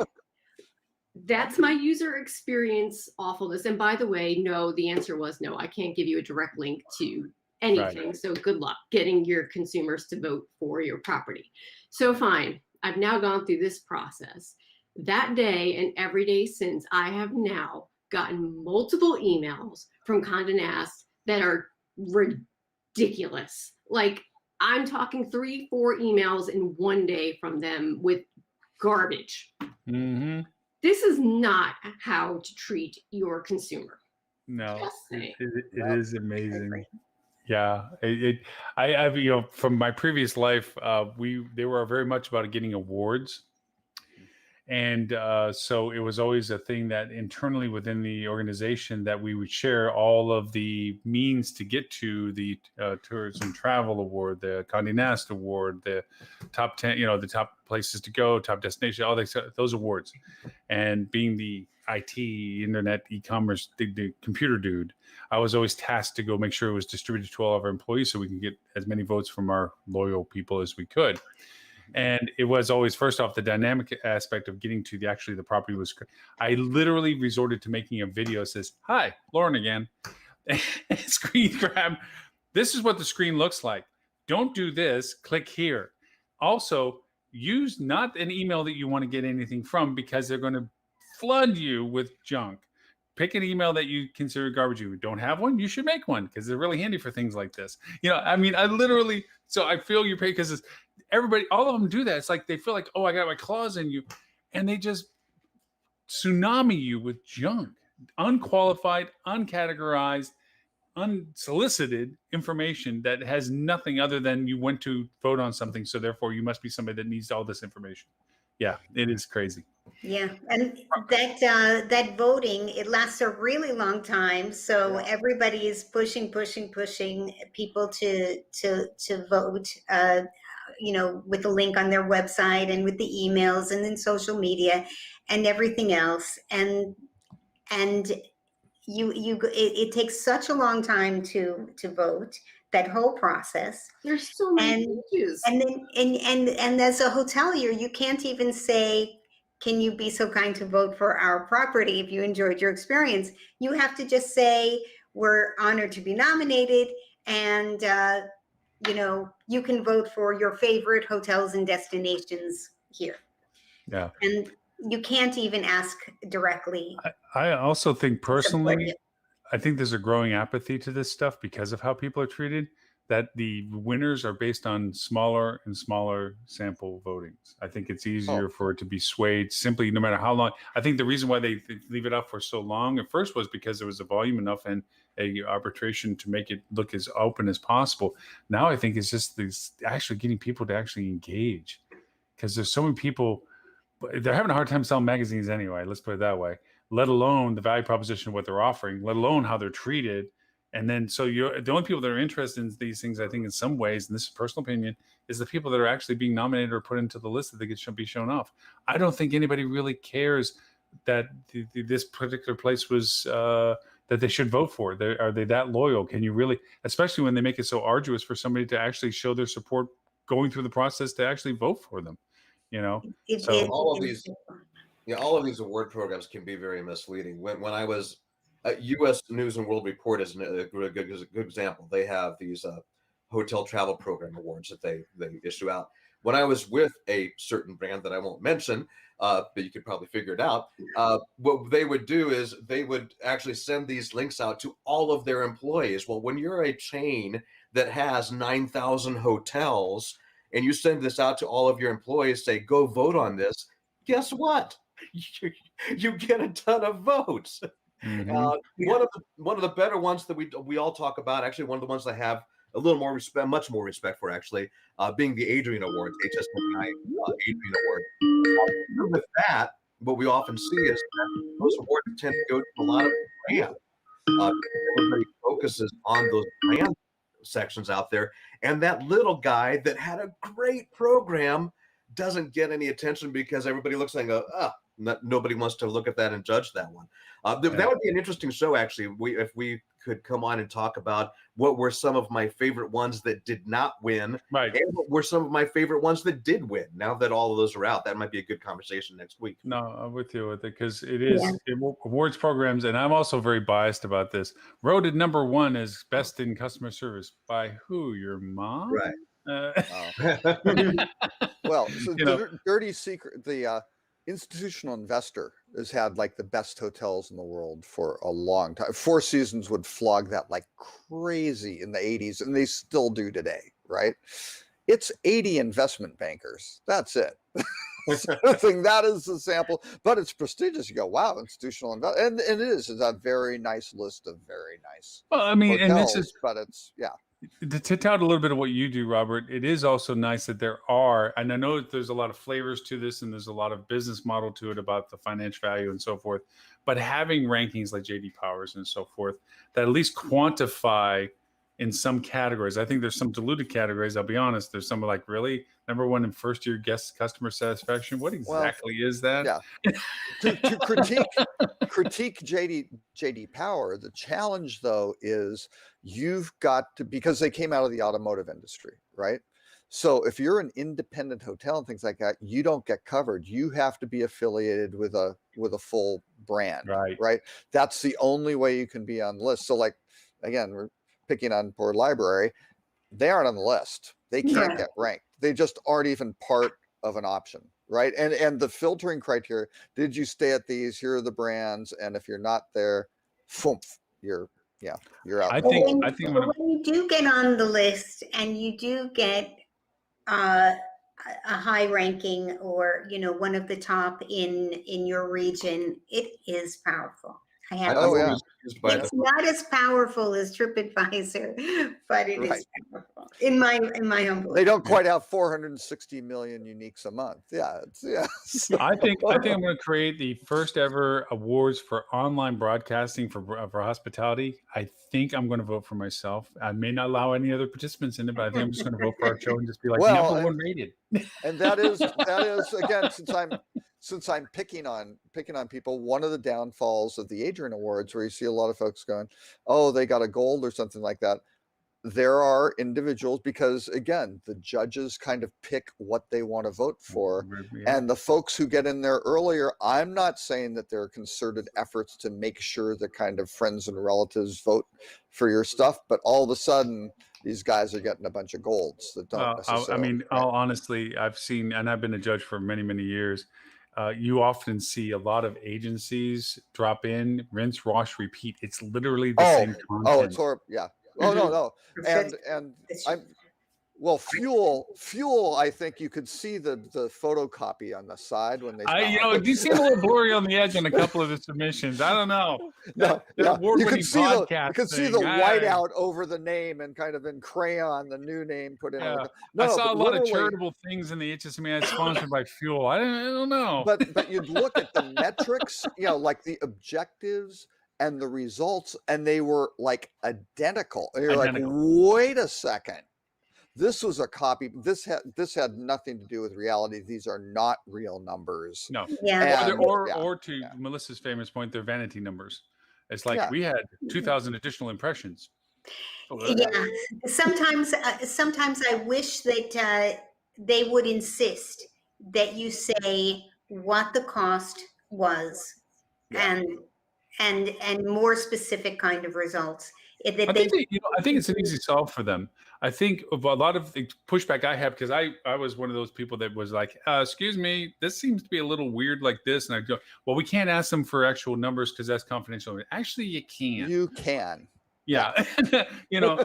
[SPEAKER 6] That's my user experience awfulness. And by the way, no, the answer was no. I can't give you a direct link to anything. Right. So good luck getting your consumers to vote for your property. So fine, I've now gone through this process. That day and every day since, I have now gotten multiple emails from Condé Nast that are ridiculous. Like I'm talking 3-4 emails in one day from them with garbage.
[SPEAKER 1] Mm-hmm.
[SPEAKER 6] This is not how to treat your consumer.
[SPEAKER 1] No, it is amazing. Yeah, I've from my previous life, they were very much about getting awards, and so it was always a thing that internally within the organization that we would share all of the means to get to the Tourism Travel Award, the Condé Nast Award, the top 10, the top places to go, top destination, all those awards. And being the IT, internet, e-commerce, the computer dude, I was always tasked to go make sure it was distributed to all of our employees so we can get as many votes from our loyal people as we could. And it was always, first off, the dynamic aspect of getting to the property was, I literally resorted to making a video that says, hi, Lauren again, screen grab. This is what the screen looks like. Don't do this, click here. Also, use not an email that you want to get anything from because they're going to flood you with junk. Pick an email that you consider garbage. You don't have one, you should make one because they're really handy for things like this. I literally, so I feel your pain because everybody, all of them do that. It's like they feel like, oh, I got my claws in you. And they just tsunami you with junk, unqualified, uncategorized, unsolicited information that has nothing other than you went to vote on something. So therefore you must be somebody that needs all this information. Yeah, it is crazy.
[SPEAKER 3] Yeah, and that voting, it lasts a really long time. So everybody is pushing people to vote, with the link on their website and with the emails and then social media and everything else. And it takes such a long time to vote. That whole process.
[SPEAKER 6] There's so many pages.
[SPEAKER 3] And then and as a hotelier, you can't even say, can you be so kind to vote for our property if you enjoyed your experience? You have to just say, we're honored to be nominated, and you can vote for your favorite hotels and destinations here.
[SPEAKER 1] Yeah.
[SPEAKER 3] And you can't even ask directly.
[SPEAKER 1] I also think personally, I think there's a growing apathy to this stuff because of how people are treated, that the winners are based on smaller and smaller sample votings. I think it's easier for it to be swayed simply no matter how long. I think the reason why they leave it up for so long at first was because there was a volume enough and a arbitration to make it look as open as possible. Now I think it's just actually getting people to actually engage, because there's so many people, they're having a hard time selling magazines anyway, let's put it that way, let alone the value proposition of what they're offering, let alone how they're treated. And then, so the only people that are interested in these things, I think in some ways, and this is personal opinion, is the people that are actually being nominated or put into the list that they get be shown off. I don't think anybody really cares that this particular place was that they should vote for? Are they that loyal? Can you really, especially when they make it so arduous for somebody to actually show their support going through the process to actually vote for them? You know, so
[SPEAKER 2] all of these award programs can be very misleading. When I was at U.S. News and World Report is a good example. They have these hotel travel program awards that they issue out. When I was with a certain brand that I won't mention, but you could probably figure it out, what they would do is they would actually send these links out to all of their employees. Well, when you're a chain that has 9,000 hotels and you send this out to all of your employees, say, go vote on this, guess what? You get a ton of votes. One of the better ones that we all talk about, actually one of the ones that have a little more respect, much more respect for, actually, being the Adrian Awards, HSMI Adrian Award. With that, what we often see is that those awards tend to go to a lot of brands. Everybody focuses on those brand sections out there, and that little guy that had a great program doesn't get any attention because everybody looks and go, nobody wants to look at that and judge that one. That would be an interesting show, actually. If we could come on and talk about what were some of my favorite ones that did not win,
[SPEAKER 1] right,
[SPEAKER 2] and what were some of my favorite ones that did win. Now that all of those are out, that might be a good conversation next week.
[SPEAKER 1] No, I'm with you with it, because it is awards programs, and I'm also very biased about this. Voted number one as best in customer service by who? Your mom?
[SPEAKER 2] Right.
[SPEAKER 5] Well, so dirty secret, the Institutional Investor has had like the best hotels in the world for a long time. Four Seasons would flog that like crazy in the 80s, and they still do today, right? It's 80 investment bankers. That's it. I think that is the sample, but it's prestigious. You go, wow, institutional investor, and it is. It's a very nice list of very nice.
[SPEAKER 1] Well, I mean,
[SPEAKER 5] hotels,
[SPEAKER 1] and this is,
[SPEAKER 5] but it's
[SPEAKER 1] to tout a little bit of what you do, Robert, it is also nice that there are, and I know that there's a lot of flavors to this and there's a lot of business model to it about the financial value and so forth, but having rankings like JD Powers and so forth that at least quantify in some categories. I think there's some diluted categories. I'll be honest. There's some like, really, number one in first year guest customer satisfaction. What exactly is that?
[SPEAKER 5] Yeah. to critique JD Power, the challenge though is you've got to, because they came out of the automotive industry, right? So if you're an independent hotel and things like that, you don't get covered. You have to be affiliated with a full brand, right? That's the only way you can be on the list. So like, again, we're picking on Poor Library, they aren't on the list. They can't get ranked. They just aren't even part of an option, right? And the filtering criteria, did you stay at these? Here are the brands. And if you're not there, you're out.
[SPEAKER 1] I think
[SPEAKER 3] when you do get on the list and you do get a high ranking or one of the top in your region, it is powerful. It's not as powerful as TripAdvisor, but it is powerful in my humble.
[SPEAKER 5] They don't quite have 460 million uniques a month.
[SPEAKER 1] I think I'm going to create the first ever awards for online broadcasting for hospitality. I think I'm going to vote for myself. I may not allow any other participants in it, but I think I'm just going to vote for our show and just be like number one rated.
[SPEAKER 5] And that is again, since I'm picking on people, one of the downfalls of the Adrian Awards, where you see a lot of folks going, oh, they got a gold or something like that. There are individuals, because again, the judges kind of pick what they want to vote for. And the folks who get in there earlier, I'm not saying that there are concerted efforts to make sure the kind of friends and relatives vote for your stuff, but all of a sudden these guys are getting a bunch of golds that don't necessarily.
[SPEAKER 1] I mean, honestly, I've seen, and I've been a judge for many, many years. You often see a lot of agencies drop in, rinse, wash, repeat. It's literally the same content.
[SPEAKER 5] Oh, it's horrible. Yeah. Oh, no. And I'm, well, fuel. I think you could see the photocopy on the side when they.
[SPEAKER 1] You seem a little blurry on the edge on a couple of the submissions. I don't know.
[SPEAKER 5] You could see the whiteout over the name and kind of in crayon the new name put in.
[SPEAKER 1] I saw a lot of charitable things in the HSMA sponsored by Fuel. I don't know.
[SPEAKER 5] But you'd look at the metrics, like the objectives and the results, and they were like identical. And you're like, wait a second. this was a copy. This had nothing to do with reality. These are not real numbers.
[SPEAKER 1] No.
[SPEAKER 3] Yeah.
[SPEAKER 5] And-
[SPEAKER 1] Or,
[SPEAKER 5] yeah,
[SPEAKER 1] or to
[SPEAKER 5] yeah.
[SPEAKER 1] Melissa's famous point, they're vanity numbers. It's like
[SPEAKER 5] Yeah.
[SPEAKER 1] we had 2,000 additional impressions.
[SPEAKER 3] Yeah. Sometimes I wish that they would insist that you say what the cost was,
[SPEAKER 5] Yeah.
[SPEAKER 3] and more specific kind of results.
[SPEAKER 1] I think it's an easy solve for them. I think of a lot of the pushback I have, because I was one of those people that was like, excuse me, this seems to be a little weird like this. And I go, well, we can't ask them for actual numbers because that's confidential. Actually, you can.
[SPEAKER 5] You can.
[SPEAKER 1] Yeah. You know,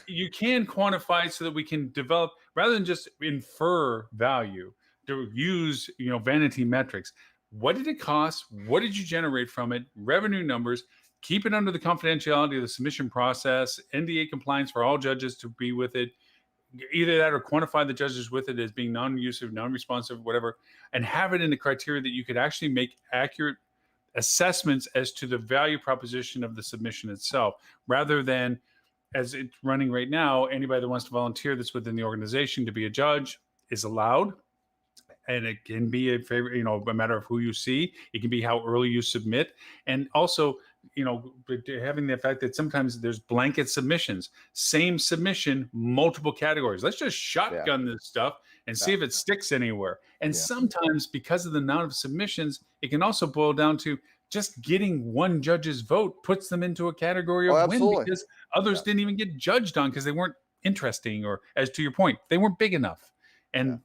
[SPEAKER 1] you can quantify so that we can develop, rather than just infer value, to use, vanity metrics. What did it cost? What did you generate from it? Revenue numbers. Keep it under the confidentiality of the submission process, NDA compliance for all judges to be with it. Either that or quantify the judges with it as being non-abusive, non-responsive, whatever, and have it in the criteria that you could actually make accurate assessments as to the value proposition of the submission itself, rather than, as it's running right now, anybody that wants to volunteer that's within the organization to be a judge is allowed. And it can be a matter of who you see. It can be how early you submit. And also, having the fact that sometimes there's blanket submissions, same submission, multiple categories. Let's just shotgun this stuff and see if it sticks anywhere. And sometimes, because of the amount of submissions, it can also boil down to just getting one judge's vote puts them into a category of win, because others didn't even get judged on because they weren't interesting, or, as to your point, they weren't big enough. And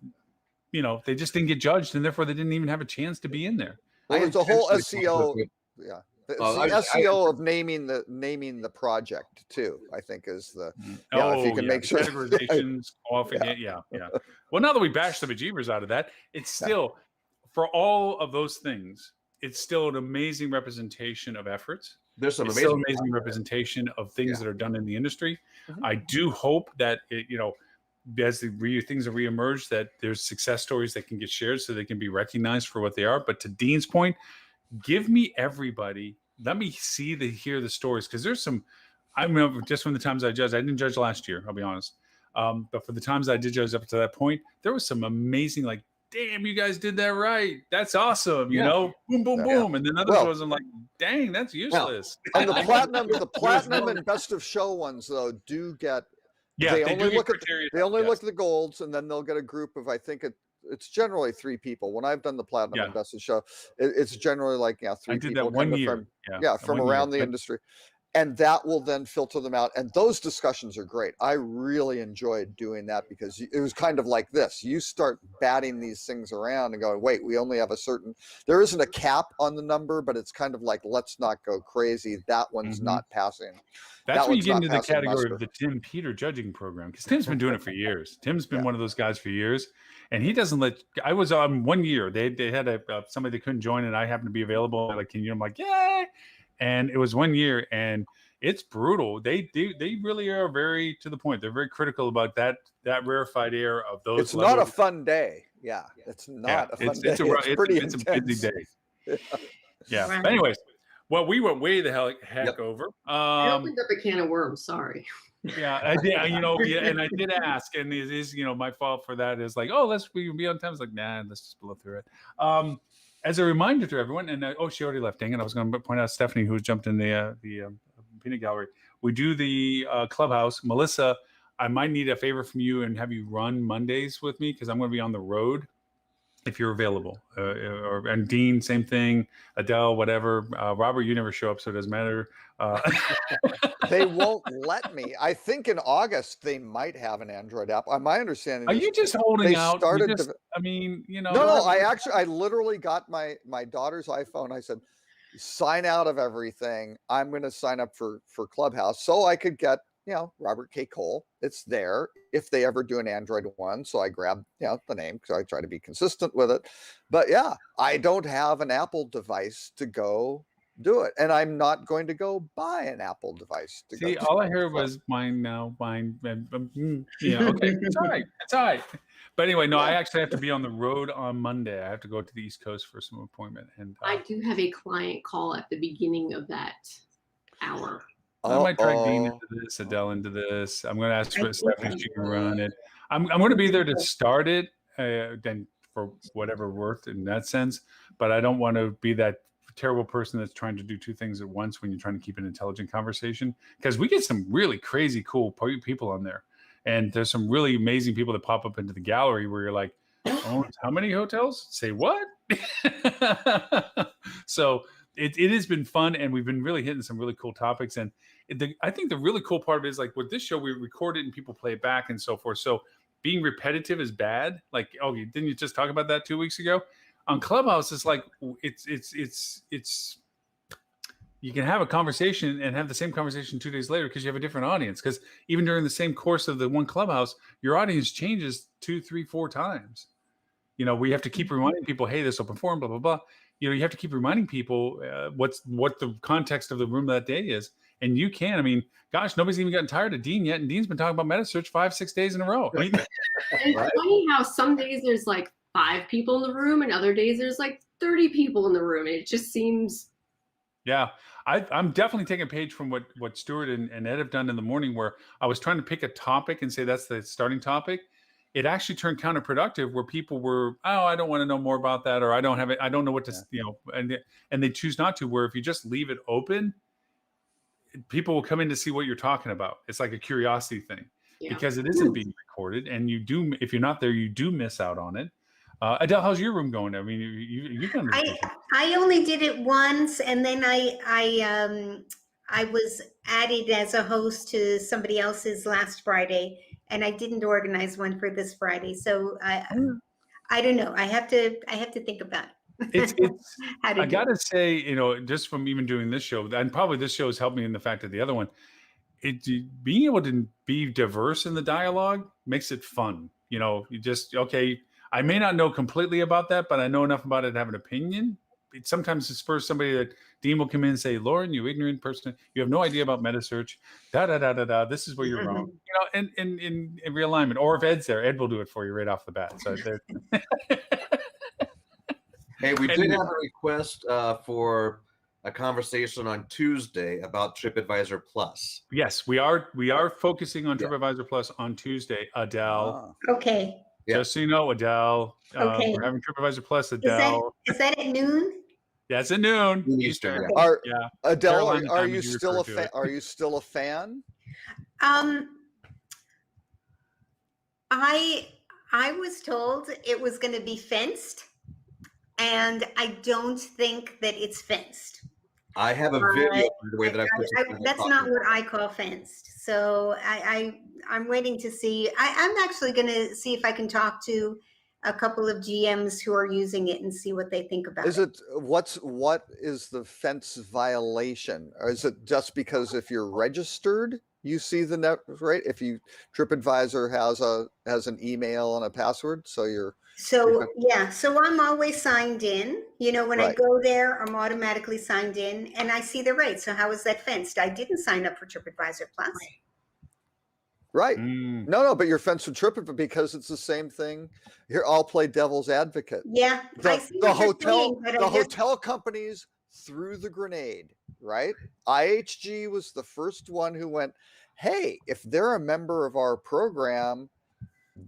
[SPEAKER 1] they just didn't get judged, and therefore they didn't even have a chance to be in there.
[SPEAKER 5] Well, it's a whole SEO.
[SPEAKER 2] Yeah.
[SPEAKER 5] It's the SEO of naming the project too, I think, is the if you can make sure
[SPEAKER 1] categorizations yeah. Well, now that we bashed the bejeebers out of that, it's still, for all of those things, it's still an amazing representation of efforts.
[SPEAKER 2] There's some
[SPEAKER 1] amazing representation of things that are done in the industry.
[SPEAKER 5] Mm-hmm.
[SPEAKER 1] I do hope that as things have reemerged, that there's success stories that can get shared so they can be recognized for what they are. But to Dean's point, give me everybody. Let me hear the stories, because there's some. I remember just from the times I judged. I didn't judge last year, I'll be honest. But for the times I did judge up to that point, there was some amazing, like, damn, you guys did that right. That's awesome. Boom, boom, boom. And then others wasn't like, dang, that's useless.
[SPEAKER 5] And the platinum and best of show ones though do get.
[SPEAKER 1] Yeah,
[SPEAKER 5] they only look at the golds, and then they'll get a group of, I think it's generally 3 people. When I've done the platinum and best of show, it's generally like 3 people.
[SPEAKER 1] I did that 1 year.
[SPEAKER 5] From around the industry, and that will then filter them out. And those discussions are great. I really enjoyed doing that, because it was kind of like this. You start batting these things around and going, wait, we only have there isn't a cap on the number, but it's kind of like, let's not go crazy. That one's not passing.
[SPEAKER 1] That's when you get into the category of the Tim Peter judging program, because Tim's been doing it for years. Tim's been one of those guys for years, and he doesn't I was on 1 year. They had somebody that couldn't join, and I happened to be available. Like, can you? I'm like, yay! And it was 1 year, and it's brutal. They really are very to the point. They're very critical about that rarefied air of those.
[SPEAKER 5] It's not a fun day. Yeah, it's not a fun day. It's
[SPEAKER 1] a busy day. Yeah. Right. But anyways. Well, we went way the heck over.
[SPEAKER 6] I opened up a can of worms. Sorry.
[SPEAKER 1] Yeah, I did. And I did ask, and it is, my fault for that. Is like, we be on time. It's like, nah, let's just blow through it. As a reminder to everyone, and she already left. Dang it! I was going to point out Stephanie, who jumped in the peanut gallery. We do the clubhouse. Melissa, I might need a favor from you and have you run Mondays with me, because I'm going to be on the road. If you're available, and Dean, same thing. Adele, whatever. Robert, you never show up, so it doesn't matter.
[SPEAKER 5] They won't let me. I think in August they might have an Android app. My understanding.
[SPEAKER 1] Are you just holding out? No.
[SPEAKER 5] No. I literally got my daughter's iPhone. I said, sign out of everything. I'm going to sign up for Clubhouse so I could get Robert K. Cole. It's there if they ever do an Android one. So I grabbed, the name, because I try to be consistent with it. But I don't have an Apple device to go do it. And I'm not going to go buy an Apple device to
[SPEAKER 1] see. All I heard was mine now. Mine. Okay. It's all right. It's all right. But anyway, no, I actually have to be on the road on Monday. I have to go to the East Coast for some appointment. And
[SPEAKER 6] I do have a client call at the beginning of that hour.
[SPEAKER 1] I might drag Dean
[SPEAKER 5] Uh-oh.
[SPEAKER 1] into this, Adele into this. I'm going to ask
[SPEAKER 3] I think
[SPEAKER 1] Stephanie if
[SPEAKER 3] I'm-
[SPEAKER 1] she can run it. I'm going to be there to start it, then for whatever worth in that sense. But I don't want to be that terrible person that's trying to do two things at once when you're trying to keep an intelligent conversation. Because we get some really crazy, cool people on there, and there's some really amazing people that pop up into the gallery where you're like, "Oh, how many hotels? Say what?" So it has been fun, and we've been really hitting some really cool topics. And I think the really cool part of it is like with this show, we record it and people play it back and so forth. So being repetitive is bad. Like, oh, didn't you just talk about that 2 weeks ago? On Clubhouse, it's like it's you can have a conversation and have the same conversation 2 days later because you have a different audience. Because even during the same course of the one Clubhouse, your audience changes 2, 3, 4 times. You know, we have to keep reminding people, hey, this open forum, blah blah blah. You know, you have to keep reminding people what the context of the room that day is. And you can, I mean, gosh, nobody's even gotten tired of Dean yet. And Dean's been talking about MetaSearch 5-6 days in a row. I mean,
[SPEAKER 6] It's funny how some days there's like 5 people in the room and other days there's like 30 people in the room. It just seems.
[SPEAKER 1] yeah, I'm definitely taking a page from what Stuart and Ed have done in the morning, where I was trying to pick a topic and say that's the starting topic. It actually turned counterproductive, where people were, oh, I don't want to know more about that, or I don't have it, I don't know what to, and they choose not to. Where if you just leave it open, people will come in to see what you're talking about. It's like a curiosity thing, because it isn't being recorded, and you do, if you're not there, you do miss out on it. Adele, how's your room going? I mean, you've done.
[SPEAKER 3] I only did it once, and then I was added as a host to somebody else's last Friday, and I didn't organize one for this Friday. So I don't know. I have to think about it.
[SPEAKER 1] It's
[SPEAKER 3] How to
[SPEAKER 1] I
[SPEAKER 3] do
[SPEAKER 1] gotta
[SPEAKER 3] it.
[SPEAKER 1] say, just from even doing this show, and probably this show has helped me in the fact that the other one, being able to be diverse in the dialogue makes it fun. You just, okay, I may not know completely about that, but I know enough about it to have an opinion. Sometimes it spurs somebody that Dean will come in and say, Lauren, you ignorant person, you have no idea about MetaSearch, this is where you're wrong. And in realignment. Or if Ed's there, Ed will do it for you right off the bat. So
[SPEAKER 2] Hey, we did have a request for a conversation on Tuesday about TripAdvisor Plus.
[SPEAKER 1] Yes, we are focusing on TripAdvisor Plus on Tuesday, Adele.
[SPEAKER 3] Okay.
[SPEAKER 1] Just so you know, Adele,
[SPEAKER 3] Okay.
[SPEAKER 1] we're having TripAdvisor Plus, Adele.
[SPEAKER 3] Is that at noon?
[SPEAKER 1] Yeah, it's at noon
[SPEAKER 2] Eastern,
[SPEAKER 1] Eastern.
[SPEAKER 2] yeah.
[SPEAKER 1] Yeah.
[SPEAKER 5] Adele,
[SPEAKER 1] Carolina
[SPEAKER 5] are
[SPEAKER 1] time,
[SPEAKER 5] you
[SPEAKER 1] as you
[SPEAKER 5] still a
[SPEAKER 1] refer to
[SPEAKER 5] fan?
[SPEAKER 1] it.
[SPEAKER 5] Are you still a fan?
[SPEAKER 3] I was told it was going to be fenced, and I don't think that it's fenced.
[SPEAKER 2] I have a video, by the way, that I put together.
[SPEAKER 3] That's not what I call fenced. So I'm waiting to see. I'm actually going to see if I can talk to a couple of GMs who are using it and see what they think about it.
[SPEAKER 5] What is the fence violation? Or is it just because if you're registered, you see the net rate? If you TripAdvisor has an email and a password, so you're.
[SPEAKER 3] So I'm always signed in. When I
[SPEAKER 5] Right.
[SPEAKER 3] go there, I'm automatically signed in and I see the rate. So how is that fenced? I didn't sign up for TripAdvisor Plus.
[SPEAKER 5] Right.
[SPEAKER 1] Mm.
[SPEAKER 5] No, but you're fenced with TripAdvisor because it's the same thing. Here, I'll play devil's advocate.
[SPEAKER 3] Yeah, I see
[SPEAKER 5] The
[SPEAKER 3] what you're
[SPEAKER 5] hotel,
[SPEAKER 3] saying, but
[SPEAKER 5] the
[SPEAKER 3] I just-
[SPEAKER 5] hotel companies threw the grenade, right? IHG was the first one who went, hey, if they're a member of our program,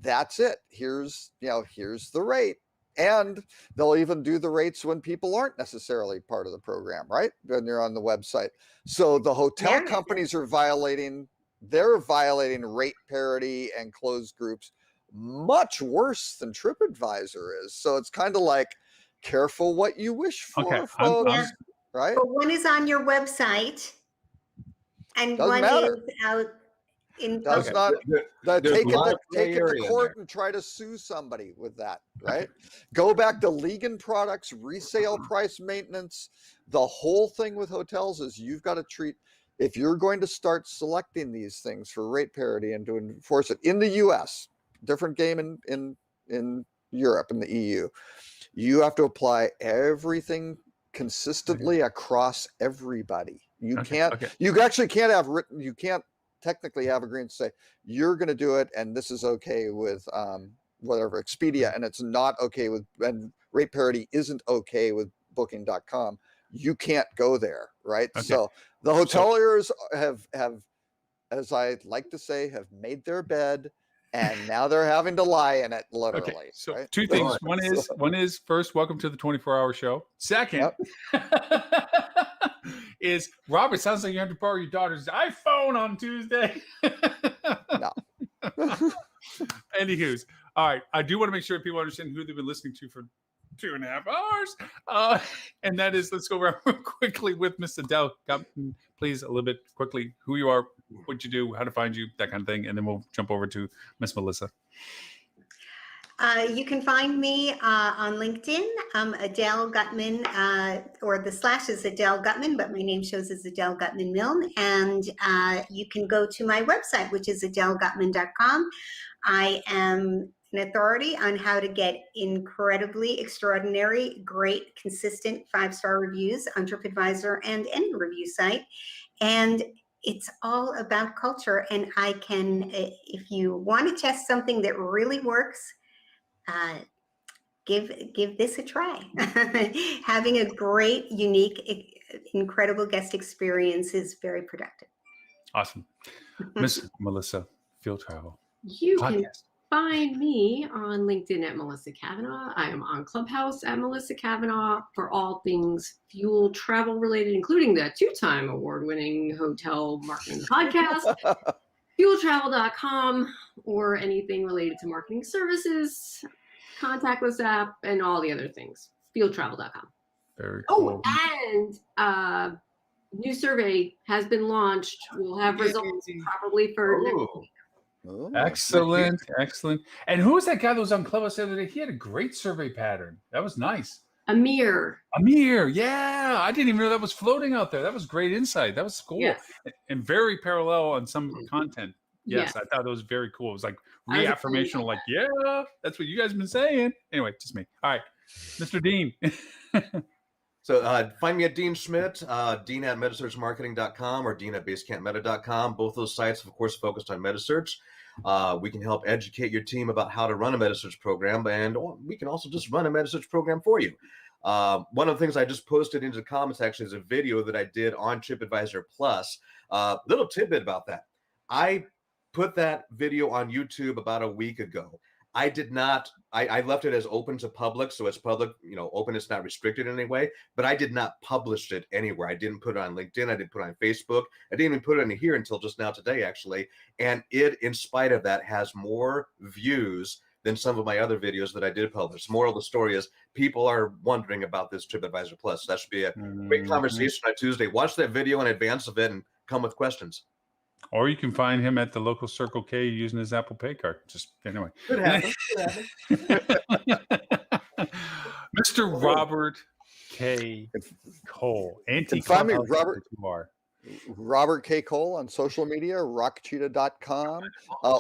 [SPEAKER 5] that's it. Here's the rate. And they'll even do the rates when people aren't necessarily part of the program, right? When they're on the website. So the hotel
[SPEAKER 3] Yeah.
[SPEAKER 5] companies are violating rate parity and closed groups much worse than TripAdvisor is. So it's kind of like, careful what you wish for,
[SPEAKER 1] Okay,
[SPEAKER 5] folks,
[SPEAKER 3] Yeah.
[SPEAKER 5] right?
[SPEAKER 3] But one is on your website and
[SPEAKER 5] Doesn't
[SPEAKER 3] one
[SPEAKER 5] matter.
[SPEAKER 3] is out in
[SPEAKER 5] Does
[SPEAKER 3] public.
[SPEAKER 5] not
[SPEAKER 2] There's
[SPEAKER 5] take
[SPEAKER 2] a lot
[SPEAKER 5] it
[SPEAKER 2] of gray
[SPEAKER 5] to
[SPEAKER 2] area in
[SPEAKER 5] court
[SPEAKER 2] there.
[SPEAKER 5] and try to sue somebody with that, right? Go back to Legan Products, resale price maintenance. The whole thing with hotels is you've got to treat, if you're going to start selecting these things for rate parity and to enforce it in the US, different game in Europe and the EU, you have to apply everything consistently across everybody. You actually can't have written, you can't technically have agreements say you're going to do it and this is okay with whatever Expedia and it's not okay with, and rate parity isn't okay with booking.com. You can't go there, right?
[SPEAKER 1] Okay.
[SPEAKER 5] So The hoteliers have, as I like to say, have made their bed, and now they're having to lie in it, literally.
[SPEAKER 1] Okay, so
[SPEAKER 5] right?
[SPEAKER 1] 2 things. One is first, welcome to the 24-hour show. Second, is Robert, sounds like you have to borrow your daughter's iPhone on Tuesday.
[SPEAKER 5] No.
[SPEAKER 1] Anywho's, all right. I do want to make sure people understand who they've been listening to for 2.5 hours. And that is, let's go around quickly with Miss Adele. Please, a little bit quickly, who you are, what you do, how to find you, that kind of thing. And then we'll jump over to Miss Melissa.
[SPEAKER 3] You can find me on LinkedIn, Adele Gutman, or the / is Adele Gutman, but my name shows as Adele Gutman Milne. And you can go to my website, which is adelegutman.com. I am an authority on how to get incredibly extraordinary, great, consistent 5-star reviews on TripAdvisor and any review site. And it's all about culture. And I can, if you want to test something that really works, give this a try. Having a great, unique, incredible guest experience is very productive.
[SPEAKER 1] Awesome. Miss Melissa, Field Travel.
[SPEAKER 6] You can
[SPEAKER 1] Podcast.
[SPEAKER 6] find me on LinkedIn at Melissa Kavanaugh. I am on Clubhouse at Melissa Kavanaugh for all things fuel travel related, including the 2-time award-winning hotel marketing podcast, fueltravel.com, or anything related to marketing services, contactless app, and all the other things. Fueltravel.com.
[SPEAKER 1] Very cool.
[SPEAKER 6] Oh, and new survey has been launched. We'll have results probably for next week.
[SPEAKER 5] Oh,
[SPEAKER 1] Excellent. And who was that guy that was on Clubhouse the other day? He had a great survey pattern. That was nice.
[SPEAKER 6] Amir.
[SPEAKER 1] Yeah. I didn't even know that was floating out there. That was great insight. That was cool.
[SPEAKER 6] Yes.
[SPEAKER 1] And very parallel on some content. Yes,
[SPEAKER 6] Yes.
[SPEAKER 1] I thought that was very cool. It was like
[SPEAKER 6] I was
[SPEAKER 1] reaffirmational, like, yeah, that's what you guys have been saying. Anyway, just me. All right. Mr. Dean.
[SPEAKER 2] So find me at Dean Schmidt, Dean at metasearchmarketing.com or Dean at basecampmeta.com. Both those sites, of course, focused on metasearch. We can help educate your team about how to run a metasearch program, and we can also just run a metasearch program for you. One of the things I just posted into the comments actually is a video that I did on TripAdvisor Plus. Little tidbit about that. I put that video on YouTube about a week ago. I did not, I left it as open to public. So it's public, open, it's not restricted in any way, but I did not publish it anywhere. I didn't put it on LinkedIn. I didn't put it on Facebook. I didn't even put it in here until just now today, actually. And it, in spite of that, has more views than some of my other videos that I did publish. Moral of the story is people are wondering about this TripAdvisor Plus. So that should be a great conversation on Tuesday. Watch that video in advance of it and come with questions.
[SPEAKER 1] Or you can find him at the local Circle K using his Apple Pay card. Just anyway.
[SPEAKER 2] Could happen.
[SPEAKER 1] Mr. Robert K. Cole.
[SPEAKER 5] Find me,
[SPEAKER 1] Robert.
[SPEAKER 5] Robert K. Cole on social media, rockcheetah.com,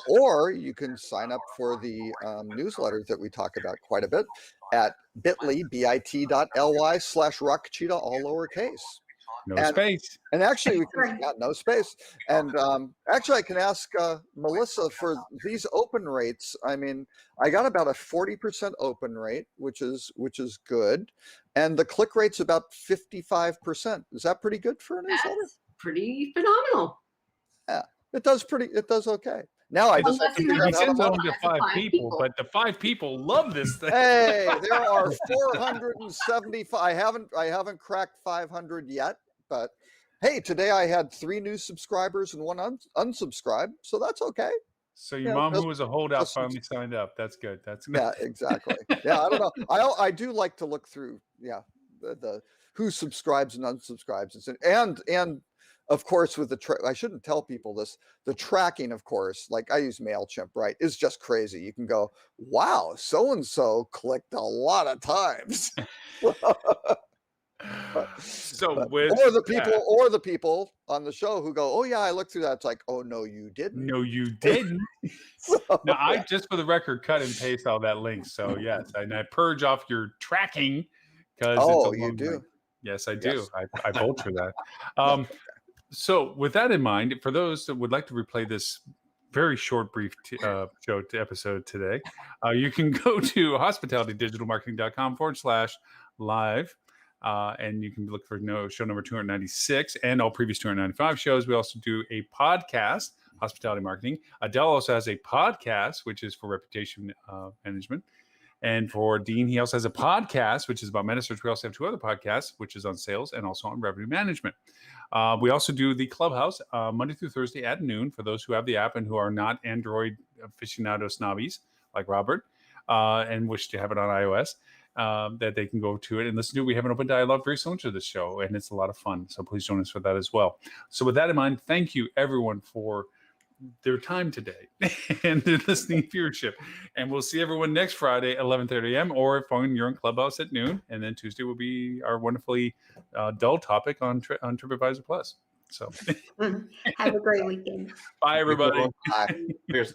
[SPEAKER 5] or you can sign up for the newsletters that we talk about quite a bit at bit.ly/rockcheetah, all lowercase.
[SPEAKER 1] No space.
[SPEAKER 5] And actually, we can, no space. And actually, I can ask Melissa for these open rates. I mean, I got about a 40% open rate, which is good, and the click rate's about 55%. Is that pretty good for a newsletter?
[SPEAKER 6] That's pretty phenomenal.
[SPEAKER 5] Yeah, it does okay. Now I just have to figure out how to
[SPEAKER 1] only to 5 people, but the 5 people love this thing.
[SPEAKER 5] Hey, there are 475. I haven't cracked 500 yet. But hey, today I had 3 new subscribers and 1 unsubscribed, so that's okay.
[SPEAKER 1] So your mom, who was a holdout, finally signed up. That's good. That's good.
[SPEAKER 5] Yeah, exactly. Yeah, I don't know. I do like to look through, the who subscribes and unsubscribes, and of course with I shouldn't tell people this. The tracking, of course, like I use MailChimp, right, is just crazy. You can go, wow, so and so clicked a lot of times. Or the people on the show who go, oh yeah, I looked through that. It's like, oh no, you didn't.
[SPEAKER 1] No, you didn't. Now I just, for the record, cut and paste all that link. So yes, and I purge off your tracking because
[SPEAKER 5] you do.
[SPEAKER 1] Link. Yes, I do. Yes. I vulture that. So with that in mind, for those that would like to replay this very short, brief show episode today, you can go to hospitalitydigitalmarketing.com/live. And you can look for show number 296 and all previous 295 shows. We also do a podcast, Hospitality Marketing. Adele also has a podcast, which is for reputation management. And for Dean, he also has a podcast, which is about MetaSearch. We also have 2 other podcasts, which is on sales and also on revenue management. We also do the Clubhouse Monday through Thursday at noon for those who have the app and who are not Android aficionado snobbies like Robert and wish to have it on iOS, that they can go to it and listen to. We have an open dialogue very similar to this show, and it's a lot of fun. So please join us for that as well. So with that in mind, thank you everyone for their time today and their listening viewership. And we'll see everyone next Friday, 11:30 a.m. or if you're in Clubhouse at noon. And then Tuesday will be our wonderfully dull topic on TripAdvisor Plus. So
[SPEAKER 3] Have a great weekend.
[SPEAKER 1] bye, everybody.
[SPEAKER 2] Cheers.